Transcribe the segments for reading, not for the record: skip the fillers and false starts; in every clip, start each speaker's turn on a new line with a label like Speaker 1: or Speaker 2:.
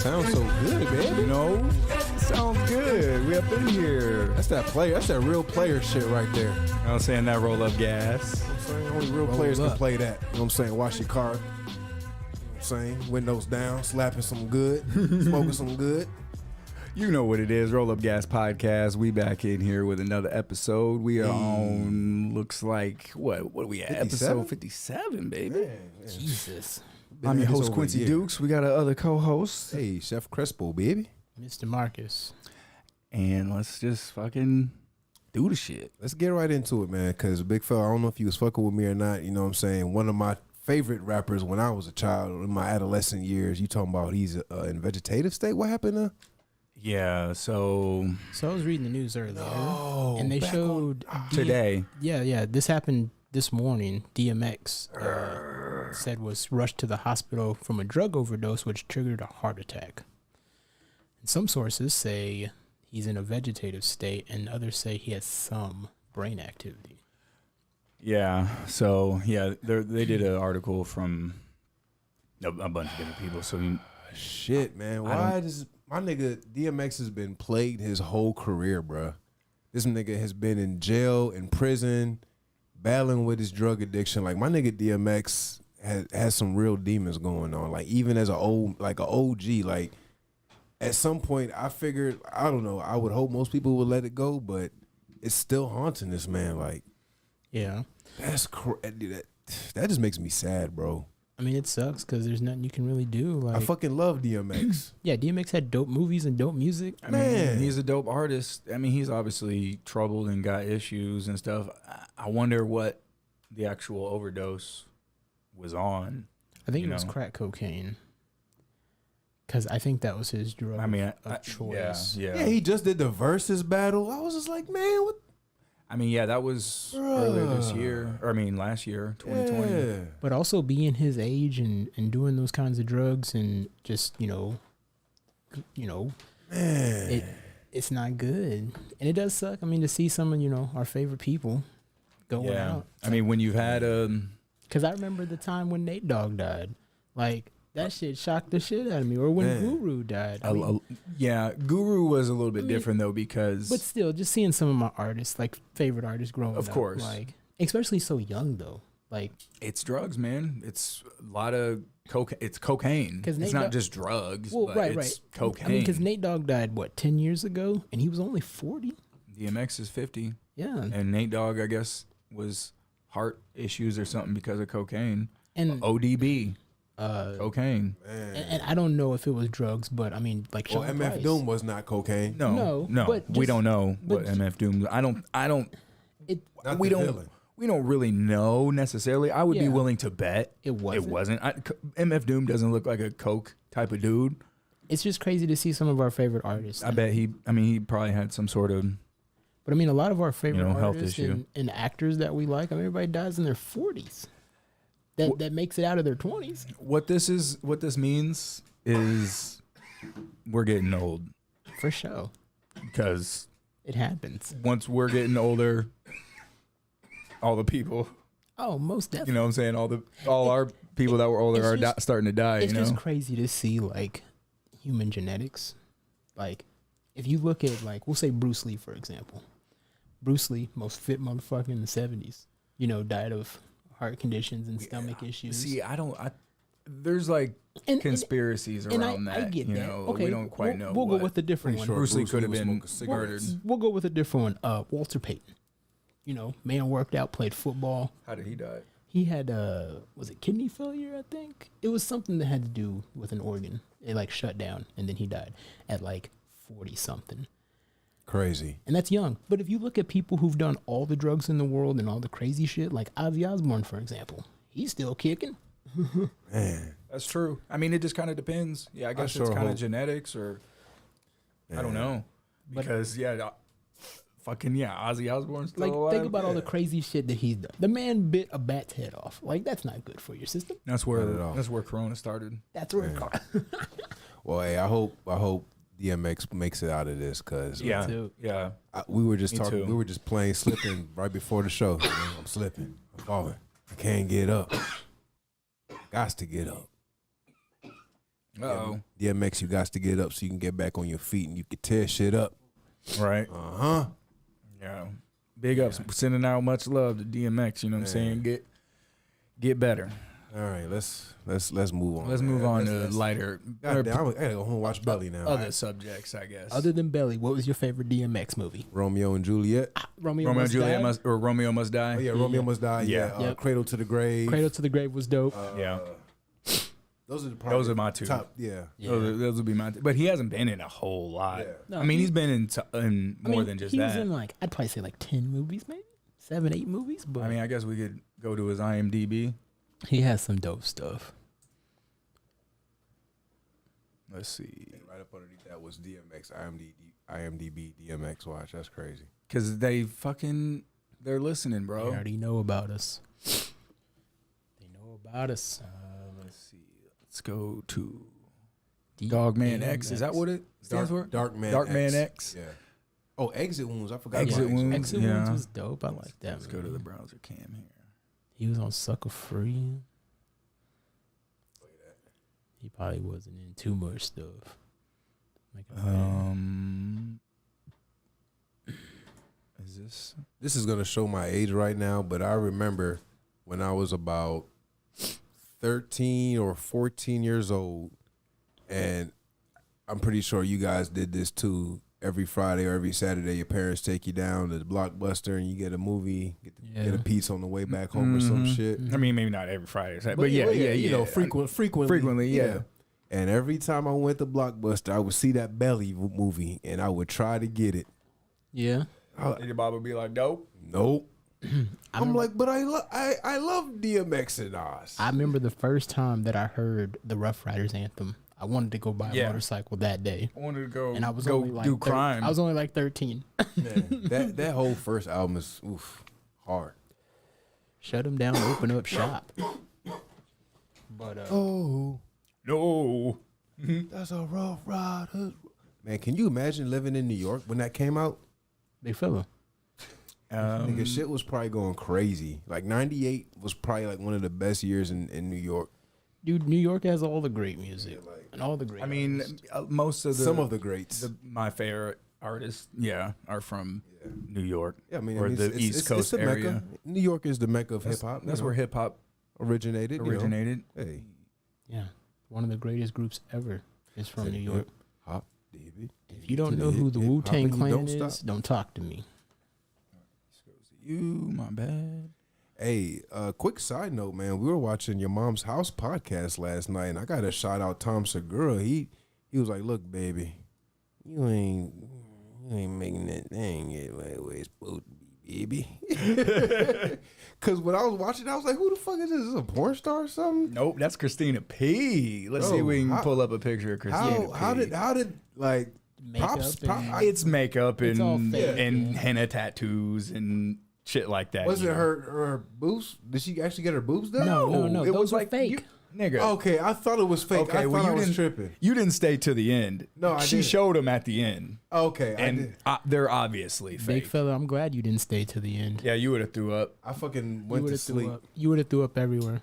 Speaker 1: Sounds so good, baby.
Speaker 2: You know, sounds good. We up in here.
Speaker 1: That's that player. That's that real player shit right there.
Speaker 2: You know what I'm saying? That roll up gas.
Speaker 1: You know what I'm saying? Only real players can play that. You know what I'm saying? Wash your car. You know what I'm saying? Windows down, slapping some good, smoking some good.
Speaker 2: You know what it is, Roll Up Gas Podcast. We back in here with another episode. We are on, looks like, what are we at?
Speaker 1: 57?
Speaker 2: Episode 57, baby.
Speaker 1: Man.
Speaker 3: Jesus.
Speaker 2: I'm your host,
Speaker 1: over
Speaker 2: Quincy
Speaker 1: a year.
Speaker 2: Dukes. We got our other co-host.
Speaker 1: Hey, Chef Crespo, baby.
Speaker 3: Mr. Marcus.
Speaker 2: And let's just fucking do the shit.
Speaker 1: Let's get right into it, man, because Big Fella, I don't know if you was fucking with me or not. You know what I'm saying? One of my favorite rappers when I was a child, in my adolescent years, you talking about he's in vegetative state? What happened to?
Speaker 2: Yeah, so
Speaker 3: So I was reading the news earlier,
Speaker 1: No,
Speaker 3: and they
Speaker 1: back
Speaker 3: showed
Speaker 2: today.
Speaker 3: Yeah. This happened this morning. DMX said was rushed to the hospital from a drug overdose, which triggered a heart attack. And some sources say he's in a vegetative state, and others say he has some brain activity.
Speaker 2: Yeah, so yeah, they did an article from a bunch of different people. So
Speaker 1: Shit, man. Why does my nigga DMX has been plagued his whole career, bruh. This nigga has been in jail, in prison, battling with his drug addiction. Like, my nigga DMX has some real demons going on. Like, even as an OG, like, at some point I figured, I don't know, I would hope most people would let it go, but it's still haunting this man. Like,
Speaker 3: Yeah.
Speaker 1: that just makes me sad, bro.
Speaker 3: I mean, it sucks because there's nothing you can really do. Like,
Speaker 1: I fucking love DMX.
Speaker 3: yeah, DMX had dope movies and dope music.
Speaker 2: I
Speaker 1: Man.
Speaker 2: mean, he's a dope artist. I mean, he's obviously troubled and got issues and stuff. I wonder what the actual overdose was on.
Speaker 3: I think
Speaker 2: You
Speaker 3: it was
Speaker 2: know.
Speaker 3: crack cocaine. Because I think that was his drug
Speaker 2: I mean,
Speaker 3: of choice.
Speaker 2: Yeah.
Speaker 1: Yeah, he just did the versus battle. I was just like, man, what?
Speaker 2: I mean, yeah, that was earlier this year. Or I mean, last year, 2020.
Speaker 1: Yeah.
Speaker 3: But also being his age and doing those kinds of drugs and just,
Speaker 1: Man.
Speaker 3: it's not good. And it does suck. I mean, to see some of, our favorite people going
Speaker 2: Yeah.
Speaker 3: out.
Speaker 2: I mean, when you've had
Speaker 3: Because I remember the time when Nate Dogg died. Like, that shit shocked the shit out of me. Or when
Speaker 1: Man.
Speaker 3: Guru died. I mean,
Speaker 2: yeah, Guru was a little bit
Speaker 3: I mean,
Speaker 2: different though because
Speaker 3: but still, just seeing some of my artists, like favorite artists growing up.
Speaker 2: Of course.
Speaker 3: Like, especially so young, though. Like,
Speaker 2: it's drugs, man. It's a lot of cocaine. It's cocaine.
Speaker 3: 'Cause
Speaker 2: It's
Speaker 3: Nate
Speaker 2: not
Speaker 3: Dogg-
Speaker 2: just drugs.
Speaker 3: well,
Speaker 2: but
Speaker 3: right.
Speaker 2: it's cocaine.
Speaker 3: I mean, because Nate Dogg died, 10 years ago? And he was only 40?
Speaker 2: DMX is 50.
Speaker 3: Yeah.
Speaker 2: And Nate Dogg, I guess, was heart issues or something because of cocaine.
Speaker 3: And
Speaker 2: ODB, cocaine.
Speaker 3: and I don't know if it was drugs, but I mean, like,
Speaker 1: Well,
Speaker 3: Sean
Speaker 1: MF
Speaker 3: Price.
Speaker 1: Doom was not cocaine.
Speaker 2: No,
Speaker 3: but
Speaker 2: we
Speaker 3: just-
Speaker 2: don't know
Speaker 3: but
Speaker 2: what MF Doom. I don't.
Speaker 3: It
Speaker 1: Not
Speaker 2: we
Speaker 1: the
Speaker 2: don't.
Speaker 1: villain.
Speaker 2: We don't really know necessarily. I would be
Speaker 3: Yeah.
Speaker 2: willing to bet
Speaker 3: It wasn't.
Speaker 2: It wasn't. MF Doom doesn't look like a coke type of dude.
Speaker 3: It's just crazy to see some of our favorite artists.
Speaker 2: I bet he. I mean, he probably had some sort of.
Speaker 3: But I mean, a lot of our favorite
Speaker 2: health
Speaker 3: artists
Speaker 2: issue.
Speaker 3: and actors that we like, I mean, everybody dies in their 40s. That makes it out of their 20s.
Speaker 2: What this means is we're getting old
Speaker 3: For sure.
Speaker 2: because
Speaker 3: It happens.
Speaker 2: once we're getting older, all the people,
Speaker 3: Oh, most definitely.
Speaker 2: you know what I'm saying, all our people that were older
Speaker 3: it's
Speaker 2: are
Speaker 3: just-
Speaker 2: starting to die,
Speaker 3: It's
Speaker 2: you know.
Speaker 3: just crazy to see, like, human genetics. Like, if you look at, like, we'll say Bruce Lee, for example. Bruce Lee, most fit motherfucker in the 70s, died of heart conditions and stomach issues.
Speaker 2: See, there's like
Speaker 3: And-
Speaker 2: conspiracies
Speaker 3: and
Speaker 2: around
Speaker 3: I
Speaker 2: that,
Speaker 3: get
Speaker 2: you
Speaker 3: that.
Speaker 2: know.
Speaker 3: Okay,
Speaker 2: we don't quite know.
Speaker 3: We'll
Speaker 2: what.
Speaker 3: go with a different one.
Speaker 1: Pretty sure
Speaker 2: Bruce Lee
Speaker 1: Bruce
Speaker 2: could have
Speaker 1: Lee was
Speaker 2: been
Speaker 1: smoking cigarettes.
Speaker 2: murdered.
Speaker 3: We'll go with a different one. Walter Payton. Man worked out, played football.
Speaker 2: How did he die?
Speaker 3: He had was it kidney failure? I think it was something that had to do with an organ. It like shut down, and then he died at like 40 something.
Speaker 1: Crazy.
Speaker 3: And that's young. But if you look at people who've done all the drugs in the world and all the crazy shit, like Ozzy Osbourne, for example, he's still kicking.
Speaker 1: Man.
Speaker 2: That's true. I mean, it just kind of depends. Yeah, I guess
Speaker 1: sure
Speaker 2: it's kind of
Speaker 1: hope-
Speaker 2: genetics, or I don't
Speaker 1: Yeah.
Speaker 2: know, because Ozzy Osbourne's still
Speaker 3: Like,
Speaker 2: alive.
Speaker 3: think about all the crazy shit that he's done. The man bit a bat's head off. Like, that's not good for your system.
Speaker 2: That's
Speaker 1: Not at all.
Speaker 2: where Corona started.
Speaker 3: That's where it got.
Speaker 1: Well, hey, I hope DMX makes it out of this because
Speaker 2: Yeah,
Speaker 3: too.
Speaker 2: yeah.
Speaker 1: we were just
Speaker 2: Me
Speaker 1: talking.
Speaker 2: too.
Speaker 1: We were just playing slipping right before the show. I'm slipping. I'm falling. I can't get up. Gots to get up.
Speaker 2: Uh-oh.
Speaker 1: DMX, you got to get up so you can get back on your feet and you can tear shit up.
Speaker 2: Right. Yeah. Big ups. Sending out much love to DMX. You know what I'm saying? Get better.
Speaker 1: All right, let's move on.
Speaker 2: Let's move on to lighter.
Speaker 1: God damn, I gotta go home and watch Belly now.
Speaker 2: Other subjects, I guess.
Speaker 3: Other than Belly, what was your favorite DMX movie?
Speaker 1: Romeo and Juliet.
Speaker 3: Romeo
Speaker 2: and
Speaker 3: Must
Speaker 2: Juliet
Speaker 3: Die?
Speaker 2: Romeo Must Die.
Speaker 1: Oh yeah, Romeo Must Die. Yeah,
Speaker 3: Yep.
Speaker 1: Cradle to the Grave.
Speaker 3: Cradle to the Grave was dope.
Speaker 2: Yeah.
Speaker 1: Those are
Speaker 2: my two.
Speaker 1: top. Yeah.
Speaker 2: Those would be my two. But he hasn't been in a whole lot.
Speaker 1: Yeah.
Speaker 3: No,
Speaker 2: I mean, he's been in more than just
Speaker 3: he
Speaker 2: that.
Speaker 3: was in like, I'd probably say like 10 movies, maybe 7, 8 movies. But
Speaker 2: I mean, I guess we could go to his IMDb.
Speaker 3: he has some dope stuff.
Speaker 2: Let's see.
Speaker 1: And right up underneath that was DMX, IMDb, DMX watch. That's crazy.
Speaker 2: Because they're listening,
Speaker 3: They
Speaker 2: bro.
Speaker 3: already know about us. They know about us.
Speaker 2: Let's see. Let's go to Dogman X. Is that what it stands for?
Speaker 1: Darkman
Speaker 2: X.
Speaker 1: Yeah. Oh, Exit Wounds. I forgot
Speaker 2: Exit
Speaker 1: about
Speaker 2: Wounds.
Speaker 3: Exit
Speaker 2: Yeah.
Speaker 3: Wounds was dope. I like that.
Speaker 2: Let's go to the browser cam here.
Speaker 3: He was on Sucker Free. He probably wasn't in too much stuff.
Speaker 2: Is this?
Speaker 1: This is gonna show my age right now, but I remember when I was about 13 or 14 years old, and I'm pretty sure you guys did this too. Every Friday or every Saturday, your parents take you down to the Blockbuster and you get a movie, get a pizza on the way back home or some shit.
Speaker 2: I mean, maybe not every Friday, but yeah.
Speaker 1: You know, frequently,
Speaker 2: yeah.
Speaker 1: And every time I went to Blockbuster, I would see that Belly movie, and I would try to get it.
Speaker 3: Yeah.
Speaker 2: Did your Bob be like, dope?
Speaker 1: Nope. I'm like, but I love DMX and Nas.
Speaker 3: I remember the first time that I heard the Rough Riders anthem. I wanted to go buy a motorcycle that day.
Speaker 2: I wanted to go,
Speaker 3: And I was
Speaker 2: go
Speaker 3: only like
Speaker 2: do crime.
Speaker 3: I was only like 13.
Speaker 1: Man, that whole first album is hard.
Speaker 3: Shut him down, open up shop. But
Speaker 1: Oh,
Speaker 2: no.
Speaker 1: that's a Rough Rider. Man, can you imagine living in New York when that came out?
Speaker 3: big fella.
Speaker 1: Nigga, shit was probably going crazy. Like 98 was probably like one of the best years in New York.
Speaker 3: Dude, New York has all the great music and all the great.
Speaker 2: I mean,
Speaker 3: artists.
Speaker 2: most of
Speaker 1: Some of the greats.
Speaker 2: my favorite artists, are from New York.
Speaker 1: Yeah, I mean,
Speaker 2: or the
Speaker 1: it's-
Speaker 2: East
Speaker 1: it's
Speaker 2: Coast
Speaker 1: the
Speaker 2: area.
Speaker 1: Mecca. New York is the Mecca of hip hop.
Speaker 2: That's where hip hop
Speaker 1: originated.
Speaker 2: originated.
Speaker 1: You know? Hey,
Speaker 3: yeah, one of the greatest groups ever is from New York.
Speaker 1: Hop, David.
Speaker 3: If you don't know who the
Speaker 1: Hip hop,
Speaker 3: Wu-Tang
Speaker 1: and you
Speaker 3: Clan
Speaker 1: don't
Speaker 3: is,
Speaker 1: stop.
Speaker 3: don't talk to me.
Speaker 2: You, my bad.
Speaker 1: Hey, quick side note, man. We were watching Your Mom's House podcast last night, and I got to shout out Tom Segura. He was like, "Look, baby, you ain't making that thing yet where it's supposed to be, baby." Because when I was watching, I was like, "Who the fuck is this? Is this a porn star or something?"
Speaker 2: Nope, that's Christina P. Let's
Speaker 1: Bro,
Speaker 2: see if we can
Speaker 1: how-
Speaker 2: pull up a picture of Christina P.
Speaker 1: How did like
Speaker 3: Makeup and-
Speaker 2: It's makeup
Speaker 3: It's all
Speaker 2: and
Speaker 3: fake,
Speaker 2: and
Speaker 3: yeah.
Speaker 2: henna tattoos and shit like that.
Speaker 1: was
Speaker 2: you
Speaker 1: it
Speaker 2: know?
Speaker 1: her boobs? Did she actually get her boobs done?
Speaker 3: No,
Speaker 2: it
Speaker 3: those
Speaker 2: was
Speaker 3: are
Speaker 2: like
Speaker 3: fake.
Speaker 2: you- nigga.
Speaker 1: Okay, I thought it was fake.
Speaker 2: Okay,
Speaker 1: I
Speaker 2: well,
Speaker 1: thought
Speaker 2: you
Speaker 1: I was
Speaker 2: didn't-
Speaker 1: tripping.
Speaker 2: You didn't stay to the end.
Speaker 1: No, I
Speaker 2: she
Speaker 1: didn't.
Speaker 2: showed them at the end,
Speaker 1: Okay, I
Speaker 2: and
Speaker 1: did.
Speaker 2: they're obviously
Speaker 3: Big
Speaker 2: fake.
Speaker 3: fella, I'm glad you didn't stay to the end.
Speaker 2: Yeah, you would have threw up.
Speaker 1: I fucking
Speaker 3: You
Speaker 1: went
Speaker 3: would
Speaker 1: to
Speaker 3: have
Speaker 1: sleep.
Speaker 3: threw up. You would have threw up everywhere.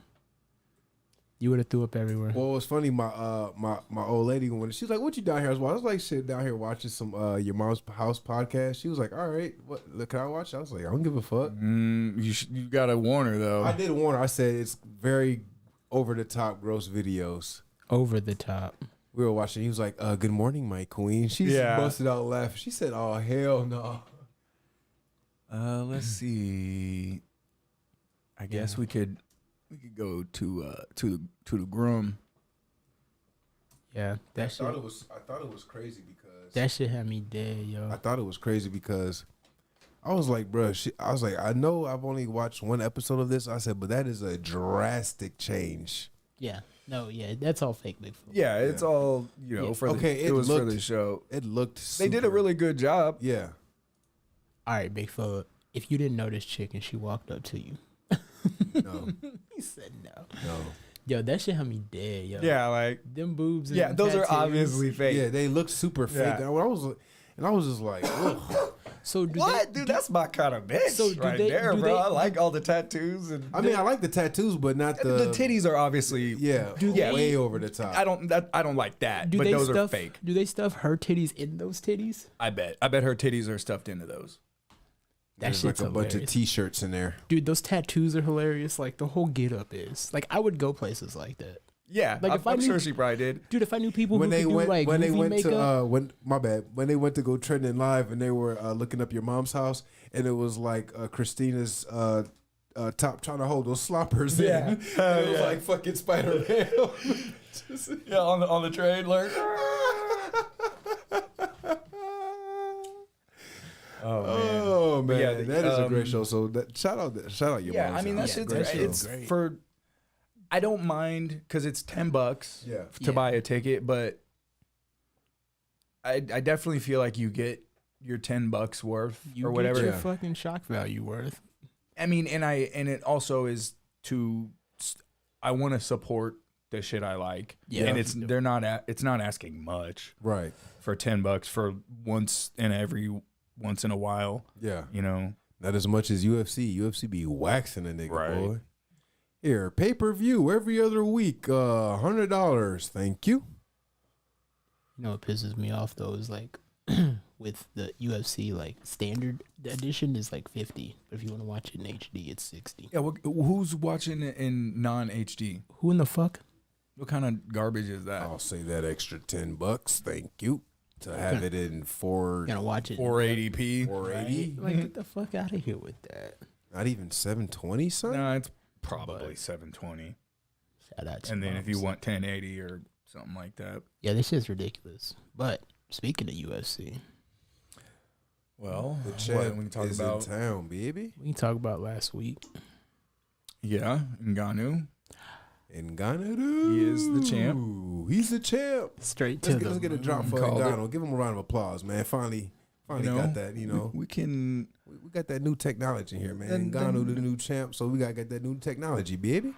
Speaker 3: You would have threw up everywhere.
Speaker 1: Well, it was funny. My old lady, when she was like, "What you down here?" I was like, "Shit, down here watching some Your Mom's House podcast." She was like, "All right, what? Look, can I watch?" I was like, "I don't give a fuck."
Speaker 2: You gotta warn her though.
Speaker 1: I did warn her. I said it's very over the top, gross videos.
Speaker 3: Over the top.
Speaker 1: We were watching. He was like, "Good morning, my queen." She
Speaker 2: Yeah.
Speaker 1: busted out laughing. She said, "Oh hell no."
Speaker 2: Let's see. I guess we could go to the groom.
Speaker 3: Yeah,
Speaker 1: I thought it was crazy because
Speaker 3: that shit had me dead, yo.
Speaker 1: I thought it was crazy because I was like, bruh, I was like, I know I've only watched one episode of this. I said, but that is a drastic change.
Speaker 3: Yeah, no, yeah, that's all fake, big fella.
Speaker 2: Yeah, it's all
Speaker 3: Yeah.
Speaker 2: for the,
Speaker 1: Okay,
Speaker 2: it was
Speaker 1: looked-
Speaker 2: for the show.
Speaker 1: It looked
Speaker 2: They did a
Speaker 1: super-
Speaker 2: really good job.
Speaker 1: Yeah.
Speaker 3: All right, big fella. If you didn't know this chick and she walked up to you,
Speaker 1: No.
Speaker 3: he said no.
Speaker 1: No.
Speaker 3: Yo, that shit had me dead, yo.
Speaker 2: Yeah, like
Speaker 3: Them boobs. And
Speaker 2: those are
Speaker 3: tattoos.
Speaker 2: obviously fake.
Speaker 1: Yeah, they looked super fake.
Speaker 2: Yeah.
Speaker 1: And I was just like, ugh.
Speaker 3: So do
Speaker 2: What, dude? That's my kind of bitch
Speaker 3: So do
Speaker 2: right
Speaker 3: they-
Speaker 2: there,
Speaker 3: do
Speaker 2: bro.
Speaker 3: they-
Speaker 2: I like all the tattoos and
Speaker 1: I mean, I like the tattoos, but not
Speaker 2: the titties are obviously
Speaker 1: way over the top.
Speaker 2: I don't like that,
Speaker 3: do
Speaker 2: but
Speaker 3: they
Speaker 2: those
Speaker 3: stuff,
Speaker 2: are fake.
Speaker 3: Do they stuff her titties in those titties?
Speaker 2: I bet her titties are stuffed into those.
Speaker 3: That
Speaker 1: There's
Speaker 3: shit's
Speaker 1: like a bunch of
Speaker 3: hilarious.
Speaker 1: T-shirts in there.
Speaker 3: Dude, those tattoos are hilarious. Like the whole get up is. Like I would go places like that.
Speaker 2: Yeah,
Speaker 3: Like, if I
Speaker 2: I'm
Speaker 3: knew-
Speaker 2: sure she probably did.
Speaker 3: Dude, if I knew people
Speaker 1: When
Speaker 3: who
Speaker 1: they
Speaker 3: could
Speaker 1: went,
Speaker 3: do like
Speaker 1: when they
Speaker 3: movie
Speaker 1: went
Speaker 3: makeup,
Speaker 1: to, when they went to go trending live, and they were looking up your mom's house, and it was like Christina's top trying to hold those sloppers
Speaker 2: Yeah.
Speaker 1: in. And it was like fucking Spider-Man.
Speaker 2: Yeah, on the train, like.
Speaker 1: Oh man,
Speaker 2: yeah,
Speaker 1: that is a great show. So shout out your
Speaker 2: Yeah,
Speaker 1: mom's
Speaker 2: I mean that
Speaker 1: house.
Speaker 2: shit's
Speaker 3: great show.
Speaker 2: it's
Speaker 3: Great.
Speaker 2: for. I don't mind because it's $10
Speaker 1: Yeah.
Speaker 2: to buy a ticket, but I definitely feel like you get your $10 worth
Speaker 3: you
Speaker 2: or whatever.
Speaker 3: get your
Speaker 1: Yeah.
Speaker 3: fucking shock value worth.
Speaker 2: I mean, and it also is I want to support the shit I like.
Speaker 3: Yeah.
Speaker 2: And it's not asking much
Speaker 1: Right.
Speaker 2: for $10 for once in a while,
Speaker 1: Yeah.
Speaker 2: you know.
Speaker 1: Not as much as UFC. UFC be waxing a nigga,
Speaker 2: Right.
Speaker 1: boy. Here, pay-per-view every other week, $100. Thank you.
Speaker 3: You know what pisses me off though is like with the UFC like standard edition is like 50, but if you want to watch it in HD, it's 60.
Speaker 2: Yeah, who's watching it in non-HD?
Speaker 3: Who in the fuck?
Speaker 2: What kind of garbage is that?
Speaker 1: I'll say that extra $10. Thank you. To have it in
Speaker 3: Gonna watch it.
Speaker 2: 480p.
Speaker 1: 480.
Speaker 3: Like get the fuck out of here with that.
Speaker 1: Not even 720, son.
Speaker 2: No, it's probably 720.
Speaker 3: Shout out to
Speaker 2: And then if you
Speaker 3: Moms.
Speaker 2: want 1080 or something like that.
Speaker 3: Yeah, this shit's ridiculous. But speaking of UFC,
Speaker 2: Well,
Speaker 1: The
Speaker 2: what
Speaker 1: champ
Speaker 2: we can talk
Speaker 1: is
Speaker 2: about.
Speaker 1: in town, baby.
Speaker 3: we can talk about last week.
Speaker 2: Yeah, Ngannou.
Speaker 1: In Ghana,
Speaker 2: He is the champ.
Speaker 1: He's the champ.
Speaker 3: Straight to
Speaker 1: Let's get a drop for
Speaker 2: Called it.
Speaker 1: Ngannou. Give him a round of applause, man. Finally
Speaker 2: You know,
Speaker 1: got that, you know.
Speaker 2: We can.
Speaker 1: We got that new technology here, man.
Speaker 2: And
Speaker 1: Ngannou,
Speaker 2: then-
Speaker 1: the new champ, so we got to get that new technology, baby.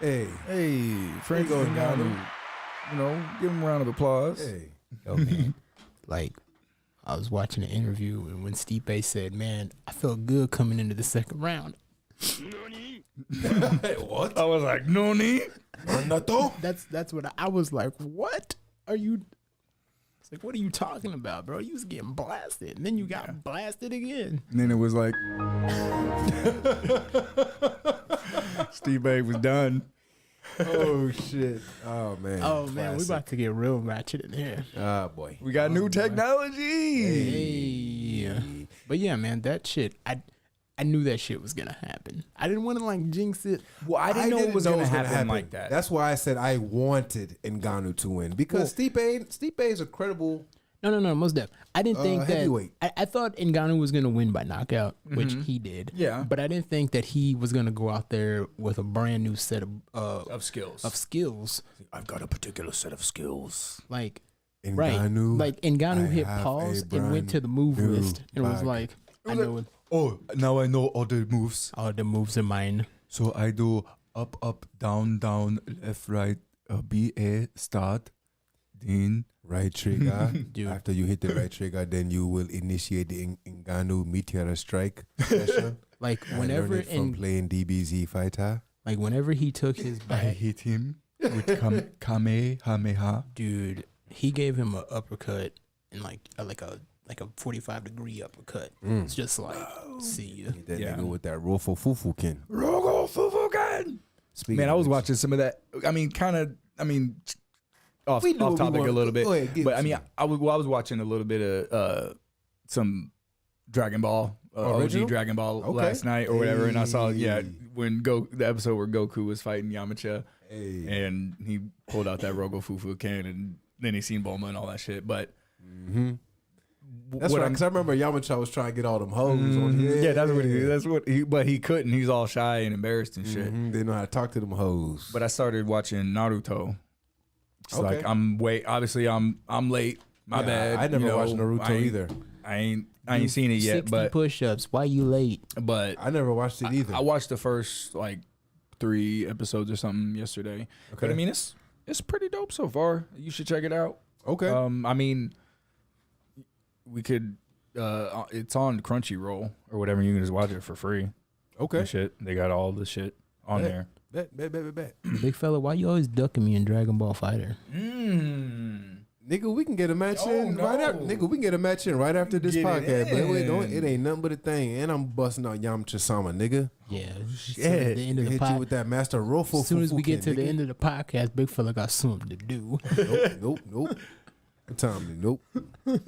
Speaker 1: Hey.
Speaker 2: Hey, Frank
Speaker 1: go,
Speaker 2: Ngannou. You know, give him a round of applause.
Speaker 1: Hey.
Speaker 3: Yo, man, like I was watching an interview and when Stipe said, "Man, I felt good coming into the second round."
Speaker 1: What?
Speaker 2: I was like, no need.
Speaker 1: Anato?
Speaker 3: That's what I was like. What are you? It's like, what are you talking about, bro? You was getting blasted, and then you got blasted again.
Speaker 2: And then it was like, Steve Bay was done.
Speaker 1: Oh, shit. Oh, man.
Speaker 3: Oh man, we
Speaker 1: Classic.
Speaker 3: about to get real ratchet in here.
Speaker 1: Ah, boy.
Speaker 2: We got new technology.
Speaker 3: Hey, but yeah, man, that shit. I knew that shit was gonna happen. I didn't want to like jinx it.
Speaker 2: Well, I didn't know it was
Speaker 1: know
Speaker 2: going to
Speaker 1: gonna
Speaker 2: happen like that.
Speaker 1: That's why I said I wanted Ngannou to win because Stipe is a credible.
Speaker 3: No, most def. I didn't think that.
Speaker 1: heavyweight.
Speaker 3: I thought Ngannou was gonna win by knockout, which he did.
Speaker 2: Yeah.
Speaker 3: but I didn't think that he was gonna go out there with a brand new set
Speaker 2: Of skills.
Speaker 3: of skills.
Speaker 2: I've got a particular set of skills.
Speaker 3: Like
Speaker 1: Ngannou,
Speaker 3: right, like Ngannou
Speaker 1: I
Speaker 3: hit
Speaker 1: have
Speaker 3: pause
Speaker 1: a
Speaker 3: and went to the move
Speaker 1: brand new
Speaker 3: list and was
Speaker 1: bag.
Speaker 3: like, I know it.
Speaker 2: Oh, now I know all the moves.
Speaker 3: All the moves are mine.
Speaker 2: So I do up, down, left, right, BA, start, then.
Speaker 1: right trigger.
Speaker 3: Dude.
Speaker 1: After you hit the right trigger, then you will initiate the Ngannou Meteor Strike session.
Speaker 3: Like
Speaker 1: I
Speaker 3: whenever
Speaker 1: learned it from
Speaker 3: in
Speaker 1: playing DBZ Fighter.
Speaker 3: like whenever he took his
Speaker 2: I
Speaker 3: back,
Speaker 2: hit him with Kamehameha.
Speaker 3: dude, he gave him an uppercut and like a 45-degree uppercut. It's just like, see ya.
Speaker 1: Hit that
Speaker 2: Yeah.
Speaker 1: nigga with that Rofo Fufukin.
Speaker 2: Rogo Fufukan.
Speaker 1: Speaking
Speaker 2: Man, I
Speaker 1: of
Speaker 2: was
Speaker 1: which-
Speaker 2: watching some of that. I mean, off
Speaker 1: We do what we
Speaker 2: topic a
Speaker 1: want.
Speaker 2: little bit.
Speaker 1: Go ahead, give
Speaker 2: But
Speaker 1: it
Speaker 2: I
Speaker 1: to
Speaker 2: mean,
Speaker 1: me.
Speaker 2: I was watching a little bit of some Dragon Ball,
Speaker 1: Original?
Speaker 2: OG Dragon Ball
Speaker 1: Okay.
Speaker 2: last night or whatever, and I saw
Speaker 1: Hey.
Speaker 2: when the episode where Goku was fighting Yamcha,
Speaker 1: Hey.
Speaker 2: and he pulled out that Rogo Fufukan, and then he seen Bulma and all that shit. But
Speaker 1: That's
Speaker 2: what
Speaker 1: right,
Speaker 2: I'm-
Speaker 1: because I remember Yamcha was trying to get all them hoes on his.
Speaker 2: yeah, that's what he. But he couldn't. He's all shy and embarrassed and shit.
Speaker 1: They didn't know how to talk to them hoes.
Speaker 2: But I started watching Naruto. It's
Speaker 1: Okay.
Speaker 2: like I'm late. My
Speaker 1: Yeah,
Speaker 2: bad.
Speaker 1: I never
Speaker 2: you know,
Speaker 1: watched Naruto
Speaker 2: I ain't-
Speaker 1: either.
Speaker 2: I ain't seen it yet,
Speaker 3: 60
Speaker 2: but
Speaker 3: push-ups. Why you late?
Speaker 1: I never watched it either.
Speaker 2: I watched the first like 3 episodes or something yesterday. But I mean, it's pretty dope so far. You should check it out.
Speaker 1: Okay.
Speaker 2: I mean, we could It's on Crunchyroll or whatever. You can just watch it for free.
Speaker 1: Okay.
Speaker 2: And shit. They got all the shit on there.
Speaker 1: Bet.
Speaker 3: Big fella, why you always ducking me in Dragon Ball Fighter?
Speaker 1: Nigga, we can get a match in right after. Nigga, we can get a match in right after this podcast. But wait, it ain't nothing but a thing. And I'm busting out Yamcha Sama, nigga.
Speaker 3: Yeah.
Speaker 1: Yeah,
Speaker 3: At the end of the
Speaker 1: hit you with that Master Rofo.
Speaker 3: As soon as we get to the end of the podcast, Big fella got something to do.
Speaker 1: Nope. What time? Nope.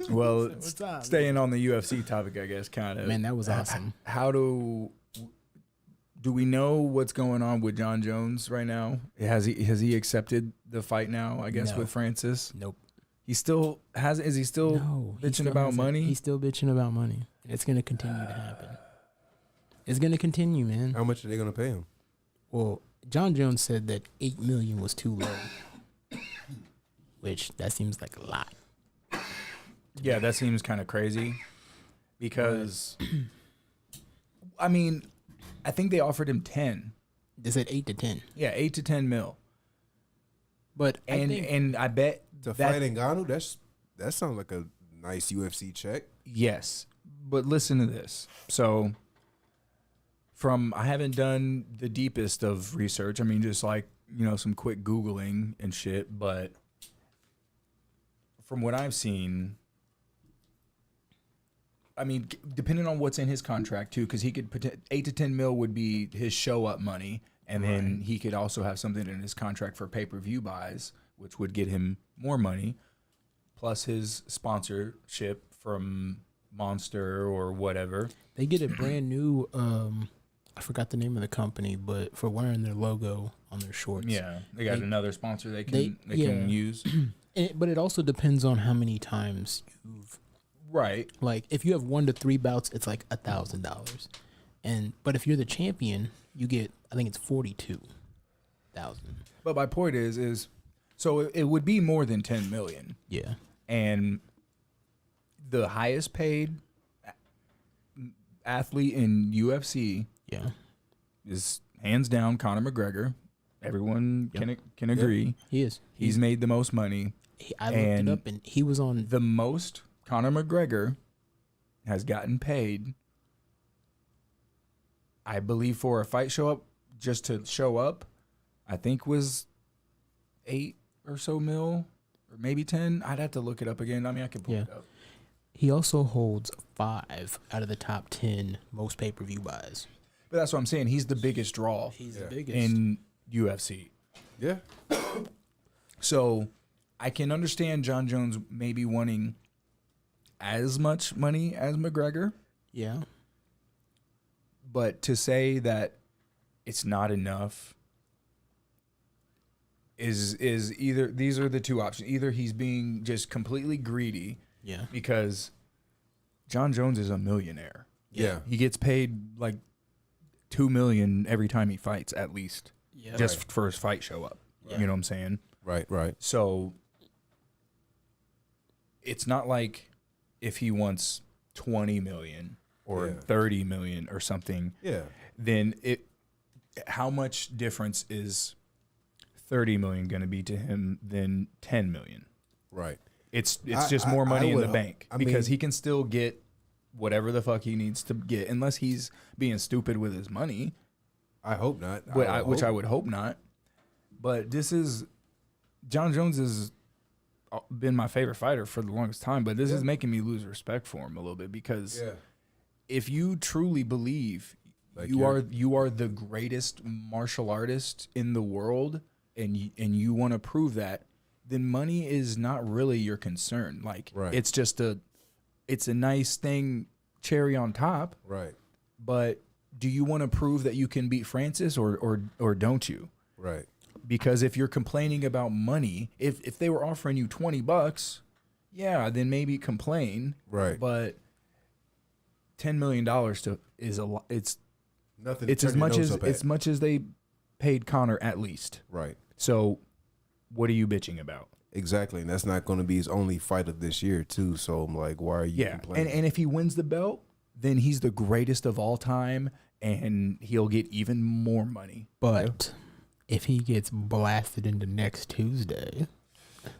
Speaker 2: Well,
Speaker 3: time,
Speaker 2: staying on the UFC topic, I guess, kind of.
Speaker 3: Man, that was awesome.
Speaker 2: How do we know what's going on with John Jones right now? Has he accepted the fight now? I guess
Speaker 3: No.
Speaker 2: with Francis.
Speaker 3: Nope.
Speaker 2: He still has. Is he still bitching about money?
Speaker 3: He's still bitching about money. And it's going to continue to happen. It's going to continue, man.
Speaker 1: How much are they gonna pay him?
Speaker 3: Well, John Jones said that $8 million was too low, which that seems like a lot.
Speaker 2: Yeah, that seems kind of crazy because, I mean, I think they offered him 10.
Speaker 3: They said 8 to 10.
Speaker 2: Yeah, 8 to 10 mil.
Speaker 3: But
Speaker 2: And I bet
Speaker 1: To fight Ngannou, that sounds like a nice UFC check.
Speaker 2: yes. But listen to this. So I haven't done the deepest of research. I mean, just like, some quick Googling and shit. But from what I've seen, I mean, depending on what's in his contract too, because he could 8 to 10 mil would be his show up money, and then he could also have something in his contract for pay-per-view buys, which would get him more money, plus his sponsorship from Monster or whatever.
Speaker 3: they get a brand new, I forgot the name of the company, but for wearing their logo on their shorts.
Speaker 2: Yeah, they got another sponsor they can
Speaker 3: yeah.
Speaker 2: use.
Speaker 3: But it also depends on how many times you've,
Speaker 2: Right.
Speaker 3: like, if you have 1 to 3 bouts, it's like $1,000. But if you're the champion, you get, I think it's 42,000.
Speaker 2: But my point is so it would be more than 10 million.
Speaker 3: Yeah.
Speaker 2: And the highest paid athlete in UFC
Speaker 3: Yeah.
Speaker 2: is hands down Conor McGregor. Everyone can agree.
Speaker 3: He is.
Speaker 2: He's made the most money.
Speaker 3: I looked it up, and he was on.
Speaker 2: The most Conor McGregor has gotten paid, I believe, for a fight show up, just to show up, I think was 8 or so mil, or maybe 10. I'd have to look it up again. I mean, I can pull it up.
Speaker 3: He also holds 5 out of the top 10 most pay-per-view buys.
Speaker 2: But that's what I'm saying. He's the biggest draw
Speaker 3: He's the biggest.
Speaker 2: in UFC.
Speaker 1: Yeah.
Speaker 2: So I can understand John Jones maybe wanting as much money as McGregor,
Speaker 3: Yeah.
Speaker 2: but to say that it's not enough is either, these are the two options. Either he's being just completely greedy,
Speaker 3: Yeah.
Speaker 2: because John Jones is a millionaire.
Speaker 1: Yeah.
Speaker 2: He gets paid like $2 million every time he fights, at least,
Speaker 3: Yeah.
Speaker 2: just for his fight show up.
Speaker 3: Right.
Speaker 2: You know what I'm saying?
Speaker 1: Right.
Speaker 2: So it's not like if he wants 20 million or 30 million or something,
Speaker 1: Yeah.
Speaker 2: then how much difference is 30 million going to be to him than 10 million?
Speaker 1: Right.
Speaker 2: It's just more money in the bank,
Speaker 1: I
Speaker 2: because
Speaker 1: mean,
Speaker 2: he can still get whatever the fuck he needs to get, unless he's being stupid with his money,
Speaker 1: I hope not.
Speaker 2: which I would hope not. But John Jones has been my favorite fighter for the longest time, but this is making me lose respect for him a little bit, because if you truly believe
Speaker 1: Like
Speaker 2: you are the greatest martial artist in the world, and you want to prove that, then money is not really your concern. Like, it's just it's a nice thing, cherry on top.
Speaker 1: Right.
Speaker 2: But do you want to prove that you can beat Francis, or don't you?
Speaker 1: Right.
Speaker 2: Because if you're complaining about money, if they were offering you $20, yeah, then maybe complain.
Speaker 1: Right.
Speaker 2: But $10 million is a lot. It's
Speaker 1: Nothing.
Speaker 2: it's as much as they paid Conor, at least.
Speaker 1: Right.
Speaker 2: So what are you bitching about?
Speaker 1: Exactly, and that's not going to be his only fight of this year too. So I'm like, why are you complaining?
Speaker 2: And if he wins the belt, then he's the greatest of all time, and he'll get even more money.
Speaker 3: But if he gets blasted into next Tuesday,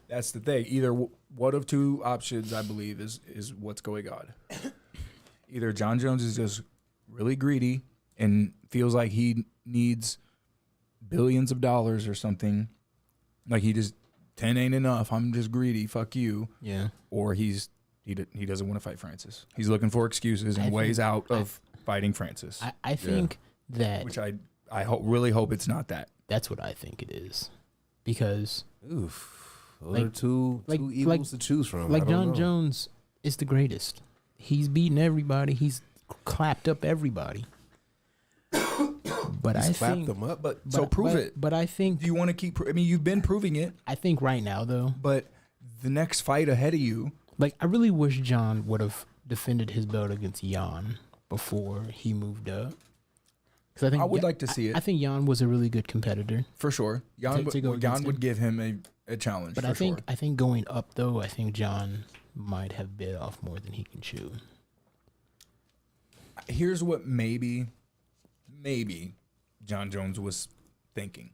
Speaker 2: That's the thing. Either one of two options, I believe, is what's going on. either John Jones is just really greedy and feels like he needs billions of dollars or something. Like he just 10 ain't enough. I'm just greedy. Fuck you.
Speaker 3: Yeah.
Speaker 2: Or he doesn't want to fight Francis. He's looking for excuses and ways out of fighting Francis.
Speaker 3: I think that
Speaker 2: Which I really hope it's not that.
Speaker 3: that's what I think it is, because
Speaker 1: Oof. Those
Speaker 3: Like-
Speaker 1: are two evils to choose from.
Speaker 3: like
Speaker 1: I don't
Speaker 3: John
Speaker 1: know.
Speaker 3: Jones is the greatest. He's beaten everybody. He's clapped up everybody. But
Speaker 1: He's
Speaker 3: I
Speaker 1: clapped
Speaker 3: think,
Speaker 1: them up.
Speaker 2: So prove it.
Speaker 3: But I think,
Speaker 2: Do you want to keep? I mean, you've been proving it,
Speaker 3: I think right now though,
Speaker 2: but the next fight ahead of you.
Speaker 3: like I really wish John would have defended his belt against Jan before he moved up. Because I think
Speaker 2: I would like to see it.
Speaker 3: I think Jan was a really good competitor.
Speaker 2: For sure, Jan
Speaker 3: To go against
Speaker 2: would
Speaker 3: him.
Speaker 2: give him a challenge.
Speaker 3: But
Speaker 2: for sure.
Speaker 3: I think going up though, I think John might have bit off more than he can chew.
Speaker 2: Here's what maybe John Jones was thinking.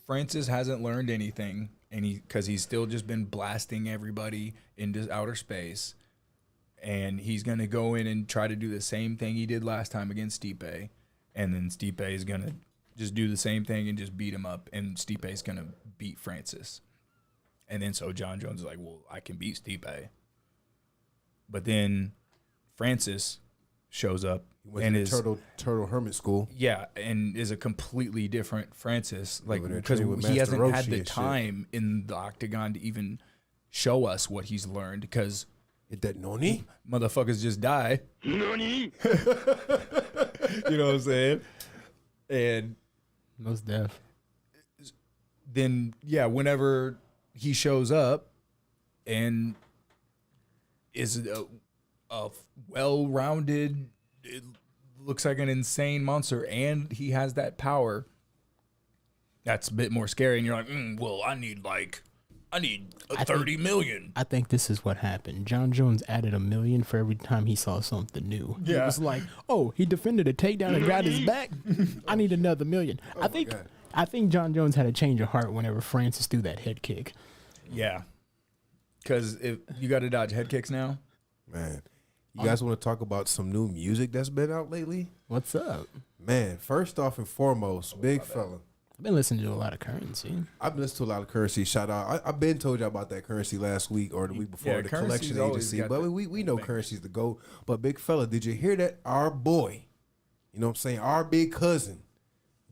Speaker 2: Francis hasn't learned anything, and because he's still just been blasting everybody into outer space, and he's gonna go in and try to do the same thing he did last time against Stipe, and then Stipe is gonna just do the same thing and just beat him up, and Stipe's gonna beat Francis, and then so John Jones is like, well, I can beat Stipe, but then Francis shows up
Speaker 1: Went
Speaker 2: and
Speaker 1: to
Speaker 2: is
Speaker 1: Turtle Hermit School.
Speaker 2: and is a completely different Francis, like
Speaker 1: Over there
Speaker 2: because
Speaker 1: training with
Speaker 2: he
Speaker 1: Master
Speaker 2: hasn't had
Speaker 1: Roshi
Speaker 2: the
Speaker 1: and shit.
Speaker 2: time in the octagon to even show us what he's learned because
Speaker 1: Hit that noni.
Speaker 2: motherfuckers just die. Nani? You know what I'm saying? And
Speaker 3: Most def.
Speaker 2: then whenever he shows up and is a well-rounded, it looks like an insane monster, and he has that power, that's a bit more scary. And you're like, well, I need
Speaker 3: I
Speaker 2: 30 million.
Speaker 3: I think this is what happened. John Jones added $1 million for every time he saw something new.
Speaker 2: Yeah.
Speaker 3: It was like, oh, he defended a takedown and got his back. I need another $1 million.
Speaker 1: God.
Speaker 3: I think John Jones had a change of heart whenever Francis threw that head kick.
Speaker 2: Yeah, because if you got to dodge head kicks now.
Speaker 1: Man, you guys want to talk about some new music that's been out lately?
Speaker 3: What's up?
Speaker 1: Man, first off and foremost, big fella.
Speaker 3: I've been listening to a lot of Currency.
Speaker 1: I've been listening to a lot of Currency. Shout out. I've been told you about that Currency last week or the week before,
Speaker 2: Yeah,
Speaker 1: the
Speaker 2: Currency's
Speaker 1: collection
Speaker 2: always
Speaker 1: agency.
Speaker 2: got
Speaker 1: But
Speaker 2: the
Speaker 1: we know
Speaker 2: bangers.
Speaker 1: Currency's the GOAT. But big fella, did you hear that? Our boy, you know what I'm saying? Our big cousin,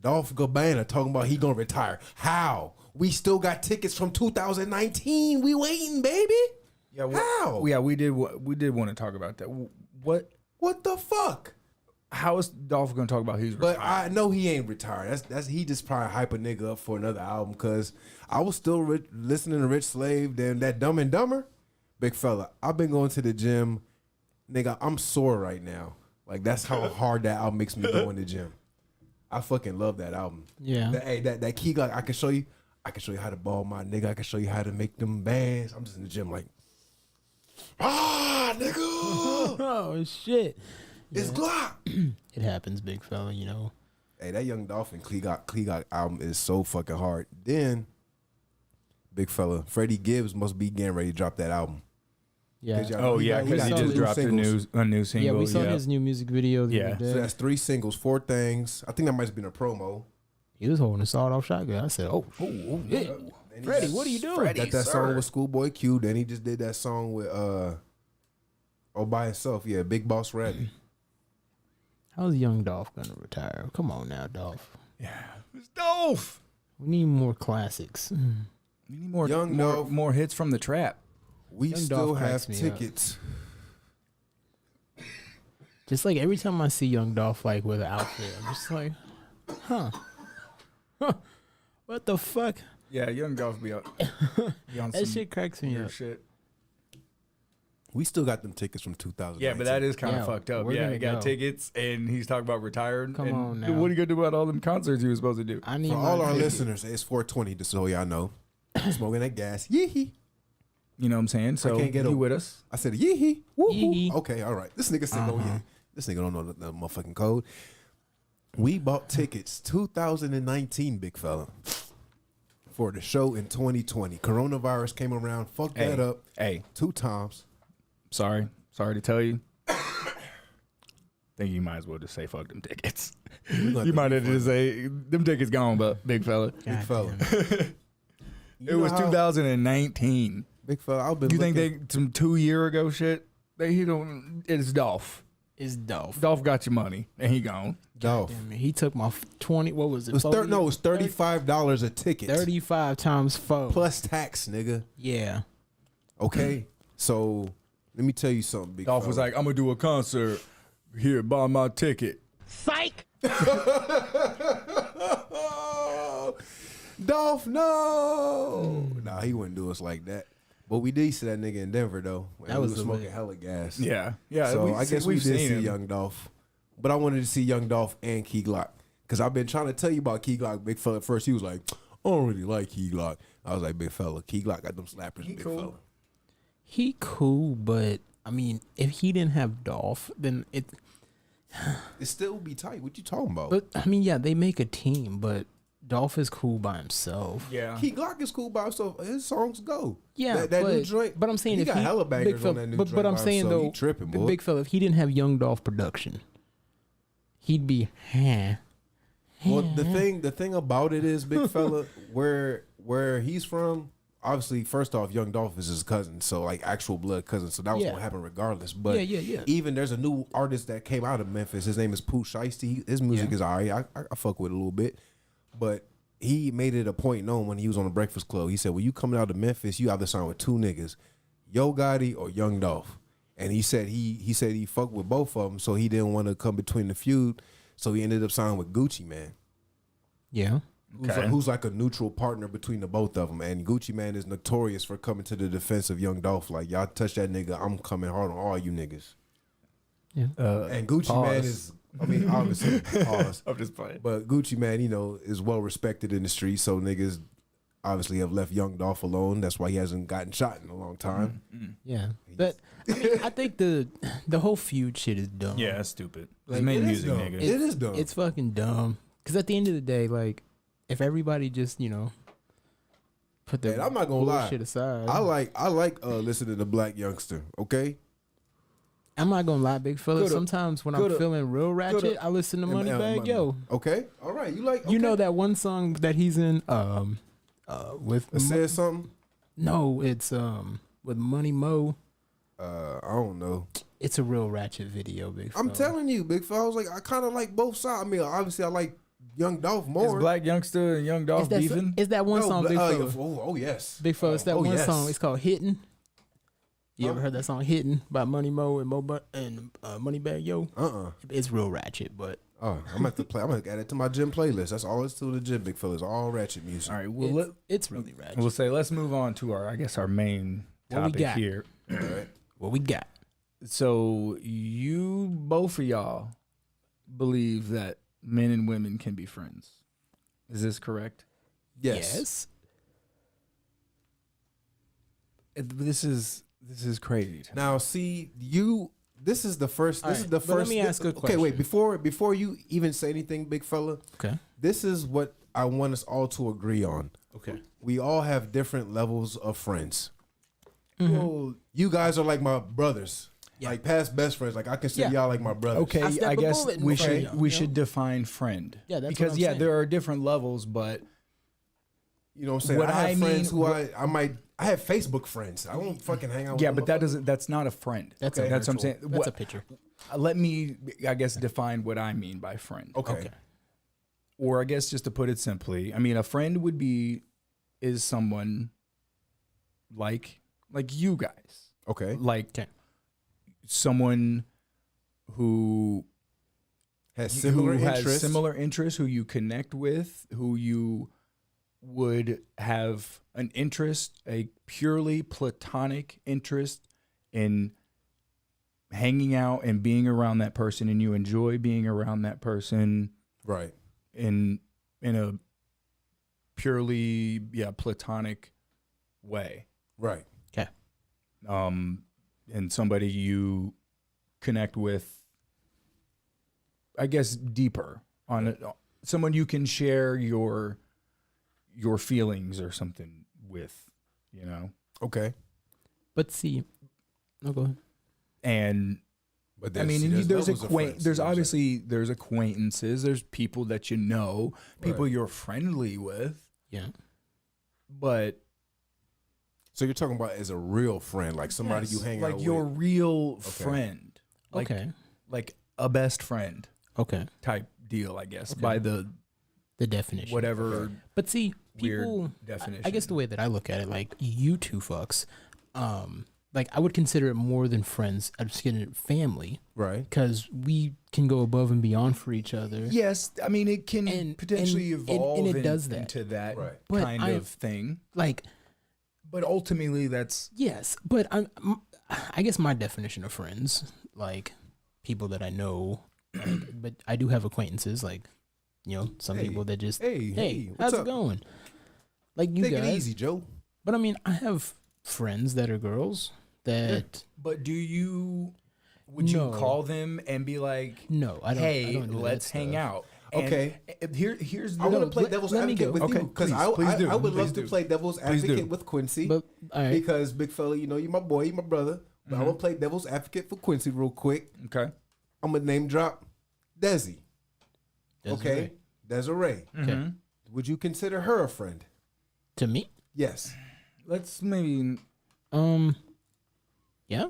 Speaker 1: Dolph Gabbana, talking about he gonna retire. How? We still got tickets from 2019. We waiting, baby.
Speaker 2: Yeah,
Speaker 1: How?
Speaker 2: we did want to talk about that.
Speaker 1: What the fuck?
Speaker 2: How is Dolph going to talk about he's
Speaker 1: But
Speaker 2: retired?
Speaker 1: I know he ain't retired. That's he just probably hype a nigga up for another album. Cause I was still listening to Rich Slave, then that Dumb and Dumber. Big fella, I've been going to the gym, nigga. I'm sore right now. Like that's how hard that album makes me go in the gym. I fucking love that album.
Speaker 3: Yeah.
Speaker 1: That key like I can show you how to ball my nigga. I can show you how to make them bands. I'm just in the gym like, nigga,
Speaker 3: Oh, shit.
Speaker 1: it's Glock.
Speaker 3: It happens, big fella, you know.
Speaker 1: Hey, that Young Dolphin Klegot album is so fucking hard. Then, big fella, Freddie Gibbs must be getting ready to drop that album.
Speaker 3: Yeah.
Speaker 1: Did y'all-
Speaker 2: Oh
Speaker 1: he
Speaker 2: yeah,
Speaker 1: got-
Speaker 2: because he
Speaker 1: got
Speaker 2: just
Speaker 1: two
Speaker 2: dropped a new single.
Speaker 3: Yeah, we saw his new music video the
Speaker 2: Yeah.
Speaker 3: other
Speaker 1: So
Speaker 3: day.
Speaker 1: that's 3 singles, 4 things. I think that might have been a promo.
Speaker 3: He was holding a sawed-off shotgun. I said, oh, yeah.
Speaker 1: And he
Speaker 3: Freddie,
Speaker 1: got-
Speaker 3: what are you doing?
Speaker 2: Freddie.
Speaker 1: Got that
Speaker 2: sir.
Speaker 1: song with Schoolboy Q. Then he just did that song with all by himself. Yeah, Big Boss Rabbit.
Speaker 3: How's young Dolph gonna retire? Come on now, Dolph.
Speaker 2: It's Dolph.
Speaker 3: We need more classics.
Speaker 2: We need more
Speaker 1: Young Dolph.
Speaker 2: more hits from the trap.
Speaker 1: We
Speaker 3: Young
Speaker 1: still
Speaker 3: Dolph
Speaker 1: have
Speaker 3: cracks me up.
Speaker 1: tickets.
Speaker 3: Just like every time I see young Dolph like with an outfit, I'm just like, huh. What the fuck?
Speaker 2: Yeah, Young Dolph be on
Speaker 3: That
Speaker 2: some
Speaker 3: shit cracks me
Speaker 2: weird
Speaker 3: up.
Speaker 2: shit.
Speaker 1: We still got them tickets from 2019.
Speaker 2: Yeah, but that is kind of
Speaker 3: Yeah,
Speaker 2: fucked up.
Speaker 3: we're
Speaker 2: Yeah,
Speaker 3: gonna
Speaker 2: he got
Speaker 3: go.
Speaker 2: tickets, and he's talking about retiring.
Speaker 3: Come
Speaker 2: and
Speaker 3: on now.
Speaker 2: What are you gonna do about all them concerts he was supposed to do?
Speaker 3: I need
Speaker 1: For
Speaker 3: my
Speaker 1: all our
Speaker 3: ticket.
Speaker 1: listeners, it's 420, just so y'all know. Smoking that gas. Yee-hee.
Speaker 2: You know what I'm saying? So
Speaker 1: can't get
Speaker 2: you
Speaker 1: over-
Speaker 2: with us?
Speaker 1: I said yee-hee. Woo-hoo.
Speaker 3: Yee-hee.
Speaker 1: Okay, all right. This nigga said, oh yeah. This nigga don't know the motherfucking code. We bought tickets 2019, big fella. for the show in 2020. Coronavirus came around, fucked that up.
Speaker 2: Hey,
Speaker 1: 2 times.
Speaker 2: sorry to tell you. Think you might as well just say fuck them tickets. You might have just say them tickets gone, but big fella.
Speaker 1: Big fella.
Speaker 2: It was 2019.
Speaker 1: Big fella. I've been.
Speaker 2: You think
Speaker 1: looking-
Speaker 2: they some 2 year ago shit? He don't. It's Dolph.
Speaker 3: It's Dolph.
Speaker 2: Dolph got your money and he gone.
Speaker 1: Dolph.
Speaker 3: Damn it, he took my 20. What was it?
Speaker 1: It was
Speaker 3: $40?
Speaker 1: no, it was $35 a ticket
Speaker 3: 35 times 4.
Speaker 1: plus tax, nigga.
Speaker 3: Yeah.
Speaker 1: Okay, so let me tell you something. Big
Speaker 2: Dolph was
Speaker 1: fella.
Speaker 2: like, I'm gonna do a concert. Here, buy my ticket.
Speaker 3: Psych.
Speaker 1: Dolph, no. Nah, he wouldn't do us like that. But we did see that nigga in Denver though.
Speaker 3: That
Speaker 1: He
Speaker 3: was
Speaker 1: smoking
Speaker 3: lit.
Speaker 1: hella gas.
Speaker 2: Yeah.
Speaker 1: So I guess we
Speaker 2: we've
Speaker 1: did
Speaker 2: seen
Speaker 1: see
Speaker 2: him.
Speaker 1: Young Dolph. But I wanted to see Young Dolph and Key Glock. Because I've been trying to tell you about Key Glock, big fella. At first, he was like, I don't really like Key Glock. I was like, big fella, Key Glock got them slappers, big
Speaker 2: cool.
Speaker 1: fella.
Speaker 3: He cool, but I mean, if he didn't have Dolph, then it.
Speaker 1: It still would be tight. What you talking about?
Speaker 3: But I mean, yeah, they make a team, but Dolph is cool by himself.
Speaker 2: Yeah.
Speaker 1: Key Glock is cool by himself. His songs go.
Speaker 3: Yeah,
Speaker 1: that
Speaker 3: but,
Speaker 1: new joint.
Speaker 3: but I'm saying
Speaker 1: he
Speaker 3: if
Speaker 1: got
Speaker 3: he
Speaker 1: hella bangers
Speaker 3: big fella,
Speaker 1: on that new
Speaker 3: but
Speaker 1: joint.
Speaker 3: I'm
Speaker 1: by
Speaker 3: saying
Speaker 1: himself.
Speaker 3: though,
Speaker 1: he tripping, boy.
Speaker 3: big fella, if he didn't have Young Dolph production, he'd be
Speaker 1: Well, the thing about it is, big fella, where he's from. Obviously, first off, Young Dolph is his cousin, so like actual blood cousin. So that was
Speaker 3: Yeah.
Speaker 1: gonna happen regardless. But
Speaker 3: Yeah.
Speaker 1: even there's a new artist that came out of Memphis. His name is Pooh Shiesty. His music is alright. I fuck with it a little bit, but he made it a point known when he was on the Breakfast Club. He said, "When you coming out of Memphis, you either sign with 2 niggas, Yo Gotti or Young Dolph." And he said he fucked with both of them, so he didn't want to come between the feud. So he ended up signing with Gucci Mane.
Speaker 3: Yeah.
Speaker 1: Who's like a neutral partner between the both of them. And Gucci Mane is notorious for coming to the defense of Young Dolph. Like, y'all touch that nigga, I'm coming hard on all you niggas.
Speaker 3: Yeah.
Speaker 1: And Gucci Mane is, I mean, obviously, pause.
Speaker 2: I'm just playing.
Speaker 1: But Gucci Mane, you know, is well respected in the street. So niggas obviously have left Young Dolph alone. That's why he hasn't gotten shot in a long time.
Speaker 3: Yeah. But I mean, I think the whole feud shit is dumb.
Speaker 2: Yeah, that's stupid.
Speaker 3: Like,
Speaker 2: He made
Speaker 1: it is
Speaker 2: music,
Speaker 1: dumb.
Speaker 2: nigga.
Speaker 1: It is dumb.
Speaker 3: It's fucking dumb. Because at the end of the day, like, if everybody just, put their
Speaker 1: And I'm not gonna lie.
Speaker 3: bullshit aside.
Speaker 1: I like listening to Black Youngster, okay?
Speaker 3: I'm not gonna lie, big fella.
Speaker 2: Coulda-
Speaker 3: Sometimes when I'm
Speaker 2: coulda-
Speaker 3: feeling real ratchet,
Speaker 2: coulda-
Speaker 3: I listen to Moneybag Yo.
Speaker 1: Okay, all right. You like,
Speaker 3: You know
Speaker 1: okay.
Speaker 3: that one song that he's in with
Speaker 1: It says something?
Speaker 3: no, it's with Money Mo.
Speaker 1: I don't know.
Speaker 3: It's a real ratchet video, big fella.
Speaker 1: I'm telling you, big fella. I was like, I kind of like both sides. I mean, obviously, I like Young Dolph
Speaker 2: Is
Speaker 1: more.
Speaker 2: Black Youngster and Young Dolph
Speaker 3: Is that,
Speaker 2: beefing?
Speaker 3: is that one
Speaker 1: No,
Speaker 3: song, big fella?
Speaker 1: oh yes,
Speaker 3: Big fella, it's that one
Speaker 1: yes.
Speaker 3: song. It's called Hittin'. You
Speaker 1: Huh?
Speaker 3: ever heard that song Hittin' by Money Mo and Moneybag Yo? It's real ratchet, but
Speaker 1: Oh, I'm gonna have to play. I'm gonna add it to my gym playlist. That's all it's to the gym, big fellas. All ratchet music.
Speaker 2: All right, well,
Speaker 3: it's really ratchet.
Speaker 2: we'll say let's move on to our main
Speaker 3: What we
Speaker 2: topic
Speaker 3: got?
Speaker 2: here.
Speaker 1: All right.
Speaker 3: What we got?
Speaker 2: So you both of y'all believe that men and women can be friends. Is this correct?
Speaker 1: Yes.
Speaker 2: This is crazy. to me.
Speaker 1: Now, see, you. This is the first.
Speaker 3: All
Speaker 1: This is
Speaker 3: right,
Speaker 1: the
Speaker 3: but let
Speaker 1: first.
Speaker 3: me ask a
Speaker 1: Okay, wait.
Speaker 3: question.
Speaker 1: Before you even say anything, big fella.
Speaker 3: Okay.
Speaker 1: This is what I want us all to agree on.
Speaker 3: Okay.
Speaker 1: We all have different levels of friends.
Speaker 3: Mm-hmm.
Speaker 1: Well, you guys are like my brothers, like past best friends. Like I consider
Speaker 3: Yeah.
Speaker 1: y'all like my brothers.
Speaker 2: Okay,
Speaker 3: I step
Speaker 2: I
Speaker 3: a
Speaker 2: guess
Speaker 3: bullet in
Speaker 2: we
Speaker 3: front of
Speaker 2: should
Speaker 3: y'all,
Speaker 2: we
Speaker 3: you
Speaker 2: should
Speaker 3: know?
Speaker 2: define friend.
Speaker 3: Yeah, that's
Speaker 2: because
Speaker 3: what I'm saying.
Speaker 2: there are different levels, but
Speaker 1: You know what I'm saying?
Speaker 2: What
Speaker 1: I have
Speaker 2: I
Speaker 1: friends
Speaker 2: mean-
Speaker 1: who I have Facebook friends. I don't fucking hang out with
Speaker 2: yeah,
Speaker 1: them
Speaker 2: but that
Speaker 1: motherfuckers.
Speaker 2: doesn't. That's not a friend.
Speaker 3: That's
Speaker 2: okay.
Speaker 3: a
Speaker 2: That's what I'm
Speaker 3: virtual-
Speaker 2: saying.
Speaker 3: That's
Speaker 2: What-
Speaker 3: a picture.
Speaker 2: Let me, I guess, define what I mean by friend.
Speaker 1: Okay.
Speaker 2: Or I guess just to put it simply, I mean, a friend is someone like you guys,
Speaker 1: Okay.
Speaker 2: like
Speaker 3: Okay.
Speaker 2: someone who
Speaker 1: Has similar
Speaker 2: who has
Speaker 1: interests.
Speaker 2: similar interests, who you connect with, who you would have an interest, a purely platonic interest in hanging out and being around that person, and you enjoy being around that person
Speaker 1: Right.
Speaker 2: in a purely platonic way.
Speaker 1: Right.
Speaker 3: Okay.
Speaker 2: And somebody you connect with, I guess, deeper on it. Someone you can share your feelings or something with, you know.
Speaker 1: Okay.
Speaker 3: But see, no, go ahead.
Speaker 2: And
Speaker 1: But
Speaker 2: I mean,
Speaker 1: there's
Speaker 2: there's
Speaker 1: levels of friends,
Speaker 2: there's
Speaker 1: you know what I'm
Speaker 2: obviously there's acquaintances, there's people that you know, people
Speaker 1: Right.
Speaker 2: you're friendly with,
Speaker 3: Yeah.
Speaker 2: but
Speaker 1: So you're talking about as a real friend, like somebody you
Speaker 2: yes,
Speaker 1: hang
Speaker 2: like
Speaker 1: out
Speaker 2: your
Speaker 1: with.
Speaker 2: real friend, like
Speaker 3: Okay.
Speaker 2: like a best friend
Speaker 3: Okay.
Speaker 2: type deal, I guess,
Speaker 3: Okay.
Speaker 2: by the
Speaker 3: The definition.
Speaker 2: whatever
Speaker 1: Okay.
Speaker 3: But see,
Speaker 2: weird
Speaker 3: people.
Speaker 2: definition.
Speaker 3: I guess the way that I look at it, like you two fucks, like I would consider it more than friends. I'd just consider it family
Speaker 1: Right.
Speaker 3: because we can go above and beyond for each other.
Speaker 2: Yes, I mean it can
Speaker 3: And-
Speaker 2: potentially
Speaker 3: and
Speaker 2: evolve
Speaker 3: it does that.
Speaker 2: into that
Speaker 1: Right.
Speaker 3: But
Speaker 2: kind of thing,
Speaker 3: Like,
Speaker 2: but ultimately that's
Speaker 3: yes, but I guess my definition of friends, like people that I know, like, but I do have acquaintances, like, you know, some
Speaker 1: Hey,
Speaker 3: people that just,
Speaker 1: Hey,
Speaker 3: hey,
Speaker 1: what's
Speaker 3: how's
Speaker 1: up?
Speaker 3: it going? Like you
Speaker 1: Take
Speaker 3: guys.
Speaker 1: it easy, Joe.
Speaker 3: But I mean, I have friends that are girls that,
Speaker 2: But would you
Speaker 3: No.
Speaker 2: call them and be like,
Speaker 3: no, I don't.
Speaker 2: hey,
Speaker 3: I don't do that
Speaker 2: let's hang
Speaker 3: stuff.
Speaker 2: out? And
Speaker 1: Okay.
Speaker 2: here's the
Speaker 1: I want to
Speaker 3: No,
Speaker 1: play
Speaker 3: let-
Speaker 1: devil's
Speaker 3: let me
Speaker 1: advocate
Speaker 3: go.
Speaker 1: with
Speaker 2: Okay,
Speaker 1: you because
Speaker 2: please do.
Speaker 1: I would
Speaker 2: Please
Speaker 1: love
Speaker 2: do.
Speaker 1: to play devil's
Speaker 2: Please do.
Speaker 1: advocate with Quincy
Speaker 3: But all right,
Speaker 1: because big fella, you know, you my boy, you my brother. But I want to play devil's advocate for Quincy real quick.
Speaker 2: okay.
Speaker 1: I'm gonna name drop Desi.
Speaker 3: Desiree.
Speaker 1: Okay, Desiree.
Speaker 2: Okay.
Speaker 1: Would you consider her a friend?
Speaker 3: To me,
Speaker 1: Yes.
Speaker 2: Let's maybe
Speaker 3: yeah.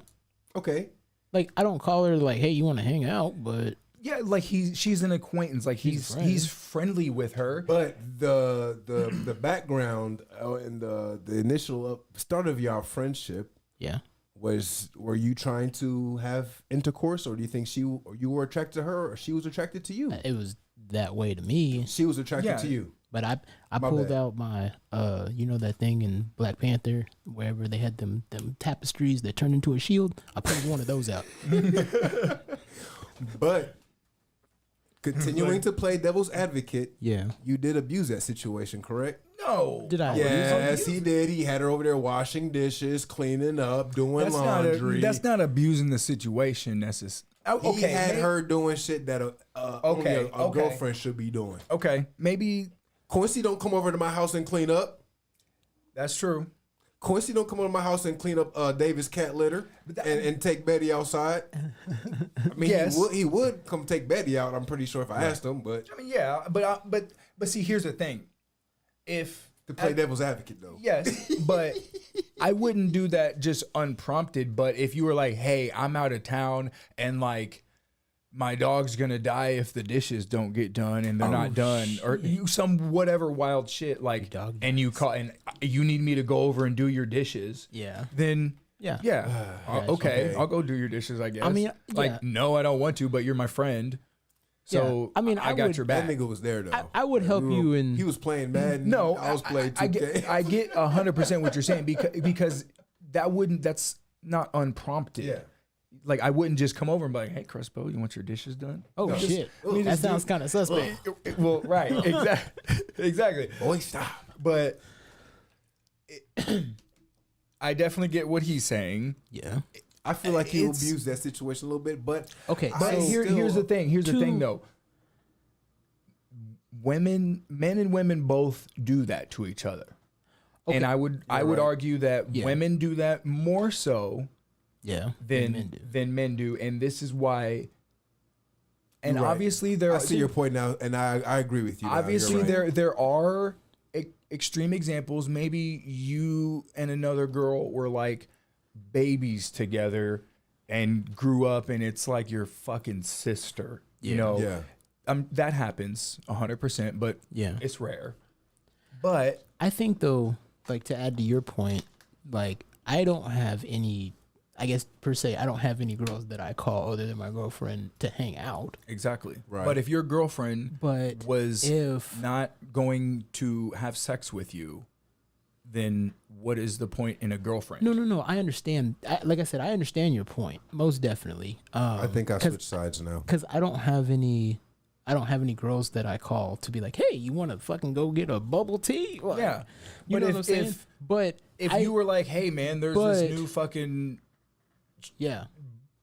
Speaker 1: Okay.
Speaker 3: Like I don't call her like, hey, you want to hang out, but
Speaker 2: like she's an acquaintance, like
Speaker 3: He's a friend.
Speaker 2: he's friendly with her.
Speaker 1: But the background and the initial start of your friendship
Speaker 3: yeah.
Speaker 1: were you trying to have intercourse, or do you think you were attracted to her, or she was attracted to you?
Speaker 3: It was that way to me.
Speaker 1: She was attracted
Speaker 2: Yeah.
Speaker 1: to you.
Speaker 3: But I
Speaker 1: My
Speaker 3: pulled
Speaker 1: bad.
Speaker 3: out my you know that thing in Black Panther wherever they had them tapestries that turned into a shield. I pulled one of those out.
Speaker 1: But continuing to play devil's advocate,
Speaker 3: Yeah.
Speaker 1: you did abuse that situation, correct?
Speaker 2: No,
Speaker 3: Did I?
Speaker 1: Yes, he did. He had her over there washing dishes, cleaning up, doing laundry.
Speaker 2: That's not abusing the situation necessarily.
Speaker 1: He had her doing shit that only a
Speaker 2: Okay.
Speaker 1: girlfriend should be doing.
Speaker 2: Okay, maybe
Speaker 1: Quincy don't come over to my house and clean up.
Speaker 2: that's true.
Speaker 1: Quincy don't come over to my house and clean up David's cat litter and take Betty outside. I mean,
Speaker 2: Yes.
Speaker 1: he would come take Betty out. I'm pretty sure if I asked him, but
Speaker 2: I mean, yeah, but see, here's the thing. If
Speaker 1: to play devil's advocate though.
Speaker 2: yes, but I wouldn't do that just unprompted. But if you were like, "Hey, I'm out of town and like my dog's gonna die if the dishes don't get done and they're not done," or you some whatever wild shit like,
Speaker 3: dog
Speaker 2: and you call and you need me to go over and do your dishes,
Speaker 3: Yeah.
Speaker 2: then
Speaker 3: Yeah.
Speaker 2: okay,
Speaker 1: okay.
Speaker 2: I'll go do your dishes. I guess.
Speaker 3: I mean,
Speaker 2: like,
Speaker 3: yeah.
Speaker 2: no, I don't want to, but you're my friend, so
Speaker 3: I mean,
Speaker 2: I
Speaker 3: I
Speaker 2: got
Speaker 3: would-
Speaker 2: your
Speaker 1: That
Speaker 2: back.
Speaker 1: nigga was there though.
Speaker 3: I would help you in.
Speaker 1: He was playing Madden.
Speaker 2: No,
Speaker 1: I was playing 2K.
Speaker 2: I get 100% what you're saying because that's not unprompted.
Speaker 1: Yeah.
Speaker 2: Like I wouldn't just come over and be like, "Hey, Crespo, you want your dishes done?"
Speaker 3: Oh
Speaker 1: No,
Speaker 3: shit!
Speaker 1: just-
Speaker 3: That sounds kind of suspect.
Speaker 2: Well, right, exactly.
Speaker 1: Boy, stop.
Speaker 2: But I definitely get what he's saying.
Speaker 3: Yeah.
Speaker 1: I feel like he
Speaker 2: It's-
Speaker 1: abused that situation a little bit, but
Speaker 3: Okay.
Speaker 2: But
Speaker 1: I
Speaker 3: so
Speaker 2: here's the thing. Here's the
Speaker 3: to-
Speaker 2: thing, though. Men and women both do that to each other,
Speaker 3: Okay.
Speaker 2: and I would
Speaker 1: right.
Speaker 2: argue that
Speaker 3: Yeah.
Speaker 2: women do that more so
Speaker 3: yeah.
Speaker 2: than
Speaker 3: men do.
Speaker 2: and this is why. And
Speaker 1: You're right.
Speaker 2: obviously there
Speaker 1: I
Speaker 2: are
Speaker 1: see your point now, and I agree with you. now. You're
Speaker 2: obviously
Speaker 1: right.
Speaker 2: there are extreme examples. Maybe you and another girl were like babies together and grew up, and it's like your fucking sister. You know,
Speaker 1: Yeah.
Speaker 2: that happens 100%, but
Speaker 3: Yeah.
Speaker 2: it's rare. But
Speaker 3: I think though, like to add to your point, like I don't have any. I guess per se, I don't have any girls that I call other than my girlfriend to hang out.
Speaker 2: exactly.
Speaker 1: Right.
Speaker 2: But if your girlfriend
Speaker 3: But
Speaker 2: was
Speaker 3: if
Speaker 2: not going to have sex with you, then what is the point in a girlfriend?
Speaker 3: no, I understand. Like I said, I understand your point most definitely.
Speaker 1: I think I
Speaker 3: 'cause-
Speaker 1: switched sides now.
Speaker 3: because I don't have any girls that I call to be like, hey, you want to fucking go get a bubble tea? Like,
Speaker 2: Yeah.
Speaker 3: you
Speaker 2: But
Speaker 3: know
Speaker 2: if-
Speaker 3: what I'm saying.
Speaker 2: if-
Speaker 3: But
Speaker 2: If
Speaker 3: I-
Speaker 2: you were like, hey man, there's
Speaker 3: but-
Speaker 2: this new fucking
Speaker 3: yeah,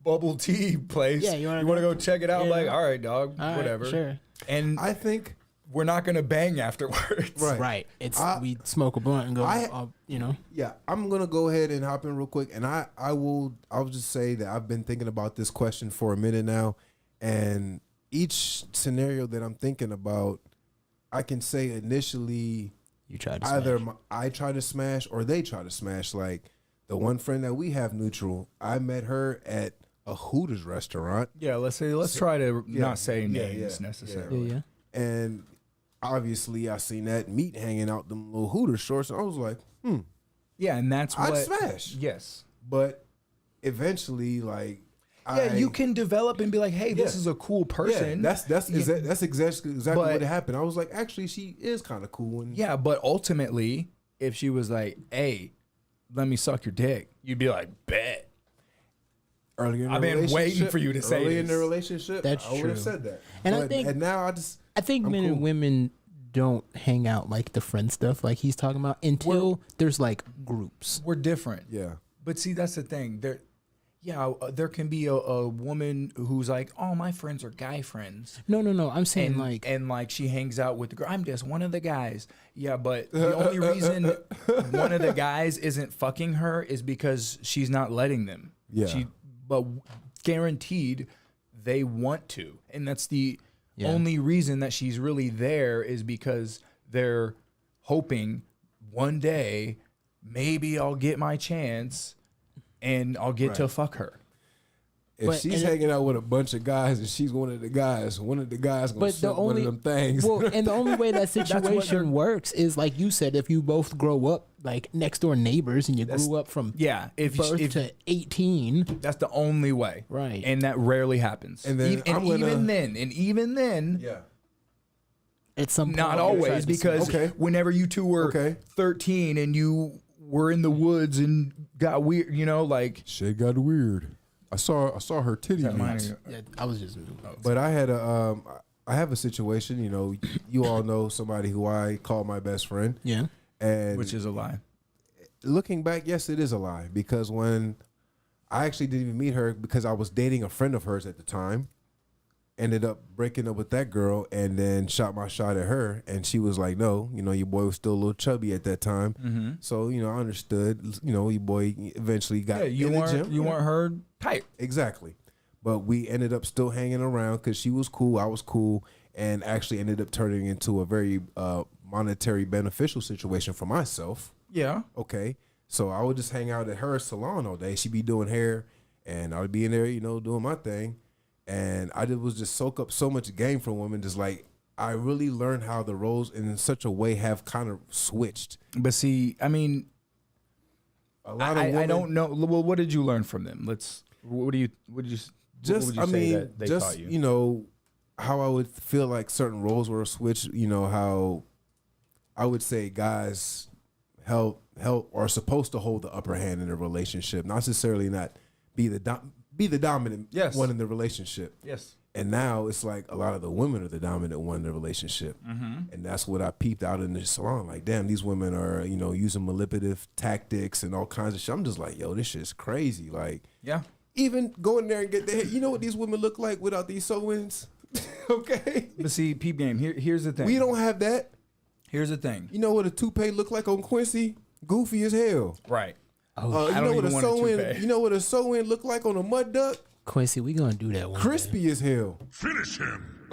Speaker 2: bubble tea place.
Speaker 3: Yeah, you wanna
Speaker 2: go
Speaker 3: go?
Speaker 2: check it out? I'm
Speaker 3: Yeah.
Speaker 2: like, all right, dog,
Speaker 3: all right,
Speaker 2: whatever.
Speaker 3: sure.
Speaker 2: And
Speaker 1: I think
Speaker 2: we're not gonna bang afterwards.
Speaker 1: Right.
Speaker 3: Right. It's we smoke a blunt and go. You know.
Speaker 1: Yeah, I'm gonna go ahead and hop in real quick, and I'll just say that I've been thinking about this question for a minute now, and each scenario that I'm thinking about, I can say initially
Speaker 3: You try to
Speaker 1: either
Speaker 3: smash.
Speaker 1: I try to smash or they try to smash. Like the one friend that we have mutual, I met her at a Hooters restaurant,
Speaker 2: Yeah, let's try to
Speaker 1: Yeah,
Speaker 2: not say
Speaker 1: yeah,
Speaker 2: names
Speaker 1: yeah,
Speaker 2: necessarily.
Speaker 3: Yeah.
Speaker 1: and obviously I seen that meat hanging out them little Hooters shorts, and I was like,
Speaker 2: Yeah, and that's what
Speaker 1: I'd smash.
Speaker 2: Yes.
Speaker 1: But eventually, like,
Speaker 2: Yeah, you can develop and be like, hey, this
Speaker 1: Yeah.
Speaker 2: is a cool person.
Speaker 1: Yeah, that's exactly
Speaker 2: But-
Speaker 1: what happened. I was like, actually, she is kind of cool. And
Speaker 2: Yeah, but ultimately, if she was like, hey, let me suck your dick, you'd be like, bet.
Speaker 1: earlier in the
Speaker 2: I've been waiting
Speaker 1: relationship-
Speaker 2: for you to say
Speaker 1: early in the
Speaker 2: this.
Speaker 1: relationship,
Speaker 3: That's
Speaker 1: I would have
Speaker 3: true.
Speaker 1: said that.
Speaker 3: And I
Speaker 1: But-
Speaker 3: think-
Speaker 1: and now
Speaker 3: I think
Speaker 1: I'm
Speaker 3: men
Speaker 1: cool.
Speaker 3: and women don't hang out like the friend stuff like he's talking about until there's like groups.
Speaker 2: We're different.
Speaker 1: yeah,
Speaker 2: But see, that's the thing. There can be a woman who's like, oh, my friends are guy friends.
Speaker 3: No. I'm saying
Speaker 2: And like she hangs out with the girl. I'm just one of the guys. Yeah, but the only reason one of the guys isn't fucking her is because she's not letting them.
Speaker 1: Yeah.
Speaker 2: But guaranteed they want to. And that's the
Speaker 3: Yeah.
Speaker 2: only reason that she's really there is because they're hoping one day maybe I'll get my chance and I'll get to fuck her.
Speaker 1: if
Speaker 3: But-
Speaker 1: she's
Speaker 3: and it-
Speaker 1: hanging out with a bunch of guys and she's one of the guys gonna
Speaker 3: But
Speaker 1: suck one of them things.
Speaker 3: well, and the only way that
Speaker 2: what they're-
Speaker 3: situation works is like you said, if you both grow up like next door neighbors and you grew up from
Speaker 2: Yeah, if
Speaker 3: birth to 18,
Speaker 2: that's the only way.
Speaker 3: Right.
Speaker 2: And that rarely happens.
Speaker 1: And then I'm gonna-
Speaker 2: even then,
Speaker 1: yeah,
Speaker 3: at some point,
Speaker 2: not
Speaker 3: you're
Speaker 2: always,
Speaker 3: trying to
Speaker 2: because
Speaker 1: Okay.
Speaker 2: whenever you two were
Speaker 1: Okay.
Speaker 2: 13 and you were in the woods and got weird, like
Speaker 1: shit got weird. I saw her titty
Speaker 2: mine?
Speaker 1: meats.
Speaker 3: Yeah, I was just
Speaker 1: But I had I have a situation. You all know somebody who I call my best friend,
Speaker 3: yeah.
Speaker 1: and
Speaker 2: Which is a lie.
Speaker 1: looking back, yes, it is a lie, because when I actually didn't even meet her because I was dating a friend of hers at the time, ended up breaking up with that girl and then shot my shot at her, and she was like, no, your boy was still a little chubby at that time.
Speaker 2: Mm-hmm.
Speaker 1: So, I understood, your boy eventually got
Speaker 2: Yeah, you
Speaker 1: in the
Speaker 2: weren't
Speaker 1: gym.
Speaker 2: you weren't her type.
Speaker 1: Exactly. But we ended up still hanging around because she was cool, I was cool, and actually ended up turning into a very monetary beneficial situation for myself.
Speaker 2: Yeah.
Speaker 1: Okay. So I would just hang out at her salon all day. She'd be doing hair and I would be in there, doing my thing. And I was just soak up so much game from women. Just like, I really learned how the roles in such a way have kind of switched.
Speaker 2: But see, I mean,
Speaker 1: A lot of women,
Speaker 2: I don't know. Well, what did you learn from them? What would you
Speaker 1: just,
Speaker 2: say that they
Speaker 1: just,
Speaker 2: taught you?
Speaker 1: how I would feel like certain roles were switched, how I would say guys help are supposed to hold the upper hand in a relationship, not necessarily not be the dominant
Speaker 2: Yes.
Speaker 1: one in the relationship.
Speaker 2: Yes.
Speaker 1: And now it's like a lot of the women are the dominant one in the relationship.
Speaker 2: Mm-hmm.
Speaker 1: And that's what I peeped out in the salon. Like, damn, these women are, using manipulative tactics and all kinds of shit. I'm just like, yo, this shit's crazy. Like,
Speaker 2: Yeah.
Speaker 1: even go in there and get the hair. You know what these women look like without these sew-ins? Okay?
Speaker 2: But see, peep game. Here's the thing.
Speaker 1: We don't have that.
Speaker 2: Here's the thing.
Speaker 1: You know what a toupee look like on Quincy? Goofy as hell.
Speaker 2: Right.
Speaker 1: You
Speaker 2: I
Speaker 1: know
Speaker 2: don't
Speaker 1: what a
Speaker 2: even want a
Speaker 1: sew-in?
Speaker 2: toupee.
Speaker 1: You know what a sew-in look like on a mud duck?
Speaker 3: Quincy, we gonna do that one. day.
Speaker 1: Crispy as hell.
Speaker 4: Finish him.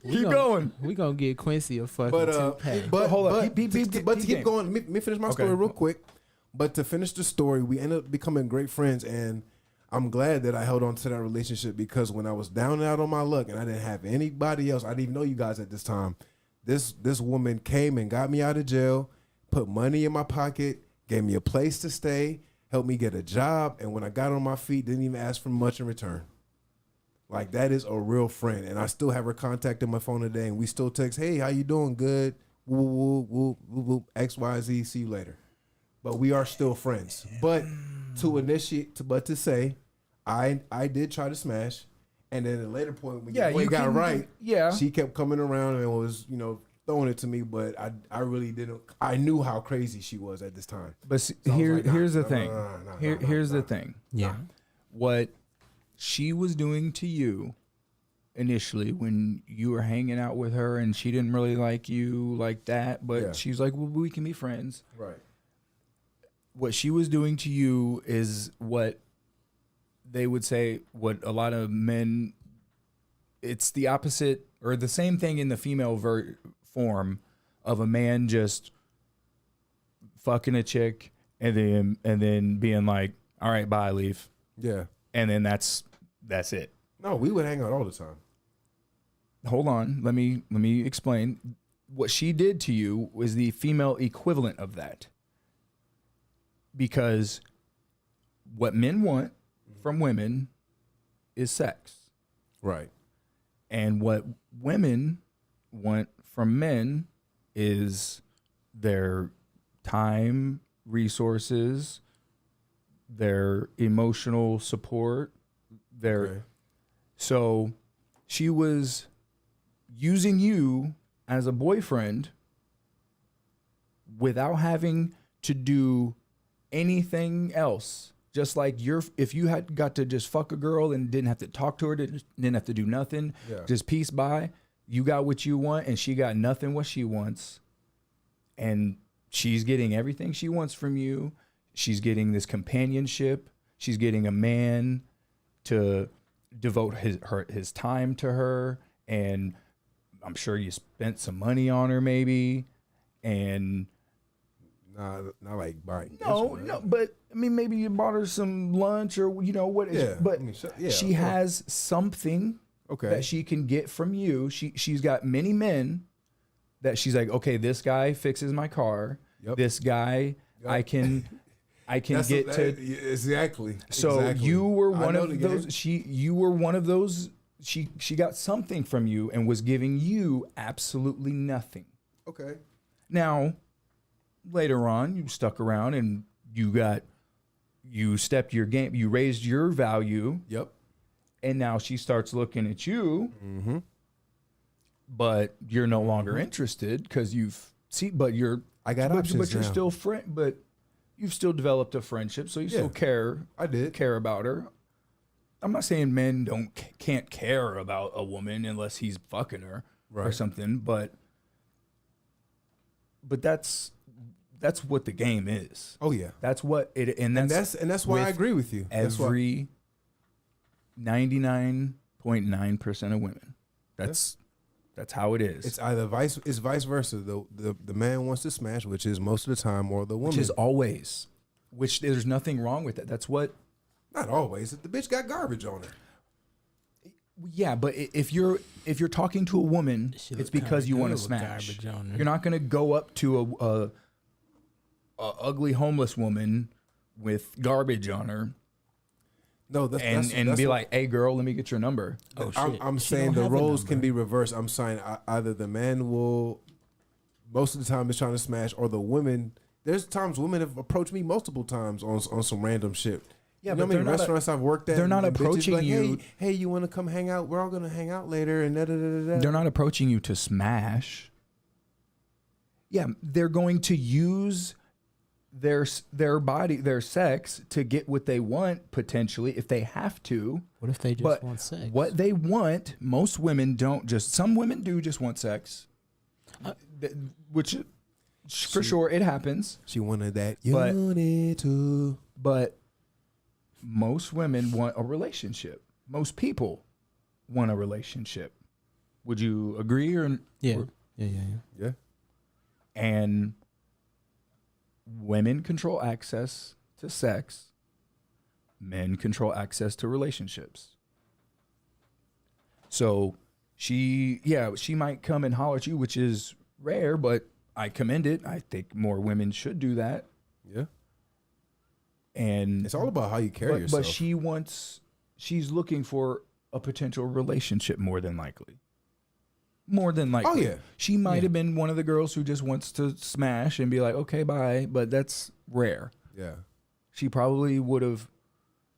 Speaker 2: Keep going.
Speaker 3: We gonna get Quincy a fucking
Speaker 1: But
Speaker 3: toupee.
Speaker 1: but
Speaker 2: hold up.
Speaker 1: but,
Speaker 2: Peep
Speaker 1: to keep
Speaker 2: game.
Speaker 1: going, let me finish my story real quick. But to finish the story, we ended up becoming great friends, and I'm glad that I held on to that relationship, because when I was down and out on my luck and I didn't have anybody else, I didn't even know you guys at this time. This woman came and got me out of jail, put money in my pocket, gave me a place to stay, helped me get a job, and when I got on my feet, didn't even ask for much in return. Like, that is a real friend, and I still have her contact in my phone today, and we still text, hey, how you doing? Good. Woo, woo, woo, woo, woo, XYZ, see you later. But we are still friends. But to say, I did try to smash, and then at a later point, when you got right, she kept coming around and was, throwing it to me, but I really didn't. I knew how crazy she was at this time.
Speaker 2: But
Speaker 1: So I was like, nah,
Speaker 2: here's the
Speaker 1: nah,
Speaker 2: thing.
Speaker 1: nah, nah,
Speaker 2: Here's
Speaker 1: nah,
Speaker 2: the thing.
Speaker 3: yeah.
Speaker 2: What she was doing to you initially when you were hanging out with her and she didn't really like you like that, but
Speaker 1: Yeah.
Speaker 2: she's like, well, we can be friends.
Speaker 1: Right.
Speaker 2: What she was doing to you is what they would say, what a lot of men, it's the opposite or the same thing in the female form of a man just fucking a chick and then being like, all right, bye, leave.
Speaker 1: Yeah.
Speaker 2: And then that's it.
Speaker 1: No, we would hang out all the time.
Speaker 2: Hold on, let me explain. What she did to you was the female equivalent of that. Because what men want from women is sex.
Speaker 1: Right.
Speaker 2: And what women want from men is their time, resources, their emotional support, their
Speaker 1: Okay.
Speaker 2: So she was using you as a boyfriend without having to do anything else. Just like if you had got to just fuck a girl and didn't have to talk to her, didn't have to do nothing,
Speaker 1: Yeah.
Speaker 2: just peace by, you got what you want and she got nothing what she wants. And she's getting everything she wants from you. She's getting this companionship. She's getting a man to devote his time to her, and I'm sure you spent some money on her maybe, and
Speaker 1: Nah, not like buying.
Speaker 2: no, but I mean maybe you bought her some lunch or you know what?
Speaker 1: Yeah,
Speaker 2: But
Speaker 1: I mean,
Speaker 2: she has something
Speaker 1: Okay.
Speaker 2: that she can get from you. She's got many men that she's like, okay, this guy fixes my car.
Speaker 1: Yep.
Speaker 2: This guy
Speaker 1: Yep.
Speaker 2: I can
Speaker 1: That's
Speaker 2: get to.
Speaker 1: exactly.
Speaker 2: So
Speaker 1: exactly.
Speaker 2: you were
Speaker 1: I
Speaker 2: one
Speaker 1: know
Speaker 2: of
Speaker 1: the
Speaker 2: those.
Speaker 1: game.
Speaker 2: You were one of those. She got something from you and was giving you absolutely nothing.
Speaker 1: Okay.
Speaker 2: Now, later on, you stuck around and you stepped your game. You raised your value,
Speaker 1: Yep.
Speaker 2: and now she starts looking at you.
Speaker 1: Mm-hmm.
Speaker 2: But you're no longer interested because But you're.
Speaker 1: I got
Speaker 2: but,
Speaker 1: options
Speaker 2: But you're
Speaker 1: now.
Speaker 2: still friend. But you've still developed a friendship, so you still care.
Speaker 1: I did.
Speaker 2: Care about her. I'm not saying men can't care about a woman unless he's fucking her or
Speaker 1: Right.
Speaker 2: something, but that's what the game is.
Speaker 1: Oh yeah.
Speaker 2: That's what it
Speaker 1: And that's why I
Speaker 2: with
Speaker 1: agree with you. That's why-
Speaker 2: Every 99.9% of women. That's how it is.
Speaker 1: It's either vice versa. The man wants to smash, which is most of the time, or the woman.
Speaker 2: which is always. Which there's nothing wrong with that. That's what.
Speaker 1: Not always. The bitch got garbage on her.
Speaker 2: Yeah, but if you're talking to a woman,
Speaker 3: She
Speaker 2: it's
Speaker 3: look
Speaker 2: because
Speaker 3: kinda
Speaker 2: you
Speaker 3: good
Speaker 2: want to
Speaker 3: with
Speaker 2: smash.
Speaker 3: garbage on her.
Speaker 2: You're not going to go up to a ugly homeless woman with garbage on her
Speaker 1: No,
Speaker 2: and be like, "Hey, girl, let me get your number."
Speaker 3: Oh,
Speaker 1: I'm
Speaker 3: shit. She
Speaker 1: saying
Speaker 3: don't
Speaker 1: the
Speaker 3: have a
Speaker 1: roles can
Speaker 3: number.
Speaker 1: be reversed. I'm saying either the man will, most of the time, is trying to smash, or the women. There's times women have approached me multiple times on some random shit.
Speaker 2: Yeah,
Speaker 1: you know
Speaker 2: but
Speaker 1: how many
Speaker 2: they're not
Speaker 1: restaurants I've worked at?
Speaker 2: they're not
Speaker 1: and bitches
Speaker 2: approaching
Speaker 1: like,
Speaker 2: you-
Speaker 1: Hey, you want to come hang out? We're all gonna hang out later, and da da da da.
Speaker 2: They're not approaching you to smash. Yeah, they're going to use their body, their sex to get what they want potentially if they have to.
Speaker 3: What if they just
Speaker 2: But
Speaker 3: want sex?
Speaker 2: what they want, most women don't just. Some women do just want sex, which for sure it happens.
Speaker 1: She wanted that.
Speaker 2: But-
Speaker 1: Unit too.
Speaker 2: But most women want a relationship. Most people want a relationship. Would you agree or
Speaker 3: Yeah.
Speaker 2: or-
Speaker 1: Yeah.
Speaker 2: and women control access to sex, men control access to relationships. So she might come and holler at you, which is rare, but I commend it. I think more women should do that.
Speaker 1: Yeah.
Speaker 2: And
Speaker 1: It's all about how you carry yourself.
Speaker 2: but she's looking for a potential relationship more than likely. More than likely.
Speaker 1: Oh, yeah.
Speaker 2: She might have been one of the girls who just wants to smash and be like, okay, bye. But that's rare.
Speaker 1: Yeah.
Speaker 2: She probably would have,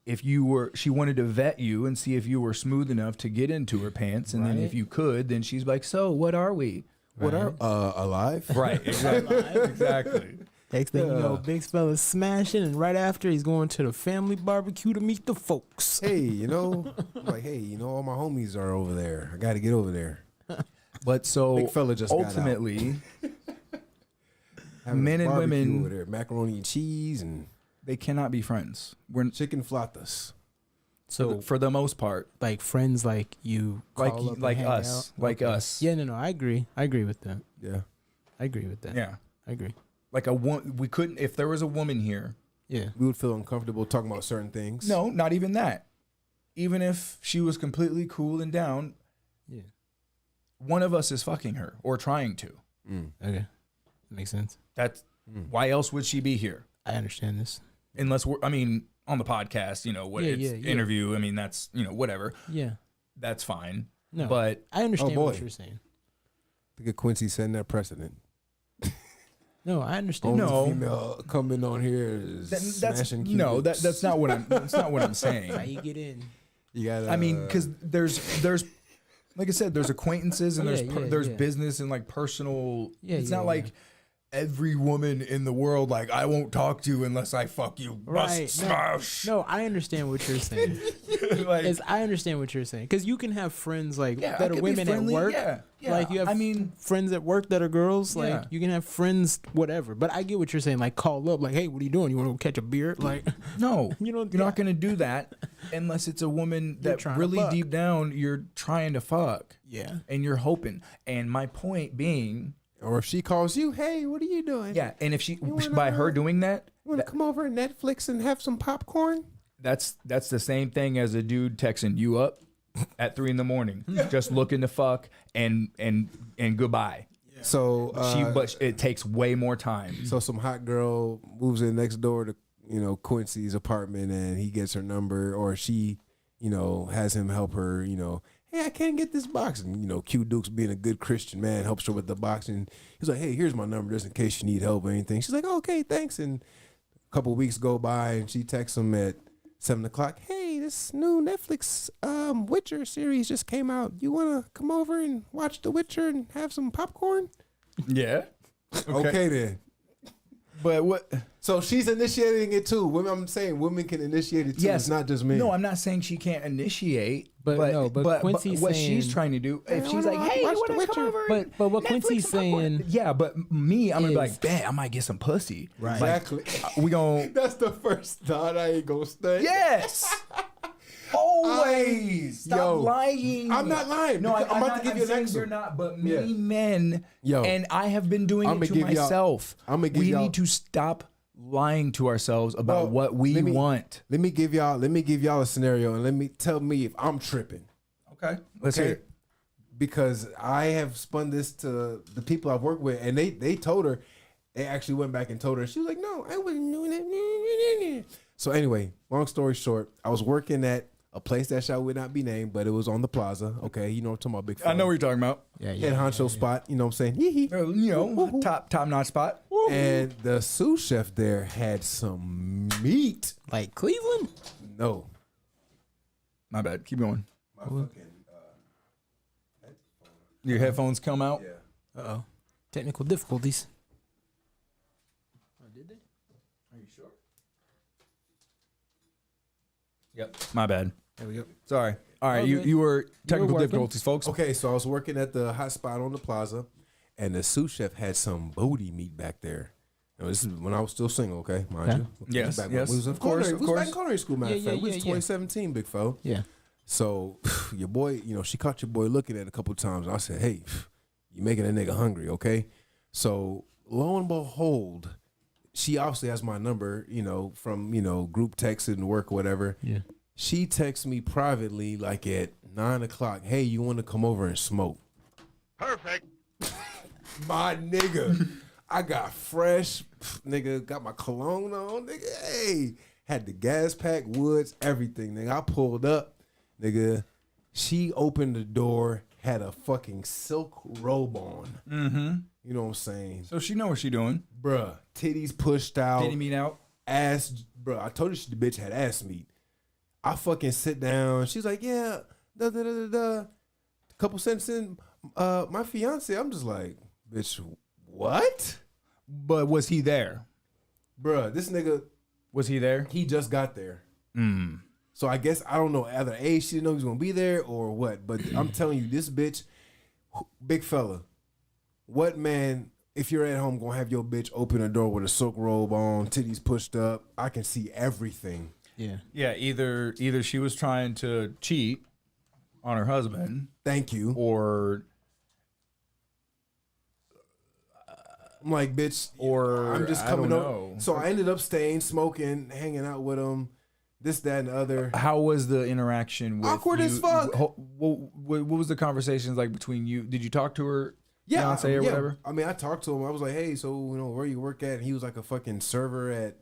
Speaker 2: she wanted to vet you and see if you were smooth enough to get into her pants. And then if
Speaker 3: Right.
Speaker 2: you could, then she's like, so what are we? What are,
Speaker 1: Alive?
Speaker 2: right. Exactly. Exactly.
Speaker 3: Next thing you know, big fella's smashing, and right after he's going to the family barbecue to meet the folks.
Speaker 1: Hey, I'm like, hey, all my homies are over there. I got to get over there.
Speaker 2: But so
Speaker 1: Big fella just got out.
Speaker 2: ultimately,
Speaker 1: Having
Speaker 2: men and
Speaker 1: barbecue
Speaker 2: women,
Speaker 1: over there, macaroni and cheese and
Speaker 2: they cannot be friends. We're
Speaker 1: chicken flatas.
Speaker 3: So,
Speaker 2: for the most part,
Speaker 3: like friends, like you, call up and hang
Speaker 2: us,
Speaker 3: out?
Speaker 2: like
Speaker 3: Okay.
Speaker 2: us.
Speaker 3: Yeah, no, I agree. I agree with that.
Speaker 1: Yeah.
Speaker 3: I agree with that.
Speaker 2: Yeah,
Speaker 3: I agree.
Speaker 2: like we couldn't if there was a woman here.
Speaker 3: Yeah.
Speaker 1: We would feel uncomfortable talking about certain things.
Speaker 2: No, not even that. Even if she was completely cool and down,
Speaker 3: Yeah.
Speaker 2: one of us is fucking her or trying to.
Speaker 3: Okay. That makes sense.
Speaker 2: That's why else would she be here?
Speaker 3: I understand this.
Speaker 2: Unless on the podcast,
Speaker 3: Yeah.
Speaker 2: interview. I mean, that's, whatever.
Speaker 3: Yeah.
Speaker 2: That's fine.
Speaker 3: No.
Speaker 2: But
Speaker 3: I understand
Speaker 1: Oh,
Speaker 3: what
Speaker 1: boy.
Speaker 3: you're saying.
Speaker 1: Look at Quincy setting that precedent.
Speaker 3: No, I understand.
Speaker 1: Only
Speaker 2: No.
Speaker 1: female coming on here is smashing cute lips.
Speaker 2: that's not what that's not what I'm saying.
Speaker 3: How you get in?
Speaker 1: You gotta.
Speaker 2: I mean, because there's like I said, there's acquaintances and there's
Speaker 3: yeah.
Speaker 2: business and like personal.
Speaker 3: Yeah,
Speaker 2: it's
Speaker 3: yeah,
Speaker 2: not like every woman in the world like I won't talk to you unless I fuck you.
Speaker 3: Right.
Speaker 2: Bust smash.
Speaker 3: No, I understand what you're saying.
Speaker 2: Like,
Speaker 3: I understand what you're saying because you can have friends like
Speaker 2: yeah, I
Speaker 3: that are
Speaker 2: could be
Speaker 3: women
Speaker 2: friendly,
Speaker 3: at work.
Speaker 2: Yeah, yeah.
Speaker 3: Like you have friends at work that are girls. Like
Speaker 2: Yeah.
Speaker 3: you can have friends, whatever. But I get what you're saying. Like call up, like, hey, what are you doing? You want to go catch a beer? Like,
Speaker 2: no,
Speaker 3: you're
Speaker 2: not gonna do that unless it's a woman
Speaker 3: You're
Speaker 2: that
Speaker 3: trying to
Speaker 2: really
Speaker 3: fuck.
Speaker 2: deep down you're trying to fuck.
Speaker 3: Yeah.
Speaker 2: And you're hoping. And my point being,
Speaker 1: or if she calls you, hey, what are you doing?
Speaker 2: yeah, and if she
Speaker 1: wanna-
Speaker 2: by her doing that,
Speaker 1: You want to come over and Netflix and have some popcorn?
Speaker 2: that's the same thing as a dude texting you up at 3 a.m, just looking to fuck and goodbye.
Speaker 1: So
Speaker 2: But it takes way more time.
Speaker 1: So some hot girl moves in next door to Quincy's apartment, and he gets her number, or she has him help her. Hey, I can't get this box, and Q Dukes, being a good Christian man, helps her with the box, and he's like, hey, here's my number just in case you need help or anything. She's like, oh, okay, thanks. And a couple weeks go by, and she texts him at 7:00. Hey, this new Netflix Witcher series just came out. You want to come over and watch The Witcher and have some popcorn?
Speaker 2: Yeah.
Speaker 1: Okay then.
Speaker 2: But what?
Speaker 1: So she's initiating it too. I'm saying women can initiate it too.
Speaker 2: Yes.
Speaker 1: It's not just men.
Speaker 2: No, I'm not saying she can't initiate.
Speaker 3: But Quincy's
Speaker 2: what
Speaker 3: saying-
Speaker 2: she's trying to do, if
Speaker 1: I
Speaker 2: she's
Speaker 1: wanna
Speaker 2: like, hey, you
Speaker 1: watch
Speaker 2: want
Speaker 1: The
Speaker 2: to come
Speaker 1: Witcher.
Speaker 2: over?
Speaker 3: But what
Speaker 2: Netflix
Speaker 3: Quincy's
Speaker 2: and popcorn?
Speaker 3: saying,
Speaker 2: Yeah, but me, I'm gonna be
Speaker 3: is-
Speaker 2: like, bet I might get some pussy.
Speaker 3: Right.
Speaker 1: Exactly.
Speaker 2: We gon'
Speaker 1: That's the first thought. I ain't gonna stay.
Speaker 2: yes. Always stop
Speaker 1: Yo,
Speaker 2: lying.
Speaker 1: I'm not lying.
Speaker 2: No,
Speaker 1: I'm about to give you an
Speaker 2: saying
Speaker 1: example.
Speaker 2: you're not, but many
Speaker 1: Yeah.
Speaker 2: men,
Speaker 1: Yo,
Speaker 2: and I have been doing
Speaker 1: I'ma
Speaker 2: it to
Speaker 1: give y'all-
Speaker 2: myself.
Speaker 1: I'ma give
Speaker 2: we
Speaker 1: y'all-
Speaker 2: need to stop lying to ourselves about
Speaker 1: Well,
Speaker 2: what we want.
Speaker 1: Let me give y'all a scenario, and tell me if I'm tripping.
Speaker 2: Okay, let's hear it.
Speaker 1: Because I have spun this to the people I've worked with, and they told her, they actually went back and told her. She was like, no, I wasn't doing that. So anyway, long story short, I was working at a place that shall would not be named, but it was on the plaza. Okay, you know what I'm talking about, big
Speaker 2: I know what you're talking about.
Speaker 1: head honcho spot, you know what I'm saying? Hee hee.
Speaker 2: Top notch spot.
Speaker 1: And the sous chef there had some meat.
Speaker 3: like Cleveland.
Speaker 1: No.
Speaker 2: My bad. Keep going.
Speaker 1: My fucking,
Speaker 2: Your headphones come out.
Speaker 3: Uh oh. Technical difficulties.
Speaker 2: Yep. My bad.
Speaker 3: There we go.
Speaker 2: Sorry. All right.
Speaker 3: Oh,
Speaker 2: You
Speaker 3: good.
Speaker 2: you were technical
Speaker 3: working.
Speaker 2: difficulties, folks.
Speaker 1: Okay, so I was working at the hot spot on the plaza, and the sous chef had some booty meat back there. Now, this is when I was still single, okay, mind
Speaker 3: Okay.
Speaker 1: you.
Speaker 2: Yes,
Speaker 1: Back when
Speaker 2: yes,
Speaker 1: we was in
Speaker 2: of course,
Speaker 1: culinary-
Speaker 2: of
Speaker 1: we was back
Speaker 2: course.
Speaker 1: in culinary school, matter of
Speaker 3: Yeah,
Speaker 1: fact. We
Speaker 3: yeah,
Speaker 1: was
Speaker 3: yeah.
Speaker 1: 2017, big fo.
Speaker 3: Yeah.
Speaker 1: So your boy, she caught your boy looking at it a couple times. I said, hey, you making a nigga hungry, okay? So lo and behold, she obviously has my number, from, group text and work or whatever.
Speaker 3: Yeah.
Speaker 1: She texts me privately like at 9:00. Hey, you want to come over and smoke?
Speaker 4: Perfect.
Speaker 1: My nigga, I got fresh, nigga, got my cologne on, nigga. Hey, had the gas pack, woods, everything, nigga. I pulled up, nigga. She opened the door, had a fucking silk robe on.
Speaker 2: Mm-hmm.
Speaker 1: You know what I'm saying?
Speaker 2: So she know what she doing.
Speaker 1: Bruh, titties pushed out,
Speaker 2: Titty meat out.
Speaker 1: ass, bruh. I told you the bitch had ass meat. I fucking sit down. She's like, yeah, couple sentences in, my fiance. I'm just like, bitch, what?
Speaker 2: But was he there?
Speaker 1: Bruh, this nigga,
Speaker 2: Was he there?
Speaker 1: he just got there.
Speaker 2: Mm.
Speaker 1: So I guess, I don't know, either A, she didn't know he was going to be there or what. But I'm telling you, this bitch, big fella, what man, if you're at home, going to have your bitch open a door with a silk robe on, titties pushed up, I can see everything.
Speaker 3: Yeah.
Speaker 2: Yeah, either she was trying to cheat on her husband,
Speaker 1: Thank you.
Speaker 2: or
Speaker 1: I'm like, bitch,
Speaker 2: or
Speaker 1: I'm just
Speaker 2: I
Speaker 1: coming
Speaker 2: don't
Speaker 1: up.
Speaker 2: know.
Speaker 1: So I ended up staying, smoking, hanging out with him, this, that, and the other.
Speaker 2: How was the interaction with
Speaker 1: Awkward
Speaker 2: you?
Speaker 1: as fuck.
Speaker 2: What was the conversations like between you? Did you talk to her
Speaker 1: Yeah,
Speaker 2: fiance or whatever?
Speaker 1: I mean, I talked to him. I was like, hey, so, where you work at? And he was like a fucking server at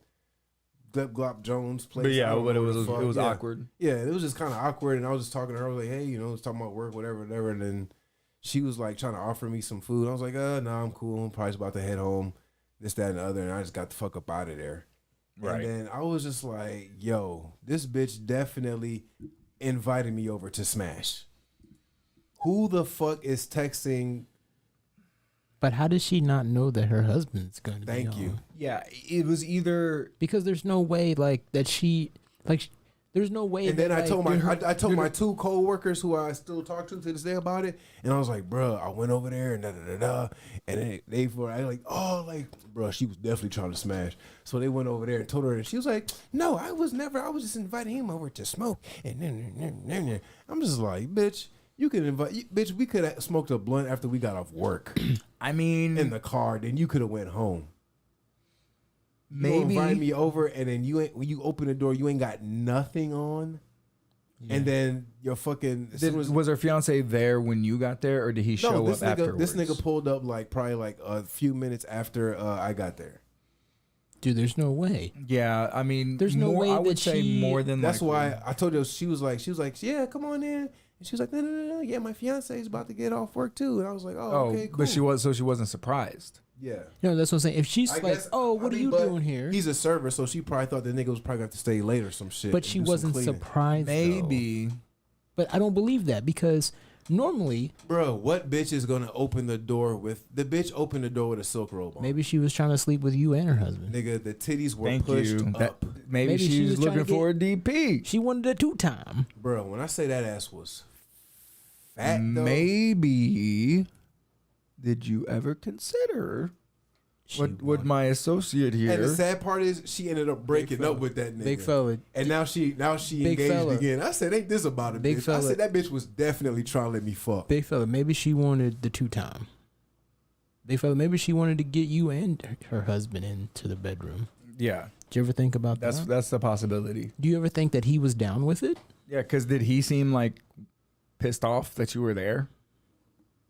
Speaker 1: Glep Glop Jones' place.
Speaker 2: But
Speaker 1: I
Speaker 2: yeah,
Speaker 1: don't
Speaker 2: but
Speaker 1: know
Speaker 2: it
Speaker 1: what
Speaker 2: was
Speaker 1: the fuck.
Speaker 2: it was
Speaker 1: Yeah.
Speaker 2: awkward.
Speaker 1: Yeah, it was just kind of awkward. And I was just talking to her. I was like, hey, it's talking about work, whatever. And then she was like trying to offer me some food. I was like, no, I'm cool. I'm probably about to head home, this, that, and the other. And I just got the fuck up out of there.
Speaker 2: Right.
Speaker 1: And then I was just like, yo, this bitch definitely invited me over to smash. Who the fuck is texting?
Speaker 3: But how does she not know that her husband's going to be
Speaker 1: Thank you.
Speaker 3: home?
Speaker 2: Yeah, it was either
Speaker 3: Because there's no way there's no way.
Speaker 1: And then
Speaker 3: that,
Speaker 1: I told
Speaker 3: like,
Speaker 1: I told my two co-workers who I still talk to this day about it, and I was like, bro, I went over there and and then they were like, oh, like, bro, she was definitely trying to smash. So they went over there and told her, and she was like, no, I was just inviting him over to smoke, and then I'm just like, bitch, you could invite, bitch, we could have smoked a blunt after we got off work
Speaker 2: I mean,
Speaker 1: in the car, then you could have went home. You
Speaker 2: maybe
Speaker 1: invite me over, and then when you open the door, you ain't got nothing on. And then your fucking
Speaker 2: was her fiance there when you got there, or did he show up afterwards?
Speaker 1: This nigga pulled up probably a few minutes after I got there.
Speaker 3: dude, there's no way.
Speaker 2: Yeah, I mean,
Speaker 3: There's no way
Speaker 2: I would
Speaker 3: that
Speaker 2: say
Speaker 3: she-
Speaker 2: more than
Speaker 1: That's
Speaker 2: likely.
Speaker 1: why I told you she was like, yeah, come on in. And she was like, no, yeah, my fiance is about to get off work too. And I was like, oh, okay, cool.
Speaker 2: But she wasn't surprised.
Speaker 1: Yeah.
Speaker 3: That's what I'm saying. If she's
Speaker 1: I
Speaker 3: like,
Speaker 1: guess-
Speaker 3: oh, what
Speaker 1: I
Speaker 3: are
Speaker 1: mean,
Speaker 3: you
Speaker 1: but
Speaker 3: doing here?
Speaker 1: He's a server, so she probably thought the nigga was probably going to have to stay late or some shit.
Speaker 3: But
Speaker 1: and
Speaker 3: she
Speaker 1: do some
Speaker 3: wasn't
Speaker 1: cleaning.
Speaker 3: surprised. though.
Speaker 2: Maybe.
Speaker 3: But I don't believe that because normally
Speaker 1: Bro, what bitch is going to open the door with the bitch opened the door with a silk robe on?
Speaker 3: maybe she was trying to sleep with you and her husband.
Speaker 1: Nigga, the titties were
Speaker 2: Thank
Speaker 1: pushed
Speaker 2: you.
Speaker 1: up.
Speaker 2: Maybe
Speaker 3: Maybe she
Speaker 2: she's
Speaker 3: was trying
Speaker 2: looking
Speaker 3: to
Speaker 2: for a DP.
Speaker 3: She wanted a 2-time.
Speaker 1: Bro, when I say that ass was fat, though,
Speaker 2: Maybe. Did you ever consider what my associate here?
Speaker 1: and the sad part is she ended up breaking up with that nigga.
Speaker 3: Big fella.
Speaker 1: And now she
Speaker 3: Big
Speaker 1: engaged
Speaker 3: fella.
Speaker 1: again. I said, ain't this about a
Speaker 3: Big
Speaker 1: bitch? I
Speaker 3: fella.
Speaker 1: said that bitch was definitely trying to let me fuck.
Speaker 3: Big fella, maybe she wanted the 2-time. Big fella, maybe she wanted to get you and her husband into the bedroom.
Speaker 2: Yeah,
Speaker 3: Did you ever think about
Speaker 2: that's
Speaker 3: that?
Speaker 2: that's the possibility.
Speaker 3: Do you ever think that he was down with it?
Speaker 2: Yeah, because did he seem like pissed off that you were there?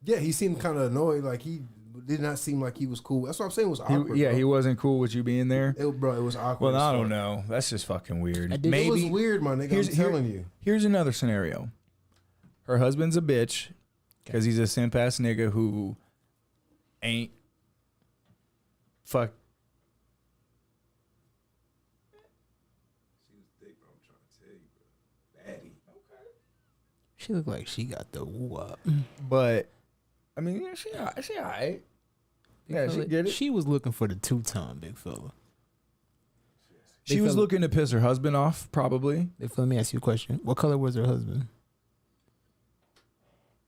Speaker 1: Yeah, he seemed kind of annoyed. Like he did not seem like he was cool. That's what I'm saying. It was awkward.
Speaker 2: He
Speaker 1: bro.
Speaker 2: wasn't cool with you being there.
Speaker 1: It was awkward.
Speaker 2: Well,
Speaker 1: as
Speaker 2: I
Speaker 1: fuck.
Speaker 2: don't know. That's just fucking weird.
Speaker 3: I did-
Speaker 1: It was
Speaker 2: Maybe
Speaker 1: weird, my nigga. I'm telling you.
Speaker 2: Here's another scenario. Her husband's a bitch because he's a simp ass nigga who ain't fuck.
Speaker 3: She looked like she got the whoop.
Speaker 2: But I mean, yeah, she alright. Yeah, she get it.
Speaker 3: She was looking for the 2-time, big fella.
Speaker 2: She
Speaker 3: Big
Speaker 2: was
Speaker 3: fella.
Speaker 2: looking to piss her husband off, probably.
Speaker 3: Big fella, let me ask you a question. What color was her husband?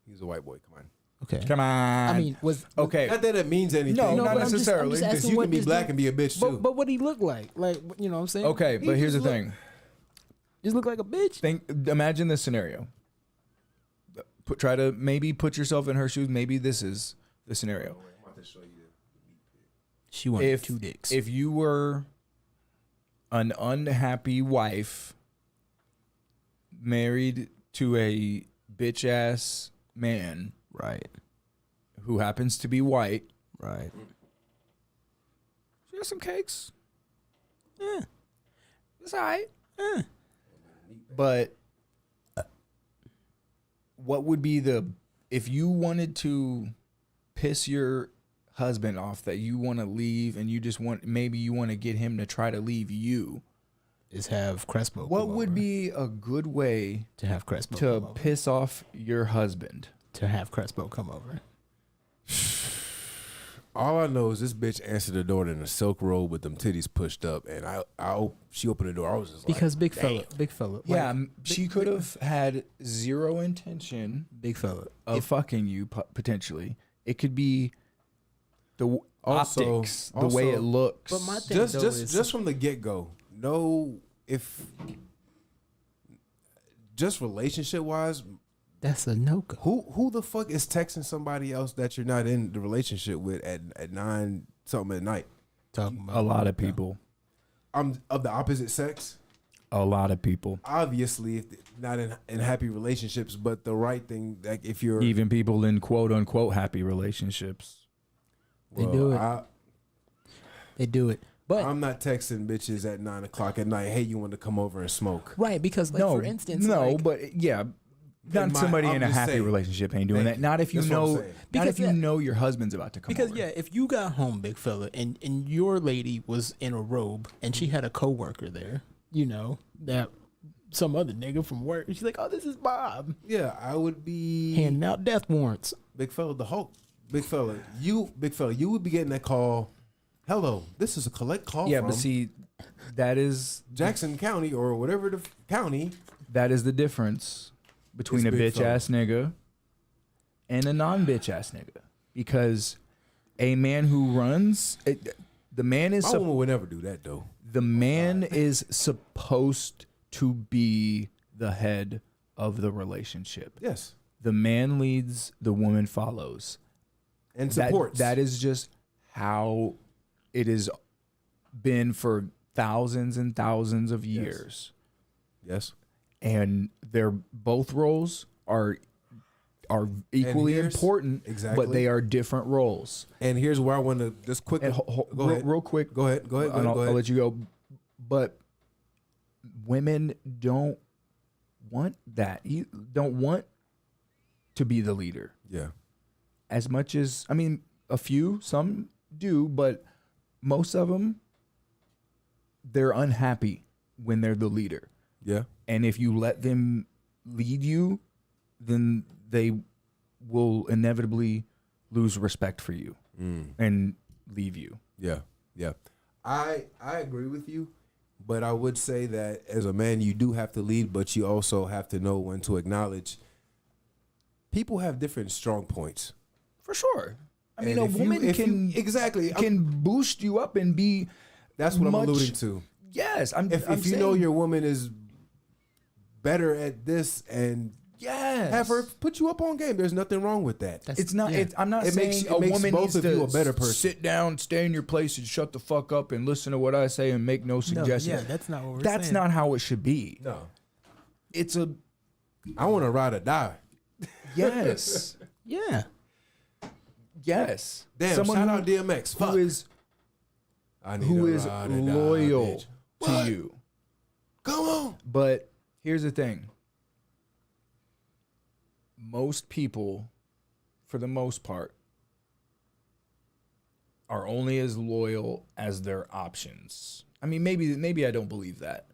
Speaker 1: He's a white boy. Come on.
Speaker 3: Okay.
Speaker 2: Come on.
Speaker 3: I mean, was
Speaker 2: okay.
Speaker 1: Not that it means anything.
Speaker 2: No, not
Speaker 3: but I'm just
Speaker 2: necessarily.
Speaker 3: asking
Speaker 1: Because you
Speaker 3: what
Speaker 1: can be
Speaker 3: this
Speaker 1: black
Speaker 3: dude-
Speaker 1: and be a bitch too.
Speaker 3: But what he looked like? Like, you know what I'm saying?
Speaker 2: Okay,
Speaker 3: He
Speaker 2: but here's the
Speaker 3: just
Speaker 2: thing.
Speaker 3: Just look like a bitch.
Speaker 2: Imagine this scenario. Try to maybe put yourself in her shoes. Maybe this is the scenario.
Speaker 3: She wanted 2 dicks.
Speaker 2: If you were an unhappy wife married to a bitch ass man
Speaker 3: right.
Speaker 2: who happens to be white,
Speaker 3: Right.
Speaker 2: she has some cakes.
Speaker 3: Yeah.
Speaker 2: It's all right.
Speaker 3: Yeah.
Speaker 2: But what would be if you wanted to piss your husband off that you want to leave and you just maybe you want to get him to try to leave you,
Speaker 3: Is have Crespo.
Speaker 2: what
Speaker 3: come
Speaker 2: would
Speaker 3: over.
Speaker 2: be a good way
Speaker 3: to have Crespo
Speaker 2: to
Speaker 3: come over.
Speaker 2: piss off your husband?
Speaker 3: To have Crespo come over.
Speaker 1: All I know is this bitch answered the door in a silk robe with them titties pushed up, and she opened the door. I was just
Speaker 3: Because
Speaker 1: like,
Speaker 3: big fella.
Speaker 2: Yeah, she could have had zero intention
Speaker 3: big fella.
Speaker 2: of fucking you potentially. It could be the
Speaker 1: Also-
Speaker 2: optics, the way it looks.
Speaker 3: But my thing
Speaker 1: just from the get go. No, if just relationship wise,
Speaker 3: that's a no go.
Speaker 1: who the fuck is texting somebody else that you're not in the relationship with at 9 something at night?
Speaker 3: Talking about
Speaker 2: a lot of people.
Speaker 1: I'm of the opposite sex.
Speaker 2: A lot of people.
Speaker 1: Obviously, if not in happy relationships, but the right thing, like if you're
Speaker 2: Even people in quote unquote happy relationships.
Speaker 3: They do it.
Speaker 1: I,
Speaker 3: They do it. But
Speaker 1: I'm not texting bitches at 9 o'clock at night. Hey, you want to come over and smoke?
Speaker 3: right, because like for instance,
Speaker 2: no,
Speaker 3: like,
Speaker 2: but yeah, not somebody
Speaker 1: I'm
Speaker 2: in a
Speaker 1: just
Speaker 2: happy
Speaker 1: saying.
Speaker 2: relationship ain't doing
Speaker 1: Thank
Speaker 2: that. Not if you
Speaker 1: That's what I'm
Speaker 2: know,
Speaker 1: saying.
Speaker 2: not
Speaker 3: Because,
Speaker 2: if you
Speaker 3: yeah.
Speaker 2: know your husband's about to come
Speaker 3: because
Speaker 2: over.
Speaker 3: yeah, if you got home, big fella, and your lady was in a robe and she had a coworker there, you know, that some other nigga from work, and she's like, "Oh, this is Bob,"
Speaker 1: Yeah, I would be
Speaker 3: handing out death warrants.
Speaker 1: big fella, the Hulk. Big fella, you would be getting that call. Hello, this is a collect call
Speaker 2: Yeah,
Speaker 1: from
Speaker 2: but see, that is
Speaker 1: Jackson County or whatever the county.
Speaker 2: the difference between
Speaker 1: It's
Speaker 2: a
Speaker 1: big
Speaker 2: bitch
Speaker 1: fella.
Speaker 2: ass nigga and a non bitch ass nigga. Because a man who runs, the man is
Speaker 1: My woman would never do that though.
Speaker 2: the man is supposed to be the head of the relationship.
Speaker 1: Yes,
Speaker 2: The man leads, the woman follows.
Speaker 1: and supports.
Speaker 2: That is just how it has been for thousands and thousands of years.
Speaker 1: yes.
Speaker 2: And they're both roles are equally
Speaker 1: here's-
Speaker 2: important,
Speaker 1: exactly.
Speaker 2: but they are different roles.
Speaker 1: And here's where I want to just quickly
Speaker 2: And
Speaker 1: go ahead.
Speaker 2: real quick,
Speaker 1: Go ahead. Go ahead.
Speaker 2: and
Speaker 1: Go
Speaker 2: I'll
Speaker 1: ahead.
Speaker 2: let you go. But women don't want that. You don't want to be the leader
Speaker 1: Yeah.
Speaker 2: as much as, I mean, a few, some do, but most of them, they're unhappy when they're the leader.
Speaker 1: Yeah.
Speaker 2: And if you let them lead you, then they will inevitably lose respect for you and leave you.
Speaker 1: Yeah. Yeah. I agree with you, but I would say that as a man you do have to lead, but you also have to know when to acknowledge people have different strong points.
Speaker 2: For sure. I mean,
Speaker 1: And
Speaker 2: a woman
Speaker 1: exactly
Speaker 2: can boost you up and be.
Speaker 1: that's what
Speaker 2: much-
Speaker 1: I'm alluding to.
Speaker 2: Yes, I'm
Speaker 1: If you
Speaker 2: saying,
Speaker 1: know your woman is better at this and
Speaker 2: yes,
Speaker 1: have her put you up on game, there's nothing wrong with that.
Speaker 3: That's-
Speaker 2: It's not.
Speaker 3: yeah.
Speaker 2: I'm not
Speaker 1: It
Speaker 2: saying
Speaker 1: makes- it
Speaker 2: a
Speaker 1: makes
Speaker 2: woman
Speaker 1: both
Speaker 2: needs
Speaker 1: of
Speaker 2: to
Speaker 1: you a better person.
Speaker 2: sit down, stay in your place, and shut the fuck up and listen to what I say and make no
Speaker 3: No,
Speaker 2: suggestions.
Speaker 3: yeah, that's not what we're
Speaker 2: That's
Speaker 3: saying.
Speaker 2: not how it should be.
Speaker 1: No.
Speaker 2: It's a
Speaker 1: I want to ride or die.
Speaker 2: yes,
Speaker 3: Yeah.
Speaker 2: yes.
Speaker 1: Damn,
Speaker 2: Someone
Speaker 1: shout
Speaker 2: who,
Speaker 1: out DMX. Fuck.
Speaker 2: who is
Speaker 1: I need
Speaker 2: who
Speaker 1: a
Speaker 2: is
Speaker 1: ride or die,
Speaker 2: loyal
Speaker 1: bitch.
Speaker 2: to
Speaker 1: What?
Speaker 2: you.
Speaker 1: Come on.
Speaker 2: But here's the thing. Most people, for the most part, are only as loyal as their options. I mean, maybe I don't believe that.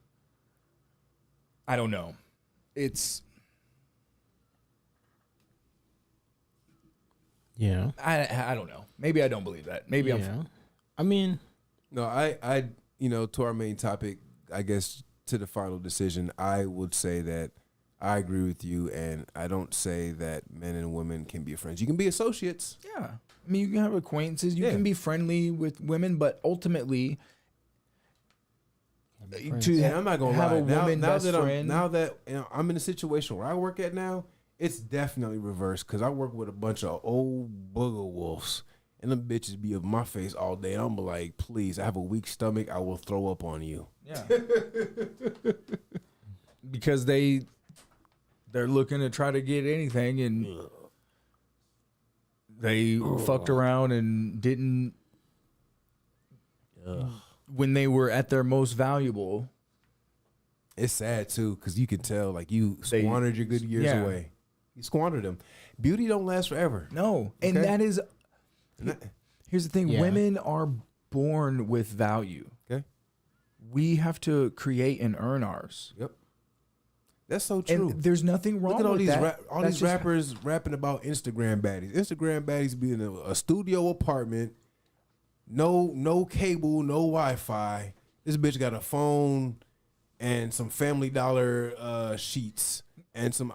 Speaker 2: I don't know. It's
Speaker 3: Yeah.
Speaker 2: I don't know. Maybe I don't believe that. Maybe
Speaker 3: yeah. I mean,
Speaker 1: No, I to our main topic, I guess to the final decision, I would say that I agree with you, and I don't say that men and women can be friends. You can be associates.
Speaker 2: yeah. I mean, you can have acquaintances. You
Speaker 1: Yeah.
Speaker 2: can be friendly with women, but ultimately, to
Speaker 1: And I'm not gonna
Speaker 2: have
Speaker 1: lie.
Speaker 2: a woman
Speaker 1: now
Speaker 2: best
Speaker 1: that
Speaker 2: friend.
Speaker 1: I'm in a situation where I work at now, it's definitely reversed because I work with a bunch of old booger wolves, and them bitches be of my face all day, and I'm like, please, I have a weak stomach. I will throw up on you.
Speaker 2: Yeah. Because they're looking to try to get anything, and they fucked around and didn't when they were at their most valuable.
Speaker 1: It's sad too because you can tell like you
Speaker 2: They-
Speaker 1: squandered your good years
Speaker 2: yeah.
Speaker 1: away. You squandered them. Beauty don't last forever.
Speaker 2: No, and
Speaker 1: Okay.
Speaker 2: that is. Here's the thing:
Speaker 3: Yeah.
Speaker 2: women are born with value.
Speaker 1: Okay.
Speaker 2: We have to create and earn ours.
Speaker 1: Yep. That's so true.
Speaker 2: And there's nothing wrong
Speaker 1: Look at all
Speaker 2: with
Speaker 1: these
Speaker 2: that.
Speaker 1: all
Speaker 2: That's
Speaker 1: these
Speaker 2: just-
Speaker 1: rappers rapping about Instagram baddies. Instagram baddies be in a studio apartment no cable, no Wi-Fi. This bitch got a phone and some Family Dollar sheets and some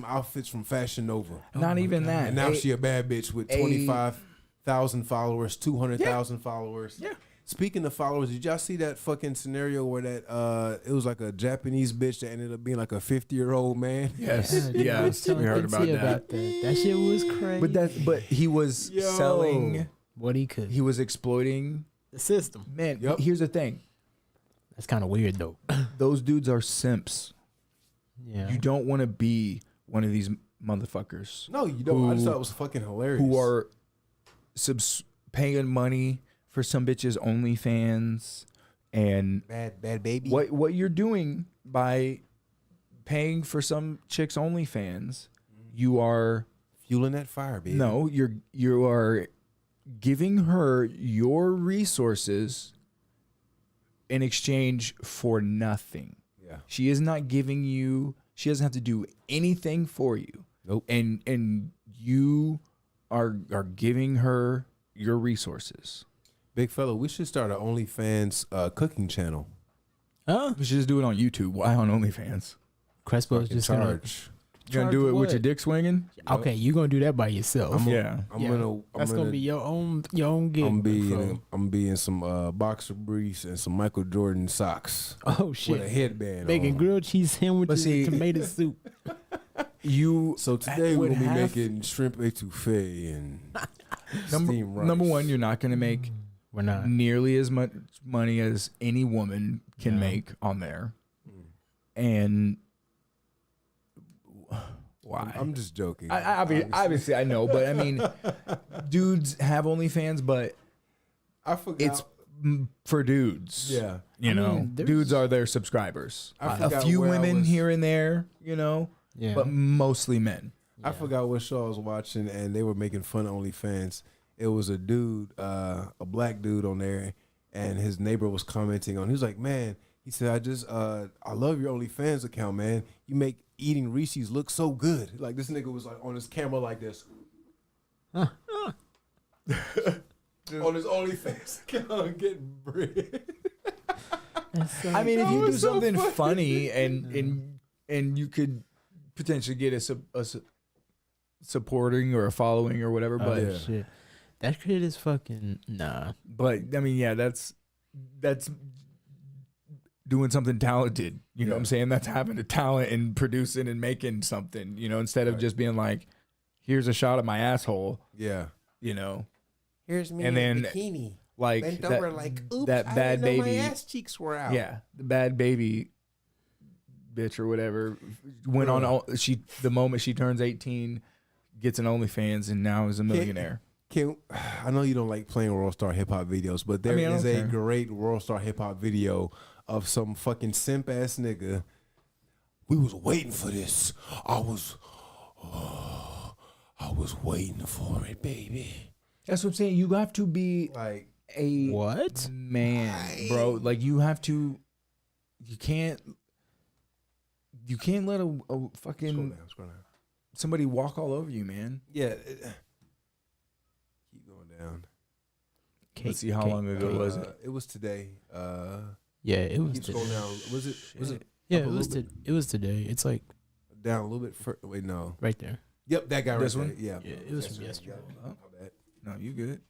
Speaker 1: outfits from Fashion Nova.
Speaker 2: Not even that.
Speaker 1: And now she a bad bitch with 25,000 followers, 200,000 followers.
Speaker 2: Yeah.
Speaker 1: Speaking of followers, did y'all see that fucking scenario where that it was like a Japanese bitch that ended up being like a 50-year-old man?
Speaker 2: Yes. Yes. We heard about that.
Speaker 3: That shit was crazy.
Speaker 2: But he was selling
Speaker 3: what he could.
Speaker 2: he was exploiting
Speaker 3: The system.
Speaker 2: man.
Speaker 1: Yep.
Speaker 2: Here's the thing.
Speaker 3: That's kind of weird though.
Speaker 2: Those dudes are simps.
Speaker 3: Yeah.
Speaker 2: You don't want to be one of these motherfuckers
Speaker 1: No, you don't. I just thought it was fucking hilarious.
Speaker 2: who are paying money for some bitches OnlyFans, and
Speaker 1: bad baby.
Speaker 2: what you're doing by paying for some chicks OnlyFans, you are
Speaker 1: Fueling that fire, baby.
Speaker 2: no, you are giving her your resources in exchange for nothing.
Speaker 1: Yeah.
Speaker 2: She is not giving you. She doesn't have to do anything for you.
Speaker 1: Nope.
Speaker 2: And you are giving her your resources.
Speaker 1: Big fella, we should start an OnlyFans cooking channel.
Speaker 3: Huh?
Speaker 2: We should just do it on YouTube. Why on OnlyFans?
Speaker 3: Crespo's
Speaker 1: Fucking
Speaker 3: just
Speaker 1: charge.
Speaker 2: You gonna do it with
Speaker 3: what?
Speaker 2: your dick swinging?
Speaker 3: Okay, you gonna do that by yourself.
Speaker 2: Yeah.
Speaker 3: That's gonna be your own gig.
Speaker 1: I'm
Speaker 3: bro.
Speaker 1: be in some boxer briefs and some Michael Jordan socks
Speaker 3: Oh
Speaker 1: with a
Speaker 3: shit.
Speaker 1: headband
Speaker 3: Making
Speaker 1: on.
Speaker 3: grilled cheese sandwiches
Speaker 2: see-
Speaker 3: and tomato soup.
Speaker 2: You
Speaker 1: So today we're
Speaker 2: would
Speaker 1: gonna be
Speaker 2: have-
Speaker 1: making shrimp etouffee and
Speaker 2: number,
Speaker 1: steamed rice.
Speaker 2: number one, you're not gonna make
Speaker 3: We're not.
Speaker 2: nearly as much money as any woman can make on there. And why?
Speaker 1: I'm just joking.
Speaker 2: I mean, obviously I know, but I mean, dudes have OnlyFans, but
Speaker 1: I forgot.
Speaker 2: it's for dudes.
Speaker 1: yeah.
Speaker 2: You
Speaker 3: I
Speaker 2: know,
Speaker 3: mean, there's-
Speaker 2: dudes are their subscribers.
Speaker 1: I
Speaker 2: A
Speaker 1: forgot
Speaker 2: few
Speaker 1: where I
Speaker 2: women
Speaker 1: was-
Speaker 2: here and there, you know,
Speaker 3: Yeah.
Speaker 2: but mostly men.
Speaker 1: I forgot what show I was watching, and they were making fun of OnlyFans. It was a dude, a black dude on there, and his neighbor was commenting on. He was like, "Man," he said, I love your OnlyFans account, man. You make eating Reese's look so good." Like this nigga was like on his camera like this, on his OnlyFans account getting bread.
Speaker 2: I mean, if you do
Speaker 1: was so
Speaker 2: something
Speaker 1: funny.
Speaker 2: funny and you could potentially get a supporting or a following or whatever, but
Speaker 1: yeah.
Speaker 3: Shit. That shit is fucking nah.
Speaker 2: but I mean, yeah, that's doing something talented. You know what I'm saying? That's having a talent and producing and making something, you know, instead of just being like, here's a shot of my asshole,
Speaker 1: Yeah.
Speaker 2: you know.
Speaker 1: Here's me
Speaker 2: And
Speaker 1: in
Speaker 2: then,
Speaker 1: a bikini.
Speaker 2: Like
Speaker 1: Bent
Speaker 2: that,
Speaker 1: over like, oops,
Speaker 2: that
Speaker 1: I
Speaker 2: bad
Speaker 1: didn't know
Speaker 2: baby.
Speaker 1: my ass cheeks were out.
Speaker 2: Yeah, the bad baby bitch or whatever went on the moment she turns 18 gets an OnlyFans and now is a millionaire.
Speaker 1: I know you don't like playing World Star Hip Hop videos, but there
Speaker 2: I
Speaker 1: is
Speaker 2: don't
Speaker 1: a
Speaker 2: care.
Speaker 1: great World Star Hip Hop video of some fucking simp ass nigga. We was waiting for this. I was waiting for it, baby.
Speaker 2: That's what I'm saying. You have to be
Speaker 1: Like,
Speaker 2: a
Speaker 3: What?
Speaker 2: man, bro. Like you have to. You can't let a fucking
Speaker 1: scroll down.
Speaker 2: somebody walk all over you, man.
Speaker 1: Yeah. Keep going down.
Speaker 2: Let's see how long ago was it.
Speaker 1: It was today.
Speaker 3: Yeah, it was.
Speaker 1: Keep scrolling down. Was it
Speaker 3: Yeah,
Speaker 1: up a
Speaker 3: it was.
Speaker 1: little bit?
Speaker 3: It was today. It's like
Speaker 1: down a little bit further? Wait, no.
Speaker 3: right there.
Speaker 1: Yep, that guy right
Speaker 2: This
Speaker 1: there.
Speaker 2: one?
Speaker 1: Yeah.
Speaker 3: Yeah, it was
Speaker 1: That's
Speaker 3: from
Speaker 1: right.
Speaker 3: yesterday.
Speaker 1: Yeah, my bad.
Speaker 2: No, you good.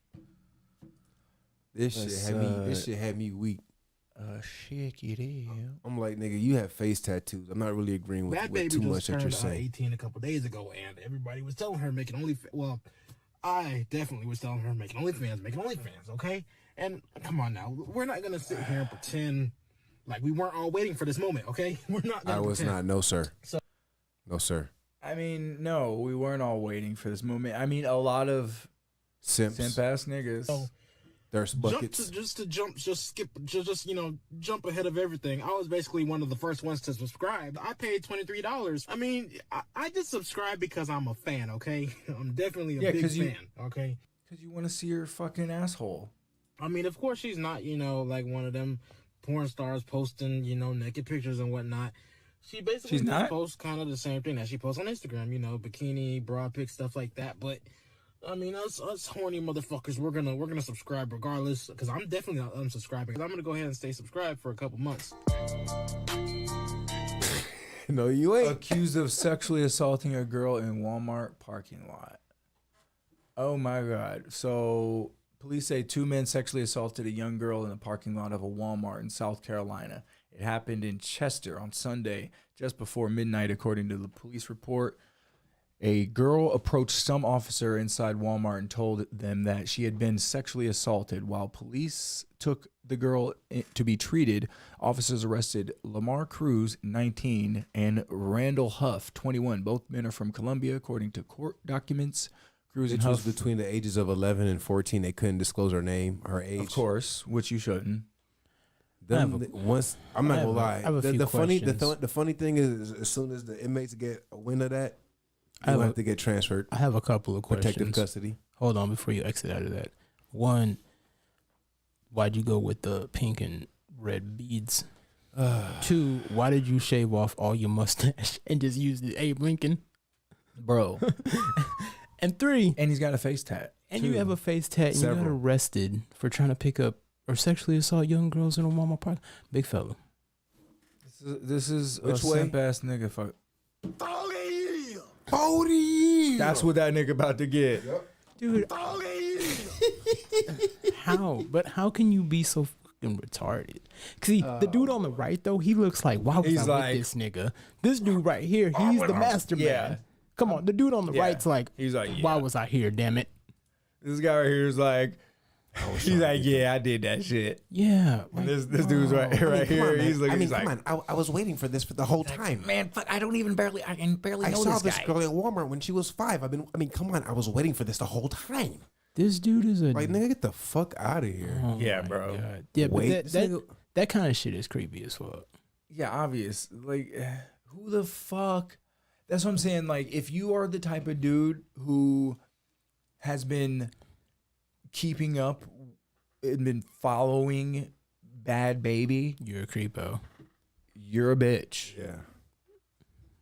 Speaker 1: This
Speaker 2: Let's,
Speaker 1: shit had me weak.
Speaker 2: Shake it in.
Speaker 1: I'm like, nigga, you have face tattoos. I'm not really agreeing
Speaker 4: That
Speaker 1: with
Speaker 4: baby
Speaker 1: too
Speaker 4: just
Speaker 1: much that you're
Speaker 4: turned
Speaker 1: saying.
Speaker 4: 18 a couple days ago, and everybody was telling her making OnlyFans. Well, I definitely was telling her making OnlyFans, okay? And come on now, we're not gonna sit here and pretend like we weren't all waiting for this moment, okay? We're not.
Speaker 1: I
Speaker 4: Gonna
Speaker 1: was
Speaker 4: pretend.
Speaker 1: not. No, sir.
Speaker 4: So-
Speaker 1: No, sir.
Speaker 2: I mean, no, we weren't all waiting for this moment. I mean, a lot of
Speaker 1: Simps.
Speaker 2: simp ass niggas.
Speaker 4: So,
Speaker 1: Thirst buckets.
Speaker 4: Just jump ahead of everything. I was basically one of the first ones to subscribe. I paid $23. I mean, I just subscribed because I'm a fan, okay? I'm definitely a big
Speaker 2: 'cause you-
Speaker 4: fan, okay?
Speaker 2: Because you want to see your fucking asshole.
Speaker 4: I mean, of course, she's not, like one of them porn stars posting, naked pictures and whatnot. She basically
Speaker 2: She's
Speaker 4: just
Speaker 2: not?
Speaker 4: posts kind of the same thing that she posts on Instagram, bikini, bra pics, stuff like that. But I mean, us horny motherfuckers, we're gonna subscribe regardless. Because I'm definitely not unsubscribing. I'm gonna go ahead and stay subscribed for a couple months.
Speaker 1: No, you ain't.
Speaker 2: Accused of sexually assaulting a girl in Walmart parking lot. Oh my God. So police say 2 men sexually assaulted a young girl in the parking lot of a Walmart in South Carolina. It happened in Chester on Sunday, just before midnight, according to the police report. A girl approached some officer inside Walmart and told them that she had been sexually assaulted. While police took the girl to be treated, officers arrested Lamar Cruz, 19, and Randall Huff, 21. Both men are from Colombia, according to court documents. Cruz and
Speaker 1: Which was
Speaker 2: Huff,
Speaker 1: between the ages of 11 and 14. They couldn't disclose her name, her age.
Speaker 2: of course, which you shouldn't.
Speaker 1: Once I'm not gonna lie.
Speaker 3: I have a few
Speaker 1: The funny thing is, as soon as the inmates get a wind of that, they'll have to get transferred.
Speaker 3: I have a couple of questions.
Speaker 1: Protective custody.
Speaker 3: Hold on before you exit out of that. One, why'd you go with the pink and red beads? 2, why did you shave off all your mustache and just use the Abe Lincoln?
Speaker 2: Bro.
Speaker 3: And 3,
Speaker 2: And he's got a face tat.
Speaker 3: and you have a face tat and you got
Speaker 1: Several.
Speaker 3: arrested for trying to pick up or sexually assault young girls in a Walmart park. Big fella.
Speaker 2: This is
Speaker 1: Which
Speaker 2: a
Speaker 1: way?
Speaker 2: simp ass nigga. Fuck.
Speaker 1: 40.
Speaker 2: That's what that nigga about to get.
Speaker 3: Dude. How? But how can you be so fucking retarded? Cause the dude on the right though, he looks like, why was
Speaker 2: He's
Speaker 3: I
Speaker 2: like-
Speaker 3: with this nigga? This dude right here, he's the mastermind.
Speaker 2: Yeah.
Speaker 3: Come on, the dude on the
Speaker 2: Yeah.
Speaker 3: right's like,
Speaker 2: He's like,
Speaker 3: why
Speaker 2: yeah.
Speaker 3: was I here? Damn it.
Speaker 2: This guy right here is like, he's like, yeah, I did that shit.
Speaker 3: Yeah.
Speaker 2: And
Speaker 3: Like,
Speaker 2: this dude's right here. He's looking. He's like,
Speaker 1: I was waiting for this for the whole time.
Speaker 2: man, fuck, I can barely
Speaker 1: I saw this girl at Walmart when she was 5. Come on, I was waiting for this the whole time.
Speaker 3: this dude is a
Speaker 1: Like, nigga, get the fuck out of here.
Speaker 3: oh
Speaker 2: Yeah,
Speaker 3: my
Speaker 2: bro.
Speaker 3: God. Yeah,
Speaker 1: Wait,
Speaker 3: but
Speaker 1: this
Speaker 3: that
Speaker 1: nigga-
Speaker 3: that kind of shit is creepy as fuck.
Speaker 2: Yeah, obvious. Like, who the fuck? That's what I'm saying. Like, if you are the type of dude who has been keeping up and been following Bad Baby,
Speaker 3: You're a creepo.
Speaker 2: you're a bitch.
Speaker 1: Yeah.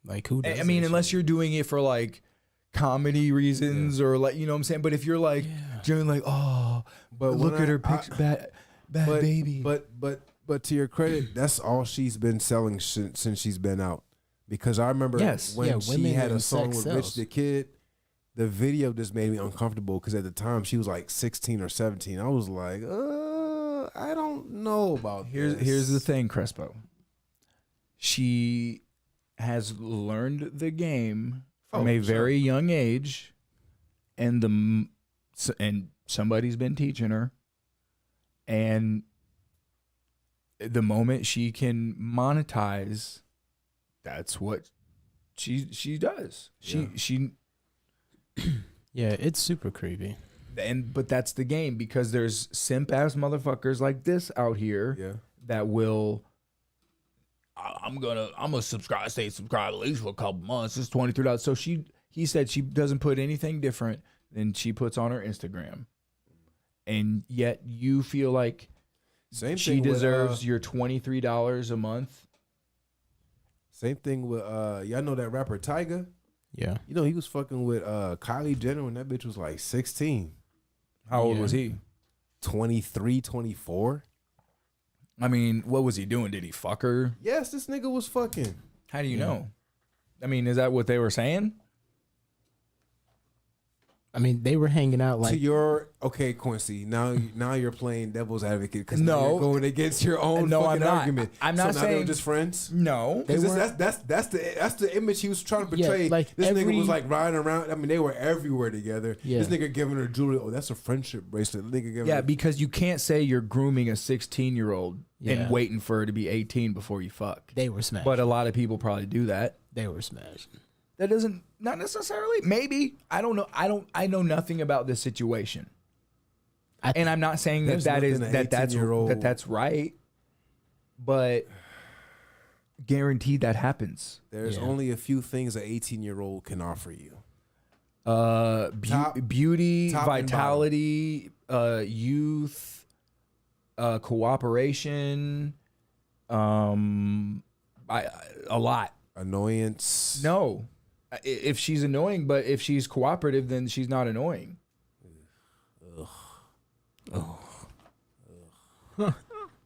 Speaker 3: Like who does
Speaker 2: I mean,
Speaker 3: that
Speaker 2: unless
Speaker 3: shit?
Speaker 2: you're doing it for like comedy reasons or like, you know what I'm saying? But if you're like, doing like, oh,
Speaker 1: But
Speaker 2: look
Speaker 1: when
Speaker 2: at her
Speaker 1: I-
Speaker 2: picture, bad
Speaker 1: But,
Speaker 2: baby.
Speaker 1: But to your credit, that's all she's been selling since she's been out. Because I remember
Speaker 2: Yes.
Speaker 1: when
Speaker 3: Yeah,
Speaker 1: she
Speaker 3: women
Speaker 1: had a
Speaker 3: and
Speaker 1: song
Speaker 3: sex
Speaker 1: with Rich
Speaker 3: sells.
Speaker 1: the Kid, the video just made me uncomfortable because at the time she was like 16 or 17. I was like, I don't know about this.
Speaker 2: Here's the thing, Crespo. She has learned the game from
Speaker 1: Oh,
Speaker 2: a
Speaker 1: sure.
Speaker 2: very young age, and somebody's been teaching her. And the moment she can monetize, that's what she does. She
Speaker 3: Yeah, it's super creepy.
Speaker 2: but that's the game, because there's simp ass motherfuckers like this out here
Speaker 1: Yeah.
Speaker 2: that will. I'm gonna stay subscribed at least for a couple months. It's $23. So he said she doesn't put anything different than she puts on her Instagram, and yet you feel like
Speaker 1: Same
Speaker 2: she
Speaker 1: thing
Speaker 2: deserves
Speaker 1: with,
Speaker 2: your $23 a month.
Speaker 1: same thing with y'all know that rapper Tyga?
Speaker 3: Yeah.
Speaker 1: You know he was fucking with Kylie Jenner when that bitch was like 16,
Speaker 2: How old
Speaker 3: Yeah.
Speaker 2: was he?
Speaker 1: 23, 24.
Speaker 2: I mean, what was he doing? Did he fuck her?
Speaker 1: Yes, this nigga was fucking.
Speaker 2: How do you know? I mean, is that what they were saying?
Speaker 3: I mean, they were hanging out
Speaker 1: To
Speaker 3: like
Speaker 1: your okay, Quincy. Now you're playing devil's advocate because
Speaker 2: No.
Speaker 1: you're going against your own
Speaker 2: No,
Speaker 1: fucking
Speaker 2: I'm not.
Speaker 1: argument.
Speaker 2: I'm not
Speaker 1: so now they were
Speaker 2: saying-
Speaker 1: just friends.
Speaker 2: No.
Speaker 3: They
Speaker 1: 'Cause
Speaker 3: weren't-
Speaker 1: that's the image he was trying to
Speaker 3: Yeah,
Speaker 1: portray.
Speaker 3: like
Speaker 1: this nigga
Speaker 3: every-
Speaker 1: was like riding around. I mean, they were everywhere together.
Speaker 3: Yeah.
Speaker 1: This nigga giving her jewelry. Oh, that's a friendship bracelet. Nigga giving
Speaker 2: Yeah,
Speaker 1: her,
Speaker 2: because you can't say you're grooming a 16-year-old
Speaker 3: Yeah.
Speaker 2: and waiting for her to be 18 before you fuck.
Speaker 3: they were smashed.
Speaker 2: But a lot of people probably do that.
Speaker 3: They were smashed.
Speaker 2: That doesn't, not necessarily. Maybe. I don't know. I know nothing about this situation. And I'm not saying
Speaker 1: There's
Speaker 2: that's
Speaker 1: nothing an 18-year-old
Speaker 2: that's right. But guaranteed that happens.
Speaker 1: there's
Speaker 3: Yeah.
Speaker 1: only a few things an 18-year-old can offer you.
Speaker 2: Beauty,
Speaker 1: top and
Speaker 2: vitality, youth, cooperation, a lot.
Speaker 1: Annoyance.
Speaker 2: No, if she's annoying, but if she's cooperative, then she's not annoying.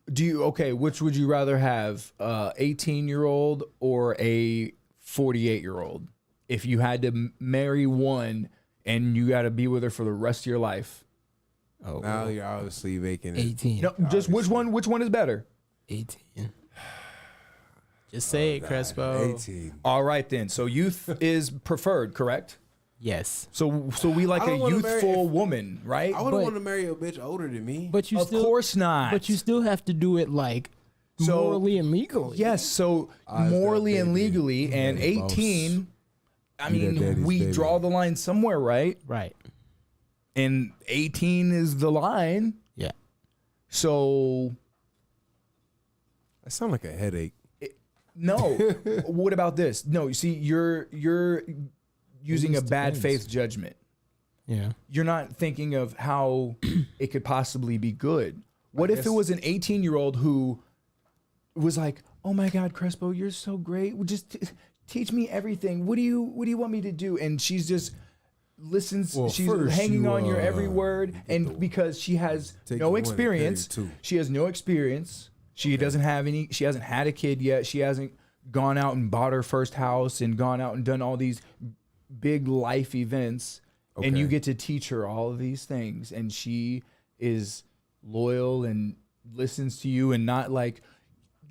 Speaker 2: Which would you rather have, 18-year-old or a 48-year-old? If you had to marry one and you got to be with her for the rest of your life.
Speaker 3: Oh,
Speaker 1: Now you're obviously making it.
Speaker 3: 18.
Speaker 2: No, just which one is better?
Speaker 3: 18. Just say it, Crespo.
Speaker 1: 18.
Speaker 2: All right then. So youth is preferred, correct?
Speaker 3: Yes.
Speaker 2: So we like
Speaker 1: I
Speaker 2: a
Speaker 1: don't wanna marry-
Speaker 2: youthful woman, right?
Speaker 1: I wouldn't
Speaker 3: But-
Speaker 1: want to marry a bitch older than me.
Speaker 3: But you
Speaker 2: Of
Speaker 3: still,
Speaker 2: course not.
Speaker 3: But you still have to do it like
Speaker 2: So-
Speaker 3: morally and legally.
Speaker 2: Yes, so
Speaker 1: Eyes
Speaker 2: morally
Speaker 1: got
Speaker 2: and
Speaker 1: baby.
Speaker 2: legally, and
Speaker 1: Daddy boss.
Speaker 2: 18. I
Speaker 1: You that
Speaker 2: mean,
Speaker 1: daddy's
Speaker 2: we
Speaker 1: baby.
Speaker 2: draw the line somewhere, right?
Speaker 3: Right.
Speaker 2: And 18 is the line.
Speaker 3: Yeah.
Speaker 2: So
Speaker 1: That sound like a headache.
Speaker 2: no. What about this? No, you see, you're using a
Speaker 3: just
Speaker 2: bad
Speaker 3: depends.
Speaker 2: faith judgment.
Speaker 3: Yeah.
Speaker 2: You're not thinking of how it could possibly be good. What if it
Speaker 1: guess-
Speaker 2: was an 18-year-old who was like, "Oh my God, Crespo, you're so great. Just teach me everything. What do you want me to do?" And she's just listens.
Speaker 1: Well,
Speaker 2: she's
Speaker 1: first
Speaker 2: hanging
Speaker 1: you,
Speaker 2: on your every word,
Speaker 1: get
Speaker 2: and
Speaker 1: the-
Speaker 2: because she has
Speaker 1: take the
Speaker 2: no
Speaker 1: one and
Speaker 2: experience,
Speaker 1: carry the two.
Speaker 2: she has no experience. She doesn't have any. She hasn't had a kid yet. She hasn't gone out and bought her first house and gone out and done all these big life events. And you
Speaker 1: Okay.
Speaker 2: get to teach her all of these things, and she is loyal and listens to you, and not like,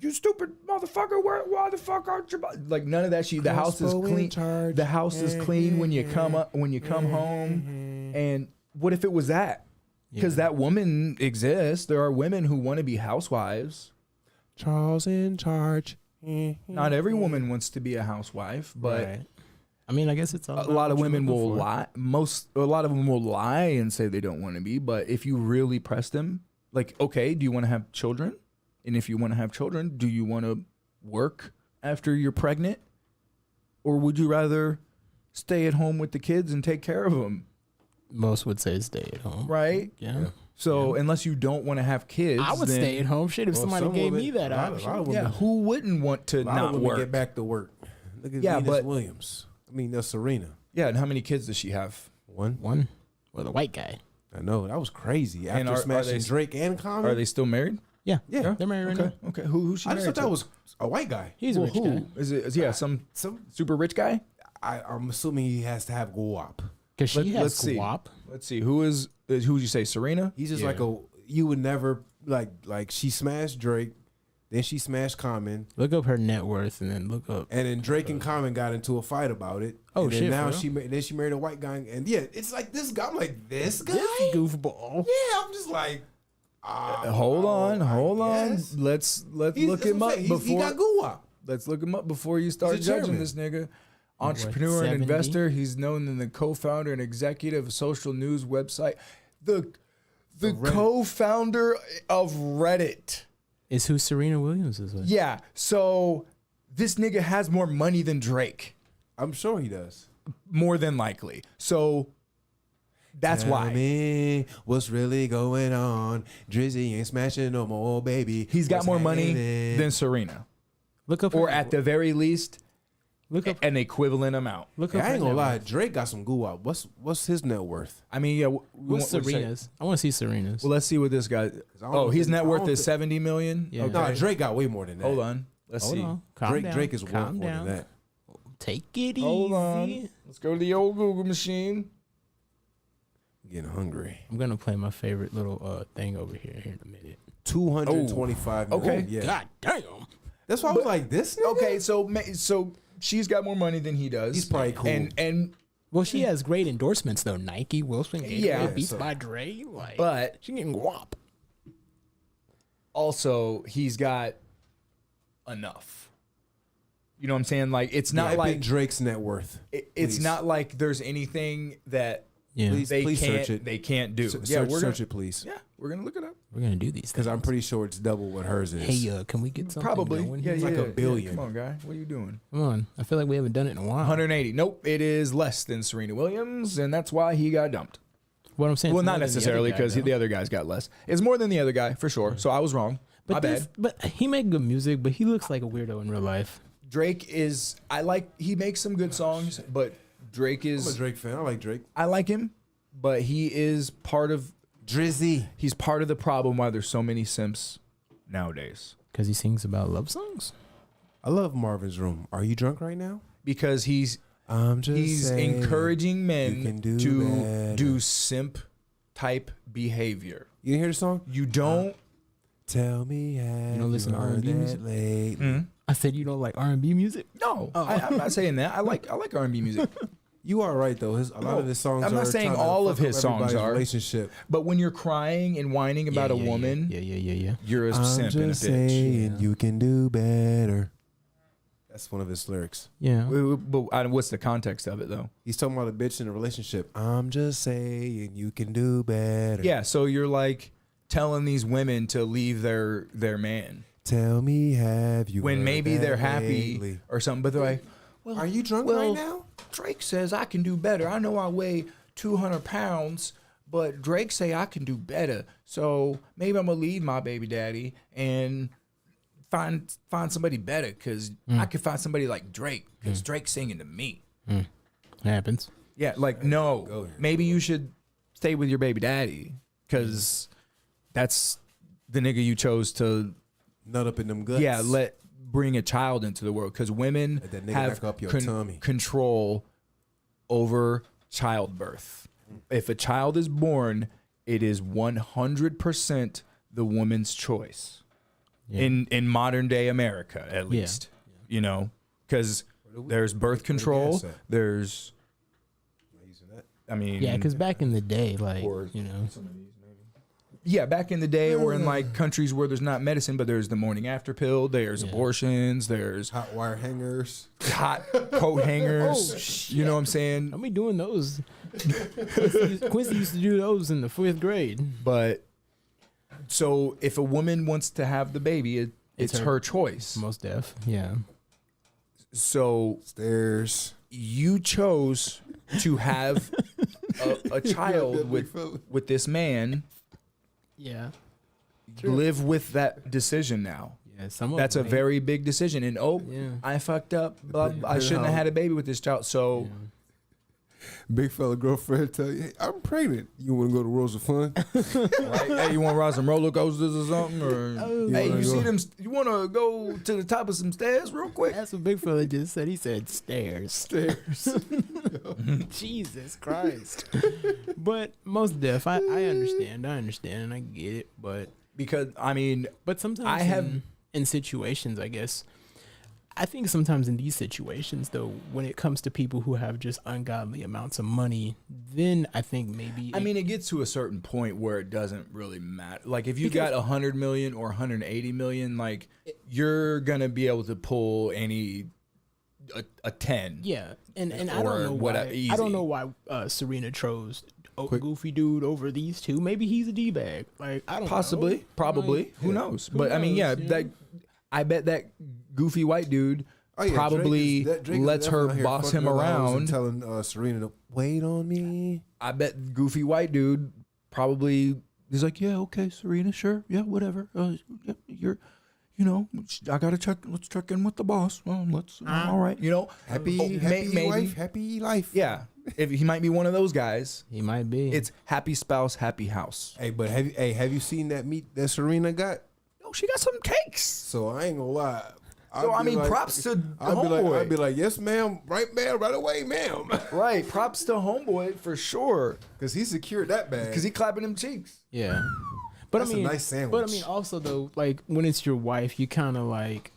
Speaker 2: "You stupid motherfucker! Why the fuck aren't you?" Like none of that. The house is
Speaker 1: Crespo in
Speaker 2: clean.
Speaker 1: charge.
Speaker 2: The house is clean when you come home. And what if it was that? Because that woman exists. There are women who want to be housewives.
Speaker 1: Charles in charge.
Speaker 2: Not every woman wants to be a housewife, but
Speaker 3: Right. I mean, I guess it's all
Speaker 2: a
Speaker 3: about
Speaker 2: lot of
Speaker 3: what you're
Speaker 2: women
Speaker 3: looking
Speaker 2: will
Speaker 3: for.
Speaker 2: lie. A lot of them will lie and say they don't want to be. But if you really press them, like, okay, do you want to have children? And if you want to have children, do you want to work after you're pregnant, or would you rather stay at home with the kids and take care of them?
Speaker 3: Most would say stay at home.
Speaker 2: Right.
Speaker 3: Yeah.
Speaker 2: So unless you don't want to have kids,
Speaker 3: I would
Speaker 2: then-
Speaker 3: stay at home. Shit, if
Speaker 1: Well,
Speaker 3: somebody
Speaker 1: some
Speaker 3: gave
Speaker 1: women-
Speaker 3: me that
Speaker 1: a lot of
Speaker 3: option.
Speaker 1: women-
Speaker 2: Yeah, who wouldn't want to
Speaker 1: A lot
Speaker 2: not
Speaker 1: of women
Speaker 2: work?
Speaker 1: get back to work. Look at
Speaker 2: Yeah,
Speaker 1: Venus
Speaker 2: but-
Speaker 1: Williams. I mean, that's Serena.
Speaker 2: Yeah, and how many kids does she have?
Speaker 1: One.
Speaker 3: Well, the white guy.
Speaker 1: I know that was crazy.
Speaker 2: And
Speaker 1: After
Speaker 2: are
Speaker 1: smashing
Speaker 2: they-
Speaker 1: Drake and Common.
Speaker 2: Are they still married?
Speaker 3: Yeah.
Speaker 1: Yeah.
Speaker 3: They're married right
Speaker 2: Okay.
Speaker 3: now.
Speaker 2: Okay. Who's she
Speaker 1: I
Speaker 2: married
Speaker 1: just thought
Speaker 2: to?
Speaker 1: that was a white guy.
Speaker 3: He's a
Speaker 2: Well,
Speaker 3: rich
Speaker 2: who
Speaker 3: guy.
Speaker 2: is it? Yeah, some
Speaker 1: Some
Speaker 2: super rich guy.
Speaker 1: I'm assuming he has to have guap.
Speaker 3: Because she has
Speaker 2: let's see.
Speaker 3: guap.
Speaker 2: Let's see. Who would you say? Serena?
Speaker 1: He's just
Speaker 3: Yeah.
Speaker 1: like you would never like she smashed Drake, then she smashed Common,
Speaker 3: Look up her net worth and then look up.
Speaker 1: and then Drake and Common got into a fight about it.
Speaker 3: Oh,
Speaker 1: and then
Speaker 3: shit,
Speaker 1: Now
Speaker 3: for real?
Speaker 1: then she married a white guy, and yeah, it's like this guy. I'm like this guy.
Speaker 3: This goofball.
Speaker 1: Yeah, I'm just like.
Speaker 2: Hold on.
Speaker 1: guess.
Speaker 2: Let's
Speaker 1: He's-
Speaker 2: look
Speaker 1: that's
Speaker 2: him
Speaker 1: what
Speaker 2: up
Speaker 1: I'm saying. He got
Speaker 2: before.
Speaker 1: guap.
Speaker 2: Let's look him up before you start
Speaker 1: He's a
Speaker 2: judging
Speaker 1: chairman.
Speaker 2: this nigga. Entrepreneur and
Speaker 3: 70?
Speaker 2: investor. He's known as the co-founder and executive of social news website. The
Speaker 1: Reddit.
Speaker 2: co-founder of Reddit.
Speaker 3: Is who Serena Williams is with.
Speaker 2: Yeah. So this nigga has more money than Drake.
Speaker 1: I'm sure he does.
Speaker 2: More than likely. So that's
Speaker 1: Tell
Speaker 2: why.
Speaker 1: me what's really going on. Drizzy ain't smashing no more, baby.
Speaker 2: He's got
Speaker 1: What's
Speaker 2: more money
Speaker 1: happening?
Speaker 2: than Serena.
Speaker 3: Look up
Speaker 2: Or
Speaker 3: her,
Speaker 2: at the very least,
Speaker 3: look up
Speaker 2: an equivalent amount.
Speaker 3: look
Speaker 1: Yeah,
Speaker 3: up
Speaker 1: I
Speaker 3: her
Speaker 1: ain't gonna
Speaker 3: net
Speaker 1: lie.
Speaker 3: worth.
Speaker 1: Drake got some guap. What's his net worth?
Speaker 2: I mean, yeah.
Speaker 3: What's
Speaker 2: what'd you say?
Speaker 3: Serena's? I want to see Serena's.
Speaker 2: Well, let's see what this guy.
Speaker 1: I don't
Speaker 2: Oh,
Speaker 1: know
Speaker 2: his
Speaker 1: if-
Speaker 2: net
Speaker 1: I
Speaker 2: worth
Speaker 1: don't
Speaker 2: is
Speaker 1: think-
Speaker 2: 70 million.
Speaker 3: Yeah.
Speaker 2: Okay.
Speaker 1: Nah, Drake got way more than that.
Speaker 2: Hold on. Let's
Speaker 3: Hold
Speaker 2: see.
Speaker 3: on. Calm
Speaker 1: Drake
Speaker 3: down.
Speaker 1: Drake is worth
Speaker 3: Calm
Speaker 1: more
Speaker 3: down.
Speaker 1: than that.
Speaker 3: Take it easy.
Speaker 2: Hold on. Let's go to the old Google machine.
Speaker 1: Getting hungry.
Speaker 3: I'm gonna play my favorite little thing over here in a minute.
Speaker 1: 225
Speaker 2: okay.
Speaker 1: million. Yeah.
Speaker 3: God damn.
Speaker 1: That's why I was like, this nigga?
Speaker 2: Okay, so she's got more money than he does.
Speaker 1: He's probably cool.
Speaker 2: And
Speaker 3: Well, she has great endorsements though. Nike, Wilson, Gatorade,
Speaker 2: Yeah,
Speaker 3: Beats
Speaker 1: so-
Speaker 3: by Dre. Like,
Speaker 2: but
Speaker 3: she getting guap.
Speaker 2: also he's got enough. You know what I'm saying? Like it's not
Speaker 1: Type in
Speaker 2: like
Speaker 1: Drake's net worth.
Speaker 2: it's
Speaker 1: please.
Speaker 2: not like there's anything that
Speaker 3: Yeah,
Speaker 1: Please
Speaker 2: they can't
Speaker 1: search it.
Speaker 2: they can't do.
Speaker 1: Search,
Speaker 2: Yeah, we're
Speaker 1: search
Speaker 2: gonna,
Speaker 1: it, please.
Speaker 2: yeah, we're gonna look it up.
Speaker 3: we're gonna do these
Speaker 1: Because
Speaker 3: things.
Speaker 1: I'm pretty sure it's double what hers is.
Speaker 3: Hey, can we get something
Speaker 2: Probably.
Speaker 3: going
Speaker 2: Yeah,
Speaker 3: here?
Speaker 1: like
Speaker 2: yeah,
Speaker 1: a billion.
Speaker 2: Come on, guy. What are you doing?
Speaker 3: Come on. I feel like we haven't done it in a while.
Speaker 2: 180. Nope, it is less than Serena Williams, and that's why he got dumped.
Speaker 3: What I'm saying.
Speaker 2: Well,
Speaker 3: it's
Speaker 2: not
Speaker 3: more than the
Speaker 2: necessarily
Speaker 3: other guy,
Speaker 2: because
Speaker 3: though.
Speaker 2: the other guy's got less. It's more than the other guy for sure. So I was wrong. My bad.
Speaker 3: But he made good music, but he looks like a weirdo in real life.
Speaker 2: Drake is. He makes some good songs, but Drake
Speaker 1: I'm a
Speaker 2: is.
Speaker 1: Drake fan. I like Drake.
Speaker 2: I like him, but he is part of
Speaker 1: Drizzy.
Speaker 2: He's part of the problem why there's so many simps nowadays.
Speaker 3: Because he sings about love songs.
Speaker 1: I love Marvin's Room. Are you drunk right now?
Speaker 2: Because he's
Speaker 1: I'm just saying,
Speaker 2: encouraging
Speaker 1: you
Speaker 2: men
Speaker 1: can do
Speaker 2: to
Speaker 1: better.
Speaker 2: do simp type behavior.
Speaker 1: You didn't hear the song?
Speaker 2: You don't.
Speaker 1: Tell me how
Speaker 3: don't listen to
Speaker 1: heard
Speaker 3: R&B
Speaker 1: that
Speaker 3: music?
Speaker 1: lately.
Speaker 3: I said you don't like R&B music?
Speaker 2: No, I'm not saying that. I like R&B music.
Speaker 1: You are right though. A lot of his songs.
Speaker 2: I'm not
Speaker 1: are
Speaker 2: saying
Speaker 1: trying to
Speaker 2: all of
Speaker 1: fuck up
Speaker 2: his songs
Speaker 1: everybody's
Speaker 2: are.
Speaker 1: relationship.
Speaker 2: But when you're crying and whining about a woman,
Speaker 3: Yeah.
Speaker 2: you're a
Speaker 1: I'm
Speaker 2: simp and a
Speaker 1: just
Speaker 2: bitch.
Speaker 1: saying you can do better. That's one of his lyrics.
Speaker 3: Yeah.
Speaker 2: But what's the context of it though?
Speaker 1: He's talking about a bitch in a relationship. I'm just saying you can do better.
Speaker 2: Yeah, so you're like telling these women to leave their man
Speaker 1: Tell me, have you
Speaker 2: when
Speaker 1: heard
Speaker 2: maybe
Speaker 1: that
Speaker 2: they're happy
Speaker 1: lately?
Speaker 2: or something, but they're like, well,
Speaker 1: Are you drunk
Speaker 2: well,
Speaker 1: right now?
Speaker 2: Drake says I can do better. I know I weigh 200 pounds, but Drake say I can do better. So maybe I'm gonna leave my baby daddy and find somebody better because I could find somebody like Drake because Drake's singing to me.
Speaker 3: Happens.
Speaker 2: Yeah, like no, maybe you should stay with your baby daddy because that's the nigga you chose to
Speaker 1: Nut up in them guts.
Speaker 2: bring a child into the world because women
Speaker 1: Let that nigga
Speaker 2: have
Speaker 1: back up your tummy.
Speaker 2: control over childbirth. If a child is born, it is 100% the woman's choice.
Speaker 3: Yeah.
Speaker 2: In modern day America, at least, you know, because there's birth control.
Speaker 1: gas at?
Speaker 2: There's,
Speaker 1: Not using that.
Speaker 2: I mean,
Speaker 3: Yeah, because back in the day, like,
Speaker 2: Or-
Speaker 3: you know,
Speaker 2: yeah, back in the day, or in like countries where there's not medicine, but there's the morning after pill. There's abortions. There's
Speaker 1: Hot wire hangers.
Speaker 2: hot coat hangers. You know what I'm saying?
Speaker 3: I'll be doing those. Quincy used to do those in the 4th grade.
Speaker 2: But so if a woman wants to have the baby, it's
Speaker 3: It's
Speaker 2: her,
Speaker 3: her-
Speaker 2: choice.
Speaker 3: Most deaf. Yeah.
Speaker 2: So
Speaker 1: Stairs.
Speaker 2: you chose to have a child with this man.
Speaker 3: Yeah.
Speaker 2: Live with that decision now.
Speaker 3: Yeah. Some of
Speaker 2: That's a
Speaker 3: them ain't.
Speaker 2: very big decision. And
Speaker 3: Yeah.
Speaker 2: I fucked up. I shouldn't have had a baby with this child. So
Speaker 1: Big fella girlfriend tell you, hey, I'm pregnant. You want to go to Worlds of Fun?
Speaker 2: right, hey, you want to ride some roller coasters or something? Or hey,
Speaker 1: wanna
Speaker 2: you see
Speaker 1: go-
Speaker 2: them? You want to go to the top of some stairs real quick?
Speaker 3: That's what Big Fella just said. He said stairs.
Speaker 1: Stairs.
Speaker 3: Jesus Christ. But most deaf, I understand. I understand and I get it.
Speaker 2: Because I mean,
Speaker 3: But sometimes
Speaker 2: I have-
Speaker 3: in situations, I guess, I think sometimes in these situations, though, when it comes to people who have just ungodly amounts of money, then I think maybe.
Speaker 2: it gets to a certain point where it doesn't really matter. Like if you got 100 million or 180 million, like you're gonna be able to pull a 10.
Speaker 3: Yeah, and I
Speaker 2: Or
Speaker 3: don't know
Speaker 2: what
Speaker 3: why.
Speaker 2: a-
Speaker 3: I don't
Speaker 2: easy.
Speaker 3: know why Serena chose Goofy Dude over these two. Maybe he's a d bag. Like I don't
Speaker 2: Possibly,
Speaker 3: know.
Speaker 2: probably.
Speaker 3: Like,
Speaker 2: Who knows?
Speaker 3: who
Speaker 2: But I mean, yeah,
Speaker 3: knows, you
Speaker 2: that I bet that goofy white dude
Speaker 1: Oh, yeah,
Speaker 2: probably
Speaker 1: Drake is
Speaker 2: lets her
Speaker 1: definitely out here
Speaker 2: boss him
Speaker 1: fucking other hoes and
Speaker 2: around.
Speaker 1: telling Serena to wait on me.
Speaker 2: I bet goofy white dude probably is like, yeah, okay, Serena, sure, yeah, whatever. Yeah, you're, you know, I gotta check. Let's check in with the boss. Well, let's. All right, you know,
Speaker 1: Happy,
Speaker 2: Oh,
Speaker 1: happy
Speaker 2: maybe.
Speaker 1: wife, happy life.
Speaker 2: Yeah, if he might be one of those guys.
Speaker 3: He might be.
Speaker 2: It's happy spouse, happy house.
Speaker 1: Hey, but have you seen that meat that Serena got?
Speaker 2: Oh, she got some cakes.
Speaker 1: So I ain't gonna lie.
Speaker 2: So I
Speaker 1: I'd be
Speaker 2: mean,
Speaker 1: like-
Speaker 2: props to the
Speaker 1: I'd be
Speaker 2: homeboy.
Speaker 1: like, yes, ma'am, right, ma'am, right away, ma'am,
Speaker 2: Right, props to homeboy for sure.
Speaker 1: because he secured that bag.
Speaker 2: Because he clapping them cheeks.
Speaker 3: yeah. But
Speaker 1: That's
Speaker 3: I
Speaker 1: a
Speaker 3: mean,
Speaker 1: nice sandwich.
Speaker 3: But I mean, also though, like when it's your wife, you kind of like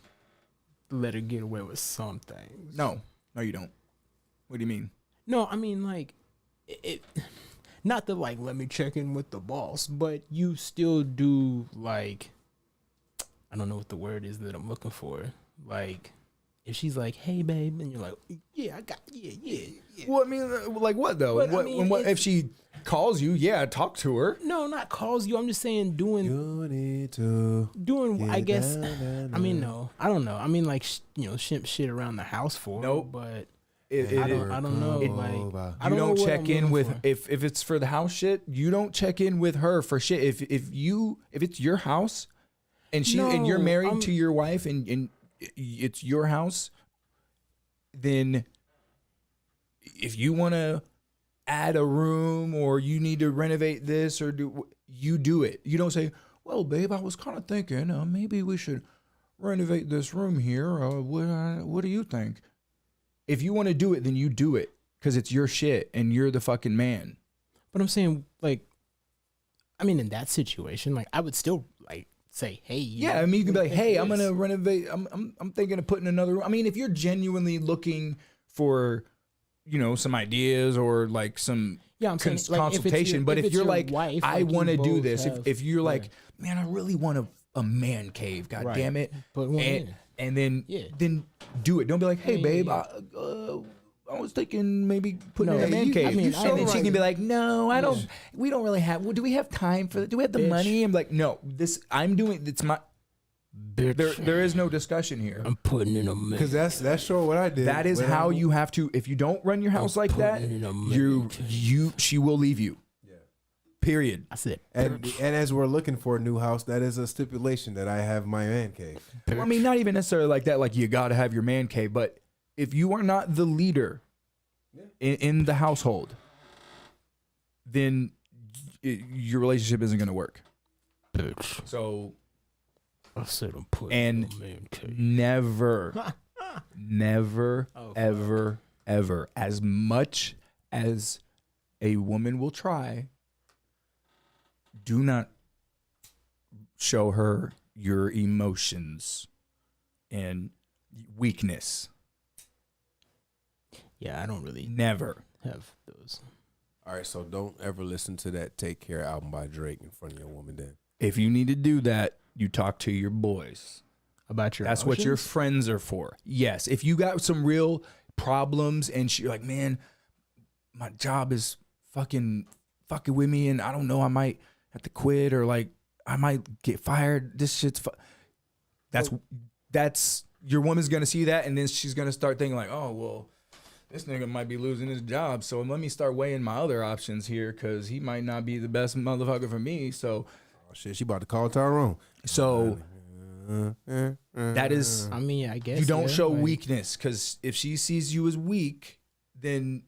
Speaker 3: let her get away with some things.
Speaker 2: No, you don't. What do you mean?
Speaker 3: No, I mean like it. Not to like let me check in with the boss, but you still do like. I don't know what the word is that I'm looking for. Like, if she's like, "Hey, babe," and you're like, "Yeah, I got, yeah."
Speaker 2: Well, I mean, like what though?
Speaker 3: But, I
Speaker 2: What,
Speaker 3: mean,
Speaker 2: what
Speaker 3: it's-
Speaker 2: if she calls you? Yeah, talk to her.
Speaker 3: No, not calls you. I'm just saying doing.
Speaker 1: You need to.
Speaker 3: I
Speaker 1: get
Speaker 3: guess.
Speaker 1: down,
Speaker 3: I mean, no, I don't know. I mean, like, shimp shit around the house for. her,
Speaker 2: Nope.
Speaker 3: But
Speaker 2: It,
Speaker 3: I don't know.
Speaker 2: it-
Speaker 3: like,
Speaker 1: over.
Speaker 3: I
Speaker 2: you
Speaker 3: don't know
Speaker 2: don't
Speaker 3: what
Speaker 2: check
Speaker 3: I'm
Speaker 2: in
Speaker 3: looking
Speaker 2: with
Speaker 3: for.
Speaker 2: if it's for the house shit. You don't check in with her for shit. If it's your house, and and you're
Speaker 3: No,
Speaker 2: married to your wife, and it's your house, then if you want to add a room or you need to renovate this or you do it. You don't say, well, babe, I was kind of thinking maybe we should renovate this room here. What do you think? If you want to do it, then you do it because it's your shit and you're the fucking man.
Speaker 3: But I'm saying, like, I mean, in that situation, like, I would still like say, hey,
Speaker 2: Yeah, I mean, you can be like, hey, I'm gonna renovate. I'm thinking of putting another room. I mean, if you're genuinely looking for, some ideas or like some
Speaker 3: I'm saying, like,
Speaker 2: consultation, but if you're like,
Speaker 3: wife,
Speaker 2: I
Speaker 3: like,
Speaker 2: want to
Speaker 3: you
Speaker 2: do
Speaker 3: both
Speaker 2: this.
Speaker 3: have-
Speaker 2: If you're like, man, I really want a man cave. God
Speaker 3: Right.
Speaker 2: damn it.
Speaker 3: Put one in.
Speaker 2: And then
Speaker 3: Yeah.
Speaker 2: then do it. Don't be like, hey, babe,
Speaker 3: yeah.
Speaker 2: I was thinking maybe putting
Speaker 3: No,
Speaker 2: in a man
Speaker 3: you-
Speaker 2: cave.
Speaker 3: I mean,
Speaker 2: and then she can be like, no, I don't.
Speaker 3: Yeah.
Speaker 2: We don't really have. Well, do we have time for that? Do we have the
Speaker 3: Bitch.
Speaker 2: money? I'm like, no. I'm doing. It's my.
Speaker 3: bitch,
Speaker 2: There is no discussion here.
Speaker 3: I'm putting in a man.
Speaker 1: Because that's sure what I did.
Speaker 2: That is
Speaker 1: when
Speaker 2: how
Speaker 1: I-
Speaker 2: you have to. If you don't run your house like that,
Speaker 3: putting in a
Speaker 2: she will leave you.
Speaker 1: Yeah.
Speaker 2: Period.
Speaker 3: I said,
Speaker 1: And as we're looking for a new house, that is a stipulation that I have my man cave.
Speaker 2: Well, I mean, not even necessarily like that. Like you got to have your man cave, but if you are not the leader in the household, then your relationship isn't going to work.
Speaker 3: bitch.
Speaker 2: So
Speaker 3: I said, I'm putting
Speaker 2: And
Speaker 3: in a man cave.
Speaker 2: never, never,
Speaker 3: Oh, fuck.
Speaker 2: ever, as much as a woman will try, do not show her your emotions and weakness.
Speaker 3: Yeah, I don't really
Speaker 2: Never.
Speaker 3: have those.
Speaker 1: All right, so don't ever listen to that Take Care album by Drake in front of your woman then.
Speaker 2: If you need to do that, you talk to your boys.
Speaker 3: About your
Speaker 2: That's what your
Speaker 3: emotions?
Speaker 2: friends are for. Yes, if you got some real problems and you're like, man, my job is fucking with me, and I don't know, I might have to quit or like I might get fired. This shit's that's your woman's gonna see that, and then she's gonna start thinking like, oh well, this nigga might be losing his job, so let me start weighing my other options here because he might not be the best motherfucker for me. So
Speaker 1: Oh shit, she about to call Tyrone.
Speaker 2: that is.
Speaker 3: I mean, I guess
Speaker 2: You don't
Speaker 3: yeah,
Speaker 2: show
Speaker 3: like,
Speaker 2: weakness because if she sees you as weak, then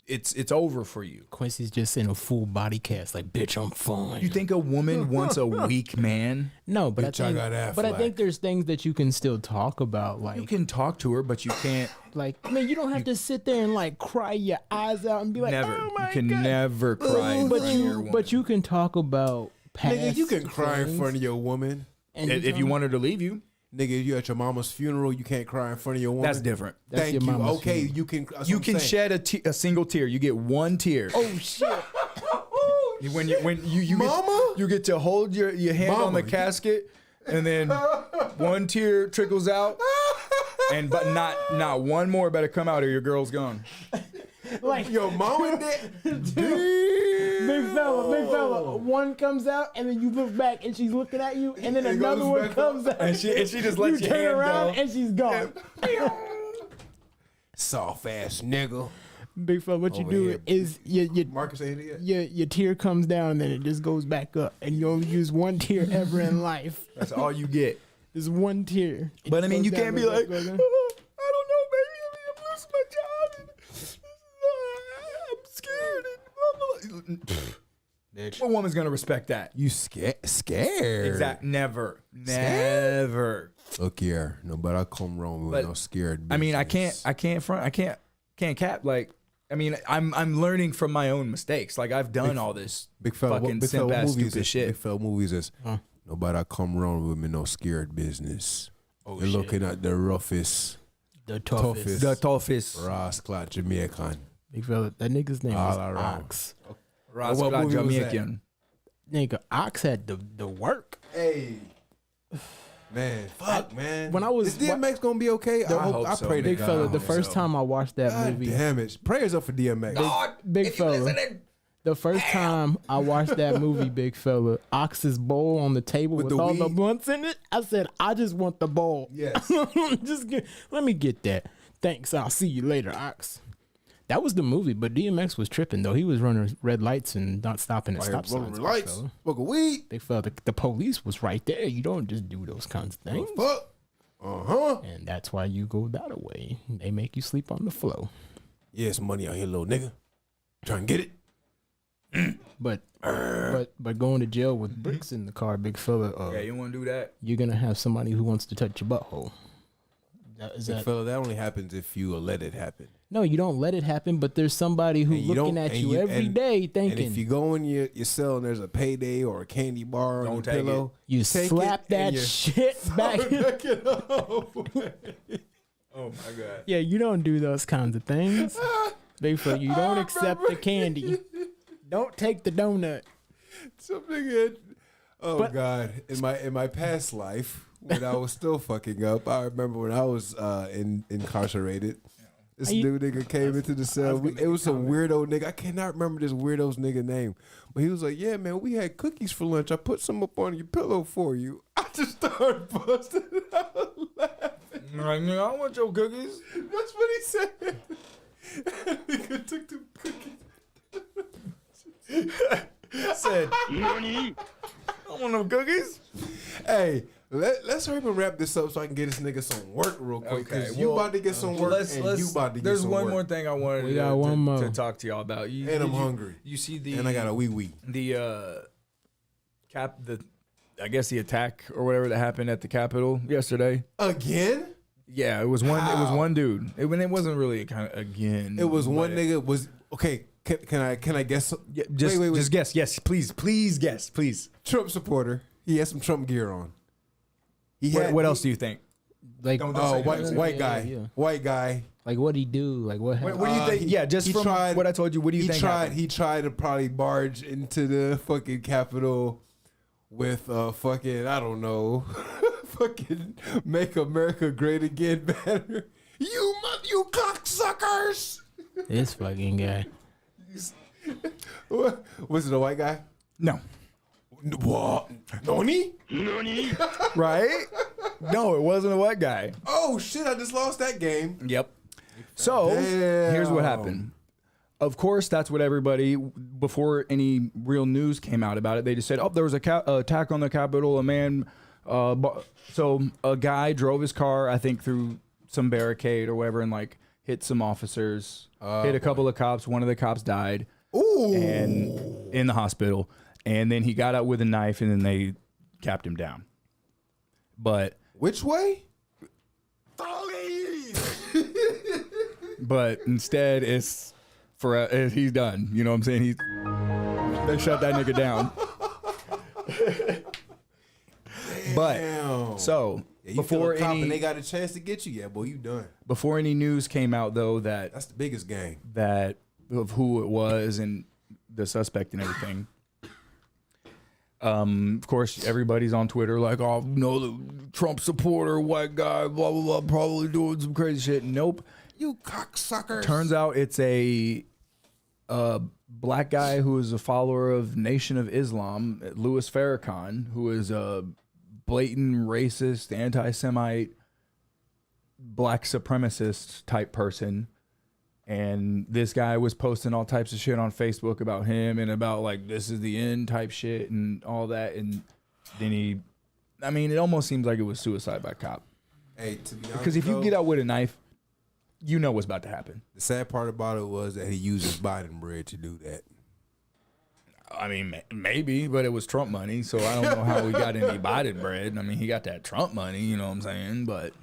Speaker 2: it's over for you.
Speaker 3: Quincy's just in a full body cast, like, bitch, I'm fine.
Speaker 2: You think a woman wants a weak man?
Speaker 3: No, but
Speaker 1: Bitch, I got Affleck.
Speaker 3: I think there's things that you can still talk about, like,
Speaker 2: You can talk to her, but you can't.
Speaker 3: I mean, you don't have to sit there and like cry your eyes out and be like,
Speaker 2: Never.
Speaker 3: oh
Speaker 2: You
Speaker 3: my
Speaker 2: can
Speaker 3: God.
Speaker 2: never cry in front of your woman.
Speaker 3: But you can talk about past.
Speaker 1: Nigga, you can cry in
Speaker 3: things,
Speaker 1: front of your woman.
Speaker 3: and
Speaker 2: If you want her to leave you,
Speaker 1: Nigga, you at your mama's funeral, you can't cry in front of your woman.
Speaker 2: that's different.
Speaker 3: That's
Speaker 1: Thank
Speaker 3: your
Speaker 1: you.
Speaker 3: mama's
Speaker 1: Okay,
Speaker 3: funeral.
Speaker 1: you can. that's
Speaker 2: You
Speaker 1: what I'm
Speaker 2: can
Speaker 1: saying.
Speaker 2: shed a single tear. You get one tear.
Speaker 3: Oh shit!
Speaker 2: When you
Speaker 1: Mama?
Speaker 2: you get to hold your hand on
Speaker 1: Mama,
Speaker 2: the casket, and then one tear trickles out, but not one more better come out or your girl's gone.
Speaker 3: Like
Speaker 1: Your mama did.
Speaker 3: big fella. One comes out, and then you look back, and she's looking at you, and then
Speaker 1: It
Speaker 3: another
Speaker 1: goes
Speaker 3: one
Speaker 1: back
Speaker 3: comes out,
Speaker 2: And she just
Speaker 3: you
Speaker 2: lets your
Speaker 3: turn
Speaker 2: hand
Speaker 3: around,
Speaker 2: go.
Speaker 3: and she's gone.
Speaker 1: Soft ass nigga.
Speaker 3: Big fella, what you
Speaker 1: Over
Speaker 3: do
Speaker 1: here.
Speaker 3: is you
Speaker 1: Marcus ain't here yet.
Speaker 3: your tear comes down, and then it just goes back up, and you only use one tear ever in life.
Speaker 2: That's all you get.
Speaker 3: There's one tear. It
Speaker 2: But I mean,
Speaker 3: goes
Speaker 2: you
Speaker 3: down,
Speaker 2: can't be
Speaker 3: goes
Speaker 2: like,
Speaker 3: up, goes down.
Speaker 2: I don't know, baby. I'm losing my job. And I'm scared. And blah, blah, blah. What woman's gonna respect that?
Speaker 1: You scared?
Speaker 2: Exact. Never. Never.
Speaker 1: Look here, nobody come wrong with
Speaker 2: But,
Speaker 1: no scared.
Speaker 2: I mean, I
Speaker 1: business.
Speaker 2: can't cap. Like, I mean, I'm learning from my own mistakes. Like, I've done all this
Speaker 1: Big fella,
Speaker 2: fucking
Speaker 1: big fella
Speaker 2: simp ass
Speaker 1: movies
Speaker 2: stupid
Speaker 1: is,
Speaker 2: shit.
Speaker 1: Big fella movies is nobody come wrong with me no scared business.
Speaker 3: Oh,
Speaker 1: You're
Speaker 3: shit.
Speaker 1: looking at the roughest,
Speaker 3: The toughest.
Speaker 2: The toughest.
Speaker 1: Ross Clot Jamaican.
Speaker 3: Big fella, that nigga's name
Speaker 1: All
Speaker 3: is
Speaker 1: around.
Speaker 3: Ox.
Speaker 2: Ross
Speaker 1: What
Speaker 2: Clark
Speaker 1: movie was that?
Speaker 2: Jamaican.
Speaker 3: Nigga, Ox had the work.
Speaker 1: Hey, man, fuck, man.
Speaker 3: when I was-
Speaker 1: is DMX gonna be okay? I
Speaker 2: hope
Speaker 1: I
Speaker 2: so,
Speaker 1: pray to
Speaker 3: Big
Speaker 1: God.
Speaker 3: fella,
Speaker 1: I
Speaker 3: the
Speaker 1: hope
Speaker 3: first
Speaker 1: so.
Speaker 3: time I watched that
Speaker 1: God
Speaker 3: movie,
Speaker 1: damn it! Prayers up for DMX.
Speaker 3: big fella. The first time I watched that movie, big fella, Ox's bowl on the table with
Speaker 1: the
Speaker 3: all the
Speaker 1: weed?
Speaker 3: blunts in it. I said, I just want the bowl.
Speaker 1: Yes.
Speaker 3: Let me get that. Thanks. I'll see you later, Ox. That was the movie, but DMX was tripping though. He was running red lights and not stopping at stop signs. big
Speaker 1: Lights,
Speaker 3: fella.
Speaker 1: smoke a weed.
Speaker 3: Big fella, the police was right there. You don't just do those kinds of things.
Speaker 1: Fuck.
Speaker 3: And that's why you go that way. They make you sleep on the floor.
Speaker 1: Yeah, some money out here, little nigga. Trying to get it.
Speaker 3: But going to jail with bricks in the car, big fella,
Speaker 2: Yeah, you want to do that?
Speaker 3: you're gonna have somebody who wants to touch your butthole. Is
Speaker 1: Big
Speaker 3: that
Speaker 1: fella, that only happens if you let it happen.
Speaker 3: no? You don't let it happen, but there's somebody who
Speaker 1: And you
Speaker 3: looking
Speaker 1: don't-
Speaker 3: at
Speaker 1: and
Speaker 3: you every day,
Speaker 1: And
Speaker 3: thinking
Speaker 1: if you go in your cell and there's a payday or a candy bar on
Speaker 2: Don't
Speaker 1: your
Speaker 2: take
Speaker 1: pillow,
Speaker 3: you
Speaker 1: take
Speaker 3: slap
Speaker 1: it
Speaker 3: that
Speaker 1: and you
Speaker 3: shit back.
Speaker 1: back it up.
Speaker 2: Oh my god.
Speaker 3: Yeah, you don't do those kinds of things. Big fella, you don't accept the candy. Don't take the donut.
Speaker 1: Some nigga. Oh
Speaker 3: But-
Speaker 1: God! In my past life, when I was still fucking up, I remember when I was incarcerated. This new nigga came into the cell. It was some weirdo nigga. I cannot remember this weirdo's nigga name, but he was like, "Yeah, man, we had cookies for lunch. I put some up on your pillow for you." I just started busting out laughing.
Speaker 2: Like, nigga, I want your cookies.
Speaker 1: That's what he said. That nigga took the cookies.
Speaker 2: Said, I want no cookies.
Speaker 1: Hey, let's hurry up and wrap this up so I can get this nigga some work real quick.
Speaker 2: Okay,
Speaker 1: Cause you about to get some work and you about to get
Speaker 2: There's
Speaker 1: some
Speaker 2: one
Speaker 1: work.
Speaker 2: more thing I wanted
Speaker 3: We got one more.
Speaker 2: to talk to y'all about.
Speaker 1: And I'm hungry.
Speaker 2: You see the
Speaker 1: And I got a wee.
Speaker 2: the I guess the attack or whatever that happened at the Capitol yesterday.
Speaker 1: Again?
Speaker 2: Yeah, it was one. It was
Speaker 1: How?
Speaker 2: one dude. It wasn't really a kind of again.
Speaker 1: It was one
Speaker 2: but
Speaker 1: nigga was okay. Can I guess?
Speaker 2: Yeah, just
Speaker 1: wait.
Speaker 2: just guess. Yes, please guess, please.
Speaker 1: Trump supporter. He had some Trump gear on. He had,
Speaker 2: What else do you think?
Speaker 3: Like,
Speaker 2: Don't
Speaker 1: Oh,
Speaker 2: say
Speaker 1: white guy.
Speaker 3: yeah.
Speaker 1: White guy.
Speaker 3: like what'd he do? Like what?
Speaker 2: What
Speaker 3: Happened?
Speaker 2: do you think?
Speaker 1: he-
Speaker 2: Yeah, just
Speaker 1: he
Speaker 2: from
Speaker 1: tried-
Speaker 2: what I told you. What do you think? happened?
Speaker 1: He tried to probably barge into the fucking Capitol with fucking, I don't know, fucking Make America Great Again banner. You cocksuckers!
Speaker 3: This fucking guy.
Speaker 1: What? Was it a white guy?
Speaker 2: No.
Speaker 1: What? Noni?
Speaker 2: Right? No, it wasn't a white guy.
Speaker 1: Oh shit! I just lost that game.
Speaker 2: Yep. So here's what
Speaker 1: Damn.
Speaker 2: happened. Of course, that's what everybody, before any real news came out about it, they just said, "Oh, there was a attack on the Capitol. A man, so a guy drove his car, I think, through some barricade or whatever, and like hit some officers, hit a couple of cops. One of the cops died, and in the hospital. And then he got out with a knife, and then they capped him down. But
Speaker 1: Which way?
Speaker 2: instead, it's he's done. You know what I'm saying? They shut that nigga down. But
Speaker 1: Damn.
Speaker 2: so
Speaker 1: Yeah, you
Speaker 2: before
Speaker 1: kill a cop and they
Speaker 2: any
Speaker 1: got a chance to get you, yeah, boy, you done.
Speaker 2: before any news came out though that
Speaker 1: That's the biggest game.
Speaker 2: of who it was and the suspect and everything. Of course, everybody's on Twitter like, "Oh, no, the Trump supporter, white guy, blah blah blah, probably doing some crazy shit." Nope.
Speaker 1: You cocksuckers.
Speaker 2: Turns out it's a black guy who is a follower of Nation of Islam, Louis Farrakhan, who is a blatant racist, anti-Semite, black supremacist type person. And this guy was posting all types of shit on Facebook about him and about like this is the end type shit and all that. And then it almost seems like it was suicide by cop.
Speaker 1: Hey, to be honest,
Speaker 2: Because if you
Speaker 1: though,
Speaker 2: get out with a knife, you know what's about to happen.
Speaker 1: the sad part about it was that he used his Biden bread to do that.
Speaker 2: I mean, maybe, but it was Trump money, so I don't know how he got any Biden bread. I mean, he got that Trump money, you know what I'm saying? But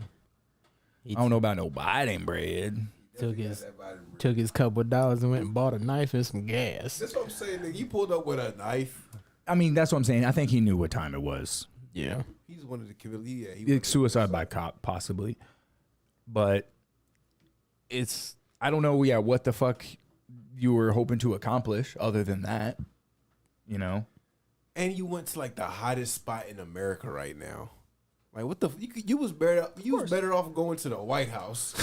Speaker 2: I don't know about no Biden bread.
Speaker 3: Took his couple of dollars and went and bought a knife and some gas.
Speaker 1: That's what I'm saying, nigga. You pulled up with a knife.
Speaker 2: I mean, that's what I'm saying. I think he knew what time it was.
Speaker 3: Yeah.
Speaker 1: He's one of the kill. Yeah, he
Speaker 2: It's suicide by cop, possibly. But I don't know, what the fuck you were hoping to accomplish other than that, you know?
Speaker 1: And you went to like the hottest spot in America right now. Like what the? You was better off going to the White House.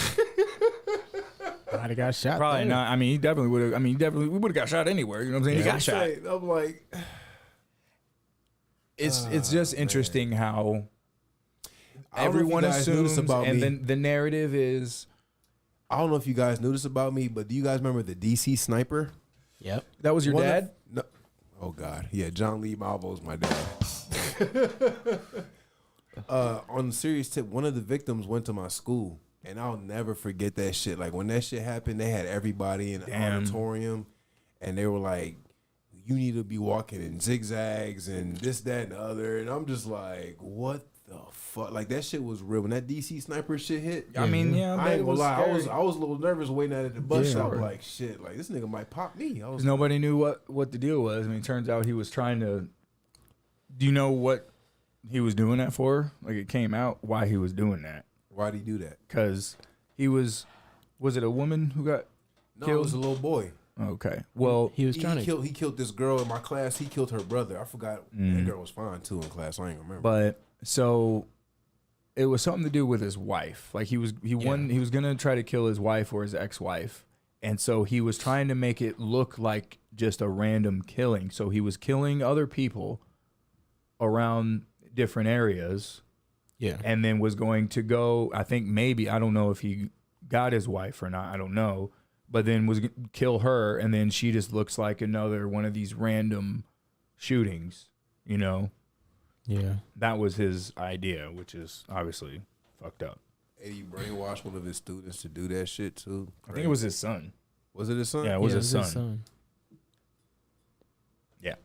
Speaker 3: Might have got shot.
Speaker 2: Probably
Speaker 3: there.
Speaker 2: not. I mean, he definitely would have. We would have got shot anywhere. You know what I'm saying? He got shot.
Speaker 1: I'm like,
Speaker 2: It's just interesting how
Speaker 1: I don't know if you
Speaker 2: everyone
Speaker 1: guys knew this
Speaker 2: assumes,
Speaker 1: about
Speaker 2: and
Speaker 1: me.
Speaker 2: then the narrative is
Speaker 1: I don't know if you guys knew this about me, but do you guys remember the DC sniper?
Speaker 3: Yep.
Speaker 2: that was your
Speaker 1: One of-
Speaker 2: dad.
Speaker 1: No. Oh God, yeah, John Lee Malvo's my dad. On the serious tip, one of the victims went to my school, and I'll never forget that shit. Like when that shit happened, they had everybody in the
Speaker 2: Damn.
Speaker 1: auditorium, and they were like, you need to be walking in zigzags and this, that, and the other. And I'm just like, what the fuck? Like, that shit was real. When that DC sniper shit hit,
Speaker 2: I mean, yeah,
Speaker 1: I ain't
Speaker 2: it
Speaker 1: gonna lie.
Speaker 2: scary.
Speaker 1: I was a little nervous waiting at the bus
Speaker 2: Yeah,
Speaker 1: stop.
Speaker 2: right.
Speaker 1: Like, shit, like, this nigga might pop me. I was
Speaker 2: 'Cause nobody knew what the deal was. I mean, it turns out he was trying to. Do you know what he was doing that for? Like, it came out why he was doing that.
Speaker 1: why'd he do that?
Speaker 2: Because he was it a woman who got
Speaker 1: No,
Speaker 2: killed?
Speaker 1: it was a little boy.
Speaker 2: Okay. Well,
Speaker 3: He was trying to.
Speaker 1: He killed this girl in my class. He killed her brother. I forgot. That girl was fine too in class. I ain't remember.
Speaker 2: but so it was something to do with his wife. Like he was gonna try to kill his wife or his ex-wife. And so he was trying to make it look like just a random killing. So he was killing other people around different areas
Speaker 3: Yeah.
Speaker 2: and then was going to go, I think maybe, I don't know if he got his wife or not, I don't know, but then was going to kill her, and then she just looks like another one of these random shootings, you know?
Speaker 3: Yeah.
Speaker 2: That was his idea, which is obviously fucked up.
Speaker 1: And he brainwashed one of his students to do that shit too.
Speaker 2: I think it was his son.
Speaker 1: Was it his son?
Speaker 2: Yeah, it was his son. Yeah.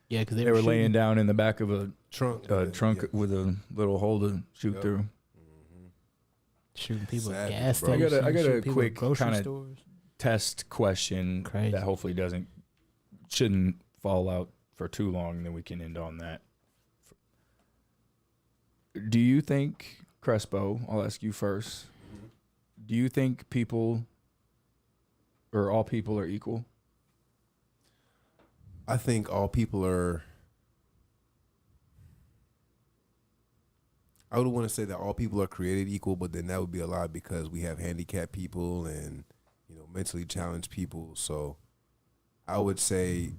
Speaker 3: Yeah, because
Speaker 2: They were laying down in the back of a
Speaker 1: Trunk.
Speaker 2: trunk
Speaker 1: Yeah.
Speaker 2: with a little hole to shoot
Speaker 1: Yep.
Speaker 2: through.
Speaker 3: shooting people at
Speaker 1: Savage,
Speaker 3: gas
Speaker 1: bro.
Speaker 3: stations.
Speaker 2: I got a
Speaker 3: shooting people at
Speaker 2: quick
Speaker 3: grocery
Speaker 2: kinda-
Speaker 3: stores.
Speaker 2: Test question
Speaker 3: Crazy.
Speaker 2: that hopefully shouldn't fall out for too long, and then we can end on that. Do you think, Crespo, I'll ask you first, do you think people or all people are equal?
Speaker 1: I think all people are. I would want to say that all people are created equal, but then that would be a lie because we have handicapped people and mentally challenged people. So I would say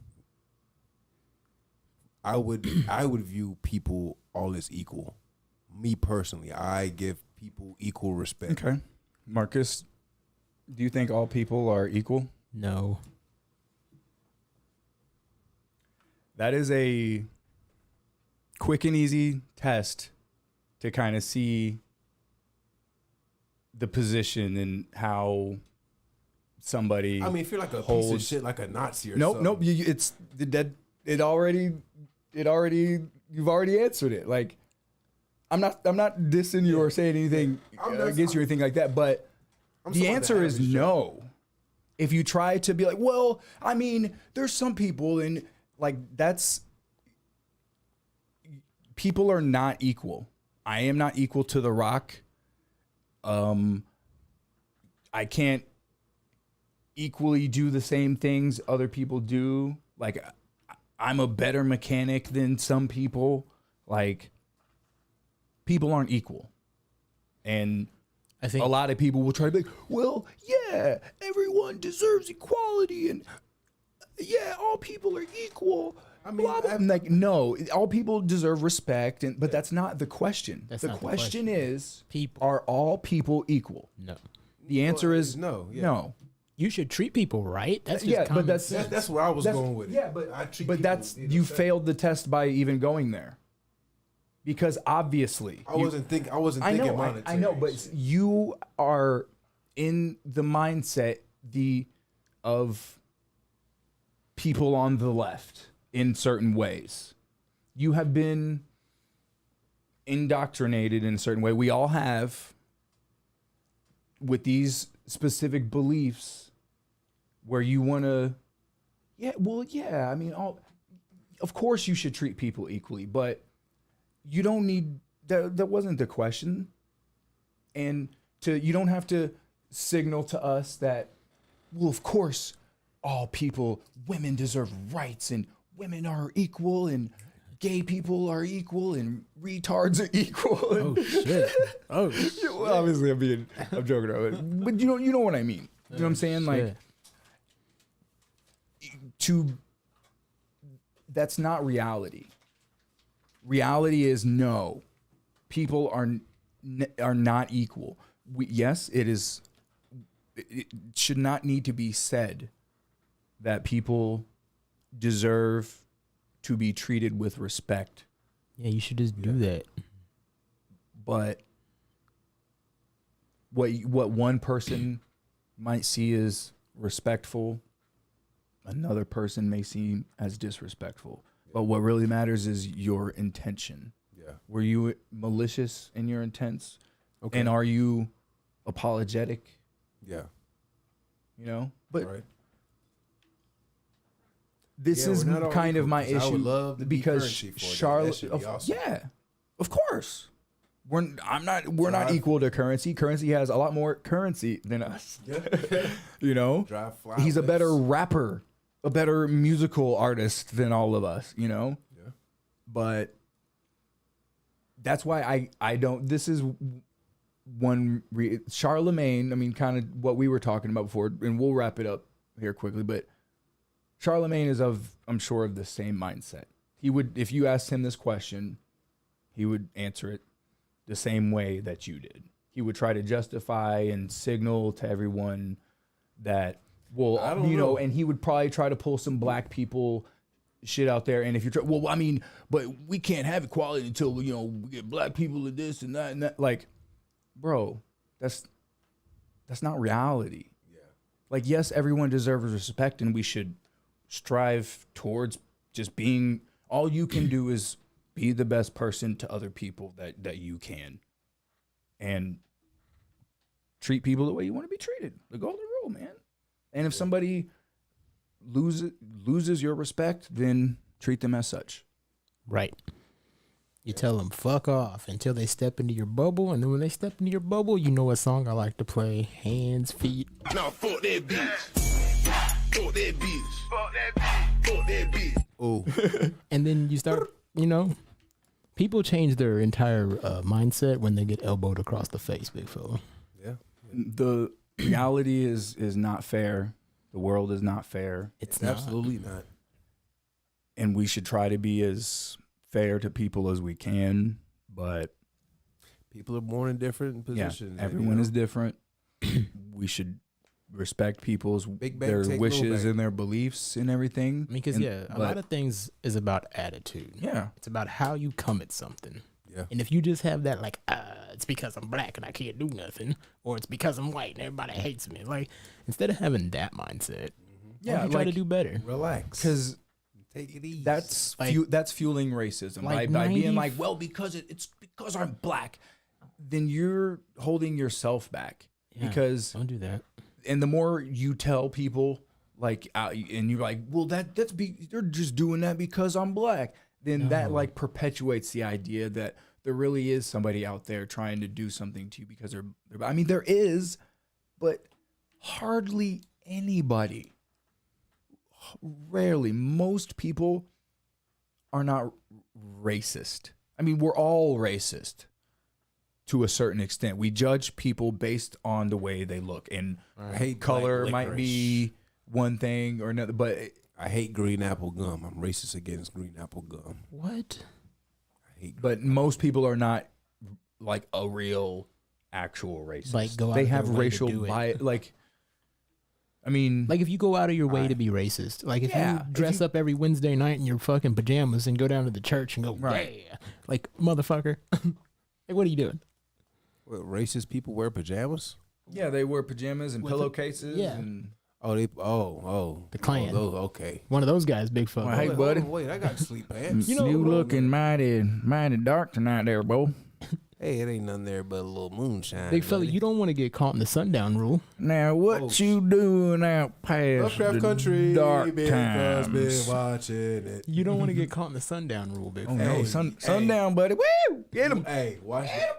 Speaker 1: I would view people all as equal. Me personally, I give people equal respect.
Speaker 2: Okay. Marcus, do you think all people are equal?
Speaker 3: No.
Speaker 2: That is a quick and easy test to kind of see the position and how somebody.
Speaker 1: I mean, if you're like a piece of
Speaker 2: holds-
Speaker 1: shit, like a Nazi or
Speaker 2: Nope,
Speaker 1: something.
Speaker 2: nope. It's that it already. You've already answered it. Like, I'm not dissing you or saying anything against you or anything like that. But
Speaker 1: I'm
Speaker 2: the
Speaker 1: talking about
Speaker 2: answer is
Speaker 1: average Joe.
Speaker 2: no. If you try to be like, well, I mean, there's some people and like that's. People are not equal. I am not equal to The Rock. I can't equally do the same things other people do. Like, I'm a better mechanic than some people. Like, people aren't equal. And
Speaker 3: I think
Speaker 2: a lot of people will try to be like, well, yeah, everyone deserves equality and yeah, all people are equal.
Speaker 1: I mean,
Speaker 2: Blah, blah. I'm like, no, all people deserve respect, but that's not the question.
Speaker 3: That's
Speaker 2: The
Speaker 3: not the
Speaker 2: question
Speaker 3: question.
Speaker 2: is,
Speaker 3: people.
Speaker 2: are all people equal?
Speaker 3: No.
Speaker 2: The answer is
Speaker 1: no. Yeah.
Speaker 2: no.
Speaker 3: You should treat people right. That's just
Speaker 2: Yeah,
Speaker 3: common
Speaker 2: but that's
Speaker 3: sense.
Speaker 1: That's where I was
Speaker 2: That's-
Speaker 1: going with it.
Speaker 2: yeah, but-
Speaker 1: I treat
Speaker 2: But
Speaker 1: people
Speaker 2: that's
Speaker 1: either
Speaker 2: you
Speaker 1: same.
Speaker 2: failed the test by even going there, because obviously
Speaker 1: I wasn't thinking
Speaker 2: I
Speaker 1: monetary.
Speaker 2: know, but
Speaker 1: shit.
Speaker 2: you are in the mindset of people on the left in certain ways. You have been indoctrinated in a certain way. We all have, with these specific beliefs where you want to, I mean, of course you should treat people equally, but you don't need, that wasn't the question. And you don't have to signal to us that, well, of course, all people, women deserve rights and women are equal and gay people are equal and retards are equal.
Speaker 3: Oh shit. Oh shit.
Speaker 2: Well, obviously I'm joking around, but you know what I mean. You know what I'm saying? Like, that's not reality. Reality is no, people are not equal. Yes, it is. It should not need to be said that people deserve to be treated with respect.
Speaker 3: Yeah, you should just do that.
Speaker 2: But what one person might see as respectful, another person may seem as disrespectful. But what really matters is your intention.
Speaker 1: Yeah.
Speaker 2: Were you malicious in your intents?
Speaker 1: Okay.
Speaker 2: And are you apologetic?
Speaker 1: Yeah.
Speaker 2: You know? But
Speaker 1: Right.
Speaker 2: this
Speaker 1: Yeah,
Speaker 2: is
Speaker 1: we're not all
Speaker 2: kind of
Speaker 1: equal,
Speaker 2: my
Speaker 1: 'cause I would
Speaker 2: issue
Speaker 1: love to be
Speaker 2: because
Speaker 1: currency for it. That
Speaker 2: Charlotte,
Speaker 1: should be awesome.
Speaker 2: yeah, of course. We're not
Speaker 1: Drive.
Speaker 2: equal to currency. Currency has a lot more currency than us. You know,
Speaker 1: Drive fly
Speaker 2: he's a better
Speaker 1: whips.
Speaker 2: rapper, a better musical artist than all of us. You know,
Speaker 1: Yeah.
Speaker 2: but that's why I don't. This is one Charlemagne. I mean, kind of what we were talking about before, and we'll wrap it up here quickly. But Charlemagne is I'm sure of the same mindset. He would, if you asked him this question, he would answer it the same way that you did. He would try to justify and signal to everyone that, well,
Speaker 1: I don't
Speaker 2: you know,
Speaker 1: know.
Speaker 2: and he would probably try to pull some black people shit out there. And if you're, well, I mean, but we can't have equality until, you know, we get black people to this and that and that. Like, bro, that's not reality.
Speaker 1: Yeah.
Speaker 2: Like, yes, everyone deserves respect and we should strive towards just being, all you can do is be the best person to other people that you can, and treat people the way you want to be treated. The golden rule, man. And if somebody loses your respect, then treat them as such.
Speaker 3: Right. You tell them fuck off until they step into your bubble, and then when they step into your bubble, you know what song I like to play: hands, feet.
Speaker 5: Nah, fuck that bitch. Fuck that bitch. Fuck that bitch. Fuck that bitch.
Speaker 1: Oh.
Speaker 3: And then you start, you know, people change their entire mindset when they get elbowed across the face, big fella.
Speaker 1: Yeah.
Speaker 2: The reality is not fair. The world is not fair.
Speaker 3: It's not.
Speaker 1: Absolutely not.
Speaker 2: And we should try to be as fair to people as we can, but
Speaker 1: People are born in different positions.
Speaker 2: yeah, everyone is different. We should respect people's
Speaker 1: Big bang,
Speaker 2: their
Speaker 1: take
Speaker 2: wishes
Speaker 1: little bang.
Speaker 2: and their beliefs and everything.
Speaker 3: I mean, because,
Speaker 2: And-
Speaker 3: yeah, a
Speaker 2: but-
Speaker 3: lot of things is about attitude.
Speaker 2: yeah.
Speaker 3: It's about how you come at something.
Speaker 1: Yeah.
Speaker 3: And if you just have that, like, it's because I'm black and I can't do nothing, or it's because I'm white and everybody hates me. Like, instead of having that mindset,
Speaker 2: Yeah,
Speaker 3: you try to
Speaker 2: like-
Speaker 3: do better.
Speaker 1: Relax.
Speaker 2: Because
Speaker 1: Take it easy.
Speaker 2: that's
Speaker 3: Like-
Speaker 2: that's fueling racism,
Speaker 3: like
Speaker 2: right? By being
Speaker 3: 90
Speaker 2: like, well, because it's because I'm black, then you're holding yourself back.
Speaker 3: Yeah.
Speaker 2: Because
Speaker 3: Don't do that.
Speaker 2: and the more you tell people, like, and you're like, well, they're just doing that because I'm black. Then that like perpetuates the idea that there really is somebody out there trying to do something to you because they're I mean, there is, but hardly anybody. Rarely. Most people are not racist. I mean, we're all racist to a certain extent. We judge people based on the way they look, and
Speaker 1: I hate
Speaker 2: color
Speaker 1: black
Speaker 2: might
Speaker 1: licorice.
Speaker 2: be one thing or another, but
Speaker 1: I hate green apple gum. I'm racist against green apple gum.
Speaker 3: What?
Speaker 1: I hate.
Speaker 2: but most people are not like a real actual racist.
Speaker 3: Like, go out
Speaker 2: they
Speaker 3: of their
Speaker 2: have
Speaker 3: way to
Speaker 2: racial
Speaker 3: do it.
Speaker 2: bias. Like, I mean,
Speaker 3: Like, if you go out of your way to be racist, like, if
Speaker 2: Yeah,
Speaker 3: you
Speaker 2: if
Speaker 3: dress
Speaker 2: you-
Speaker 3: up every Wednesday night in your fucking pajamas and go down to the church and go,
Speaker 2: Right.
Speaker 3: yeah, like, motherfucker, like, what are you doing?
Speaker 1: What, racist people wear pajamas?
Speaker 2: yeah, they wear pajamas and
Speaker 3: With
Speaker 2: pillowcases.
Speaker 3: yeah.
Speaker 2: And
Speaker 1: Oh, the
Speaker 3: Klan.
Speaker 1: Oh, okay.
Speaker 3: One of those guys, big fella.
Speaker 2: Well, hey,
Speaker 1: Wait,
Speaker 2: buddy.
Speaker 1: hold on, wait, I got sleep pants.
Speaker 3: You know-
Speaker 2: you
Speaker 3: hold on,
Speaker 2: looking mighty dark tonight, there, bro.
Speaker 1: Hey, it ain't nothing there but a little moonshine.
Speaker 3: Big fella,
Speaker 1: buddy.
Speaker 3: you don't want to get caught in the sundown rule.
Speaker 2: Now, what you doing out past
Speaker 1: Lovecraft
Speaker 2: the
Speaker 1: Country,
Speaker 2: dark
Speaker 1: because been
Speaker 2: times?
Speaker 1: watching it.
Speaker 3: You don't want to get caught in the sundown rule, big
Speaker 2: Oh
Speaker 3: fella.
Speaker 2: no,
Speaker 1: Hey,
Speaker 2: sundown, buddy. Woo! Get him.
Speaker 1: Hey, watch it.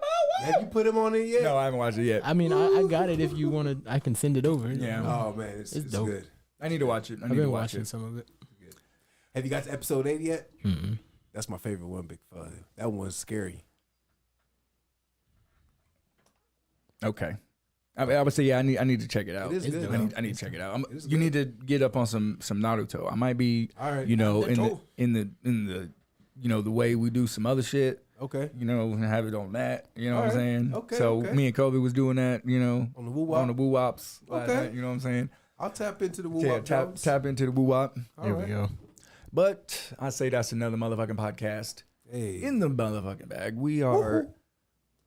Speaker 1: Have you put him on it yet?
Speaker 2: No, I haven't watched it yet.
Speaker 3: I mean, I got it. If you want to, I can send it over.
Speaker 2: Yeah.
Speaker 1: Oh man, it's
Speaker 3: dope.
Speaker 1: good.
Speaker 2: I need to watch it. I
Speaker 3: I've
Speaker 2: need to
Speaker 3: been
Speaker 2: watch
Speaker 3: watching
Speaker 2: it.
Speaker 3: some of it.
Speaker 1: Have you got to episode 8 yet?
Speaker 3: Mm-mm.
Speaker 1: That's my favorite one, big fella. That one's scary.
Speaker 2: Okay. I would say yeah. I need to check it out.
Speaker 1: It is
Speaker 3: It's
Speaker 1: good.
Speaker 3: dope.
Speaker 1: though.
Speaker 2: I need to check it out.
Speaker 1: It is
Speaker 2: You
Speaker 1: good.
Speaker 2: need to get up on some Naruto. I might be,
Speaker 1: All right.
Speaker 2: you know,
Speaker 1: Naruto.
Speaker 2: in the you know, the way we do some other shit.
Speaker 1: Okay.
Speaker 2: You know, and have it on that. You know what I'm
Speaker 1: All right.
Speaker 2: saying?
Speaker 1: Okay,
Speaker 2: So
Speaker 1: okay.
Speaker 2: me and Kobe was doing that. You know,
Speaker 1: On the woo
Speaker 2: on the
Speaker 1: wop.
Speaker 2: woo wops. last
Speaker 1: Okay.
Speaker 2: night, you know what I'm saying?
Speaker 1: I'll tap into the woo
Speaker 2: Yeah,
Speaker 1: wop.
Speaker 2: tap
Speaker 1: drums.
Speaker 2: tap into the woo wop.
Speaker 1: All
Speaker 3: There
Speaker 1: right.
Speaker 3: we go.
Speaker 2: But I say that's another motherfucking podcast
Speaker 1: Hey.
Speaker 2: in the motherfucking bag. We are
Speaker 1: Woo-hoo.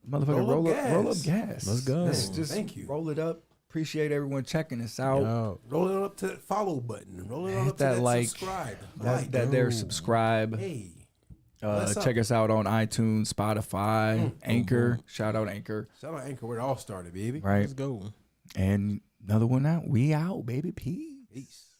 Speaker 2: motherfucking
Speaker 1: Roll up
Speaker 2: roll up
Speaker 1: gas.
Speaker 2: gas.
Speaker 3: Let's go.
Speaker 2: Let's
Speaker 1: Man,
Speaker 2: just
Speaker 1: thank you.
Speaker 2: roll it up. Appreciate everyone checking us out.
Speaker 3: Yo.
Speaker 1: Roll it up to that follow button. Roll it on
Speaker 2: Hit
Speaker 1: up to
Speaker 2: that
Speaker 1: that
Speaker 2: like.
Speaker 1: subscribe.
Speaker 2: That there, subscribe.
Speaker 1: Hey. What's up?
Speaker 2: Check us out on iTunes, Spotify, Anchor. Shout out Anchor.
Speaker 1: Shout out Anchor where it all started, baby.
Speaker 2: Right.
Speaker 3: Let's go.
Speaker 2: And another one out. We out, baby. Peace.
Speaker 1: Peace.